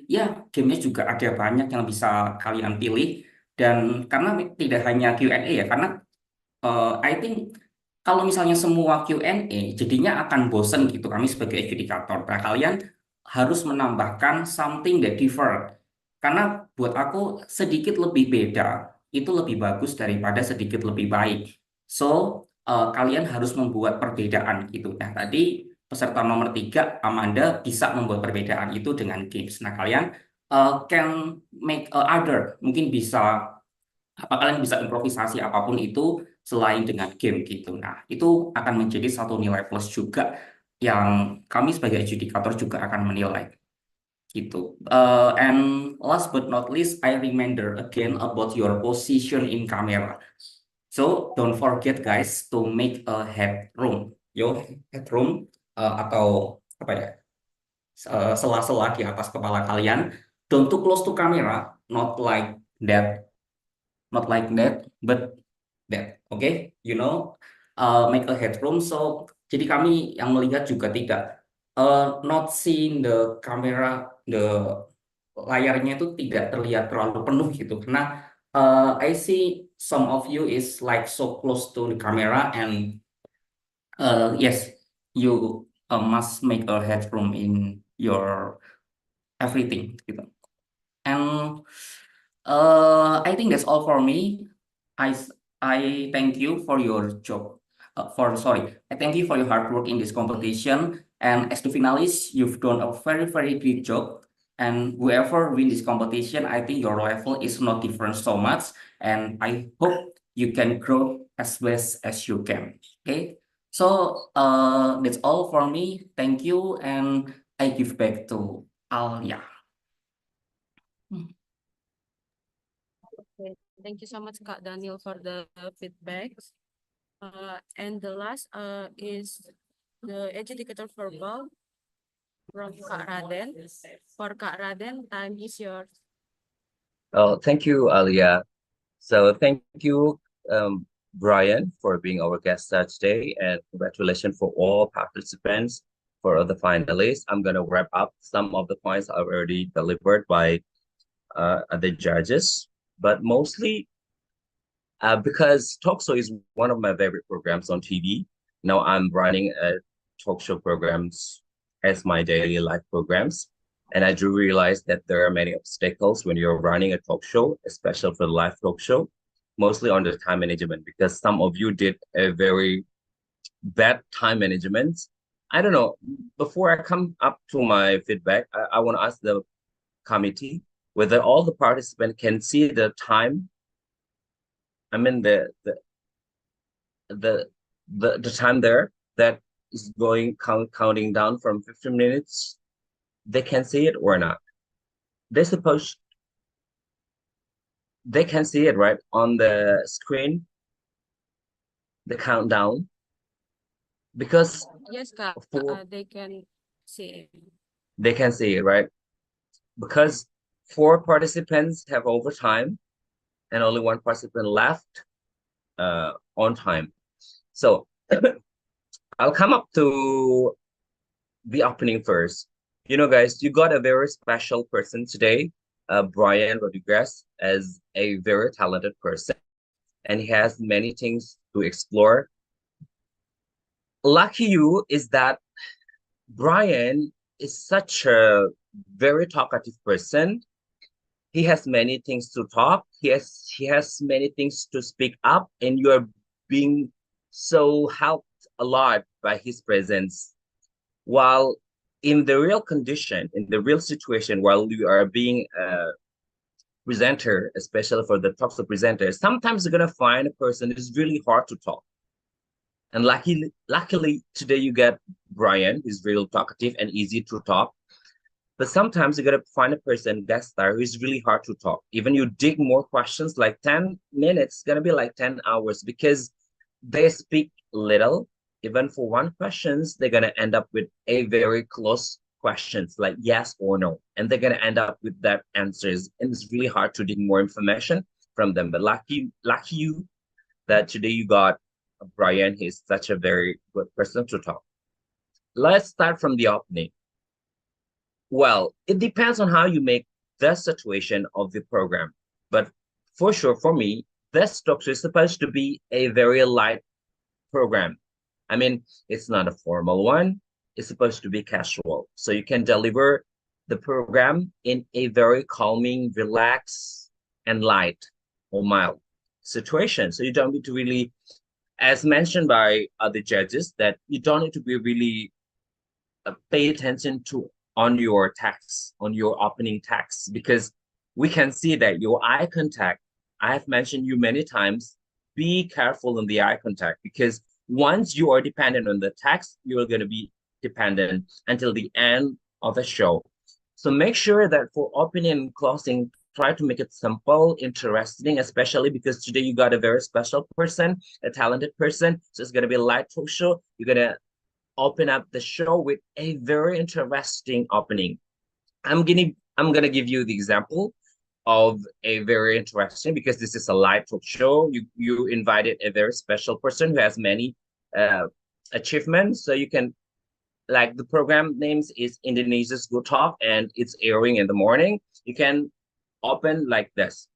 ya gamenya juga ada banyak yang bisa kalian pilih. Dan karena tidak hanya Q&A ya, karena I think kalau misalnya semua Q&A jadinya akan bosen gitu kami sebagai adjudicator. Nah, kalian harus menambahkan something that different. Karena buat aku sedikit lebih beda itu lebih bagus daripada sedikit lebih baik. So, kalian harus membuat perbedaan gitu. Nah, tadi peserta nomor 3, Amanda, bisa membuat perbedaan itu dengan games. Nah, kalian can make other, mungkin bisa kalian bisa improvisasi apapun itu selain dengan game gitu. Nah, itu akan menjadi satu nilai plus juga yang kami sebagai adjudicator juga akan menilai gitu. And last but not least, I reminder again about your position in camera. So don't forget guys to make a headroom. Yo, headroom atau apa ya? Sela-sela di atas kepala kalian. Don't too close to camera, not like that, but that. Okay, make a headroom. So jadi kami yang melihat juga tidak not seeing the camera, layarnya itu tidak terlihat terlalu penuh gitu. Karena I see some of you is like so close to the camera and yes, you must make a headroom in your everything gitu. And I think that's all for me. I thank you for your job. I thank you for your hard work in this competition. And as the finalist, you've done a very, very great job. And whoever win this competition, I think your level is not different so much. And I hope you can grow as best as you can. Okay. So that's all for me. Thank you. And I give back to Alia. Okay. Thank you so much, Kak Daniel, for the feedbacks. And the last is the educator verbal from Kak Raden. For Kak Raden, time is yours. Oh, thank you, Alia. So thank you, Brian, for being our guest star today, and congratulations for all participants, for the finalists. I'm gonna wrap up some of the points I've already delivered by the judges, but mostly because talk show is one of my favorite programs on TV. Now I'm running talk show programs as my daily life programs. And I do realize that there are many obstacles when you're running a talk show, especially for the live talk show, mostly on the time management, because some of you did a very bad time management. I don't know. Before I come up to my feedback, I want to ask the committee whether all the participants can see the time. I mean the time there that is going counting down from 15 minutes. They can see it or not. They can see it right on the screen, the countdown, because Yes, Kak, they can see it. They can see it, right? Because 4 participants have overtime and only 1 participant left on time. So I'll come up to the opening first. You know, guys, you got a very special person today, Brian Rodriguez, as a very talented person, and he has many things to explore. Lucky you is that Brian is such a very talkative person. He has many things to talk. He has many things to speak up, and you are being so helped a lot by his presence. While in the real condition, in the real situation, while you are being a presenter, especially for the talk show presenter, sometimes you're gonna find a person who's really hard to talk. And luckily today you get Brian, who's real talkative and easy to talk. But sometimes you gotta find a person, guest star, who is really hard to talk. Even you dig more questions, like 10 minutes, it's gonna be like 10 hours, because they speak little. Even for one questions, they're gonna end up with a very close questions like yes or no, and they're gonna end up with that answers. And it's really hard to dig more information from them. But lucky you that today you got Brian. He's such a very good person to talk. Let's start from the opening. Well, it depends on how you make the situation of the program. But for sure, for me, this talk is supposed to be a very light program. I mean, it's not a formal one. It's supposed to be casual. So you can deliver the program in a very calming, relaxed, and light or mild situation. So you don't need to really, as mentioned by other judges, that you don't need to be really pay attention to on your text, on your opening text, because we can see that your eye contact, I have mentioned you many times, be careful in the eye contact, because once you are dependent on the text, you're going to be dependent until the end of the show. So make sure that for opening and closing, try to make it simple, interesting, especially because today you got a very special person, a talented person. So it's going to be a light talk show. You're going to open up the show with a very interesting opening. I'm gonna give you the example of a very interesting, because this is a live talk show. You invited a very special person who has many achievements. So you can, like, the program names is Indonesia's Good Talk, and it's airing in the morning. You can open like this.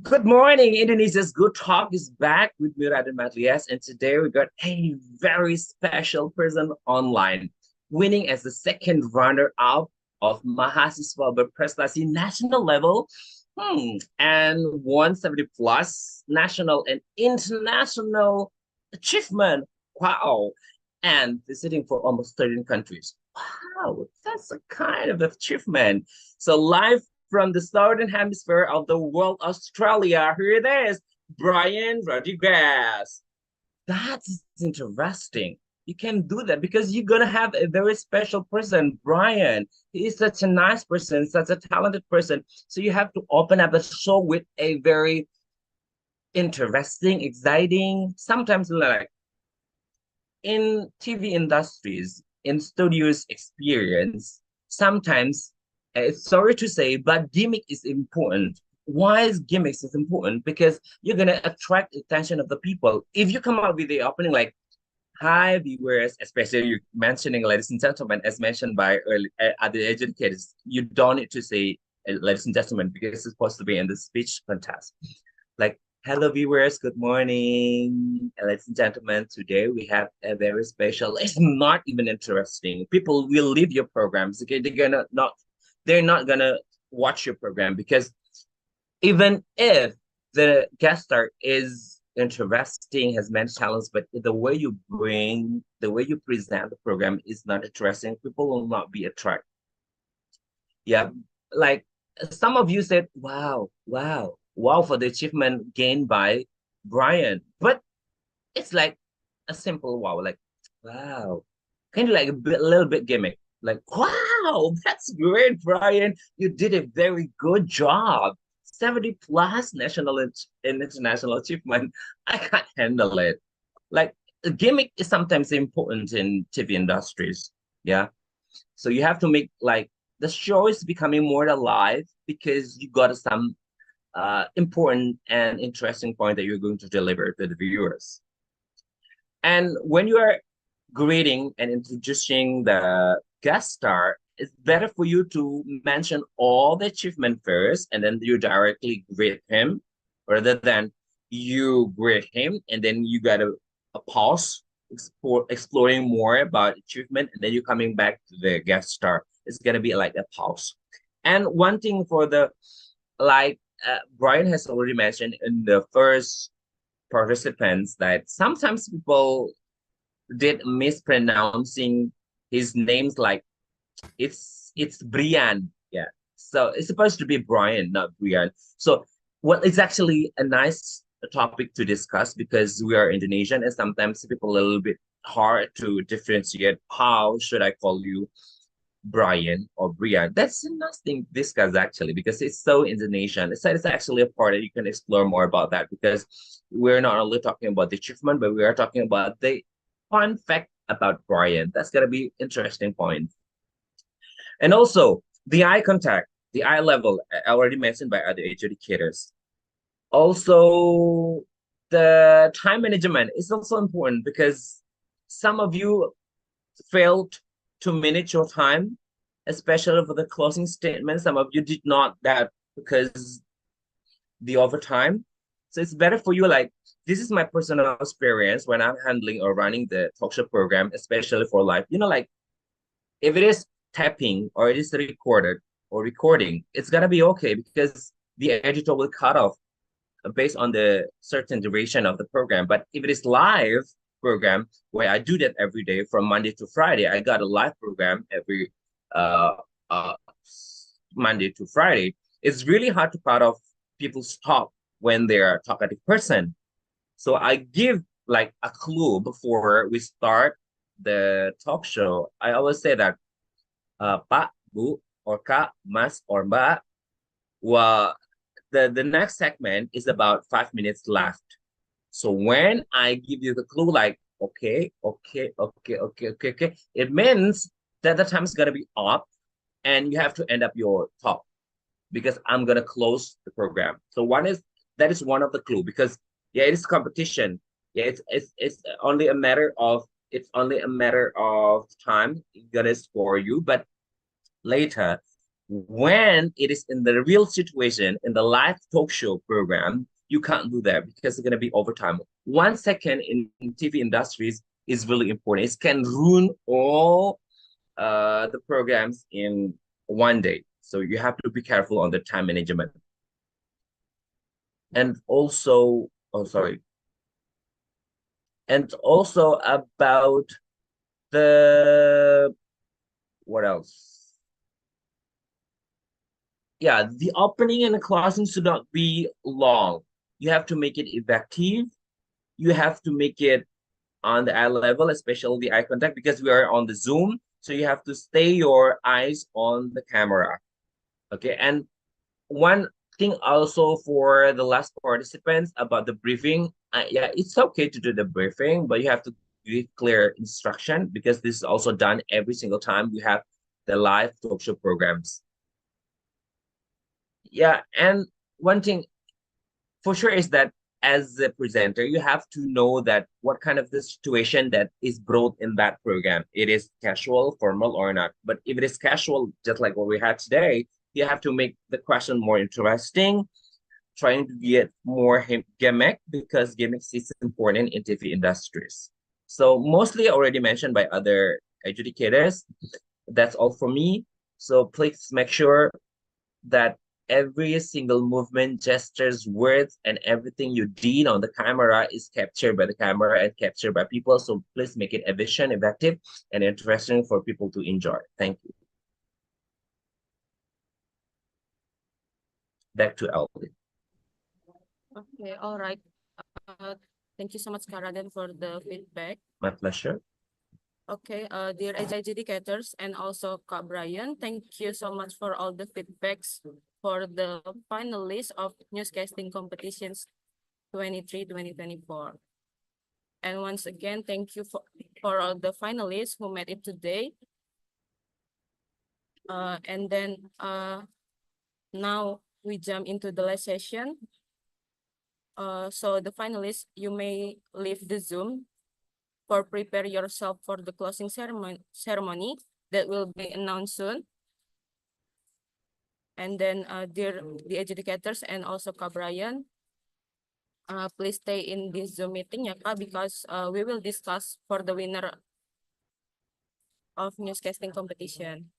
Good morning, Indonesia's Good Talk is back with Mira and Matrias, and today we got a very special person online, winning as the second runner-up of Mahasiswa Berprestasi national level, and 170 plus national and international achievement. Wow. And visiting for almost 13 countries. Wow, that's a kind of achievement. So live from the southern hemisphere of the world, Australia, here it is, Brian Rodriguez. That's interesting. You can do that because you're gonna have a very special person, Brian. He is such a nice person, such a talented person. So you have to open up the show with a very interesting, exciting, sometimes like in TV industries, in studios experience, sometimes it's sorry to say, but gimmick is important. Why is gimmicks is important? Because you're gonna attract the attention of the people. If you come up with the opening like, "Hi viewers," especially you mentioning ladies and gentlemen, as mentioned by early other educators, you don't need to say ladies and gentlemen because it's supposed to be in the speech contest. Like, "Hello viewers, good morning, ladies and gentlemen. Today we have a very special." It's not even interesting. People will leave your programs. Okay, they're not gonna watch your program, because even if the guest star is interesting, has many talents, but the way you present the program is not interesting, people will not be attracted. Yeah, like some of you said, wow, for the achievement gained by Brian, but it's like a simple wow, like wow, kind of like a little bit gimmick, like wow, that's great, Brian, you did a very good job. 70 plus national and international achievement. I can't handle it. Like, a gimmick is sometimes important in TV industries. Yeah. So you have to make, like, the show is becoming more alive because you got some important and interesting point that you're going to deliver to the viewers. And when you are greeting and introducing the guest star, it's better for you to mention all the achievement first, and then you directly greet him, rather than you greet him and then you got a pause, exploring more about achievement, and then you're coming back to the guest star. It's gonna be like a pause. And one thing for the, like Brian has already mentioned in the first participants, that sometimes people did mispronouncing his names, like it's Brian. Yeah. So it's supposed to be Brian, not Brian. So well, it's actually a nice topic to discuss because we are Indonesian and sometimes people a little bit hard to differentiate how should I call you, Brian or Brian, that's nothing discussed actually because it's so Indonesian. It's actually a part that you can explore more about that because we're not only talking about the achievement, but we are talking about the fun fact about Brian. That's gonna be interesting point. And also the eye contact, the eye level, already mentioned by other educators. Also, the time management is also important because some of you failed to manage your time, especially for the closing statement. Some of you did not that because the overtime. So it's better for you, like, this is my personal experience when I'm handling or running the talk show program, especially for live. Like if it is tapping or it is recorded or recording, it's gonna be okay because the editor will cut off based on the certain duration of the program. But if it is live program where I do that every day from Monday to Friday, I got a live program every uh, uh, Monday to Friday. It's really hard to cut off people's talk when they're a talkative person. So I give like a clue before we start the talk show. I always say that Pak, Bu, or Kak, Mas, or Mbak, well, the next segment is about 5 minutes left. So when I give you the clue, like, okay, it means that the time is gonna be up and you have to end up your talk because I'm gonna close the program. So that is one of the clue because yeah, it is competition. Yeah, it's only a matter of time gonna score you, but later when it is in the real situation in the live talk show program, you can't do that because it's going to be overtime. 1 second in TV industries is really important. It can ruin all the programs in one day. So you have to be careful on the time management. And also, oh, sorry. And also about what else? Yeah, the opening and the closing should not be long. You have to make it effective. You have to make it on the eye level, especially the eye contact, because we are on the Zoom. So you have to stay your eyes on the camera. Okay. And one thing also for the last participants about the briefing, yeah, it's okay to do the briefing, but you have to give clear instruction because this is also done every single time we have the live talk show programs. Yeah, and one thing for sure is that as a presenter, you have to know that what kind of the situation that is brought in that program. It is casual, formal, or not. But if it is casual, just like what we had today, you have to make the question more interesting, trying to get more gimmick because gimmicks is important in TV industries. So mostly already mentioned by other adjudicators. That's all for me. So please make sure that every single movement, gestures, words, and everything you did on the camera is captured by the camera and captured by people. So please make it efficient, effective, and interesting for people to enjoy. Thank you. Back to Alvin. Okay, all right. Thank you so much, Karaden, for the feedback. My pleasure. Okay, dear educators and also Kak Brian, thank you so much for all the feedbacks for the finalists of Newscasting Competitions 23-2024. And once again, thank you for all the finalists who made it today. And then now we jump into the last session. So the finalists, you may leave the Zoom for prepare yourself for the closing ceremony that will be announced soon. And then dear the educators and also Kak Brian, please stay in this Zoom meeting, ya Kak, because we will discuss for the winner of newscasting competition.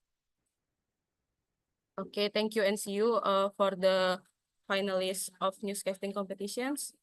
Okay, thank you and see you for the finalists of newscasting competitions.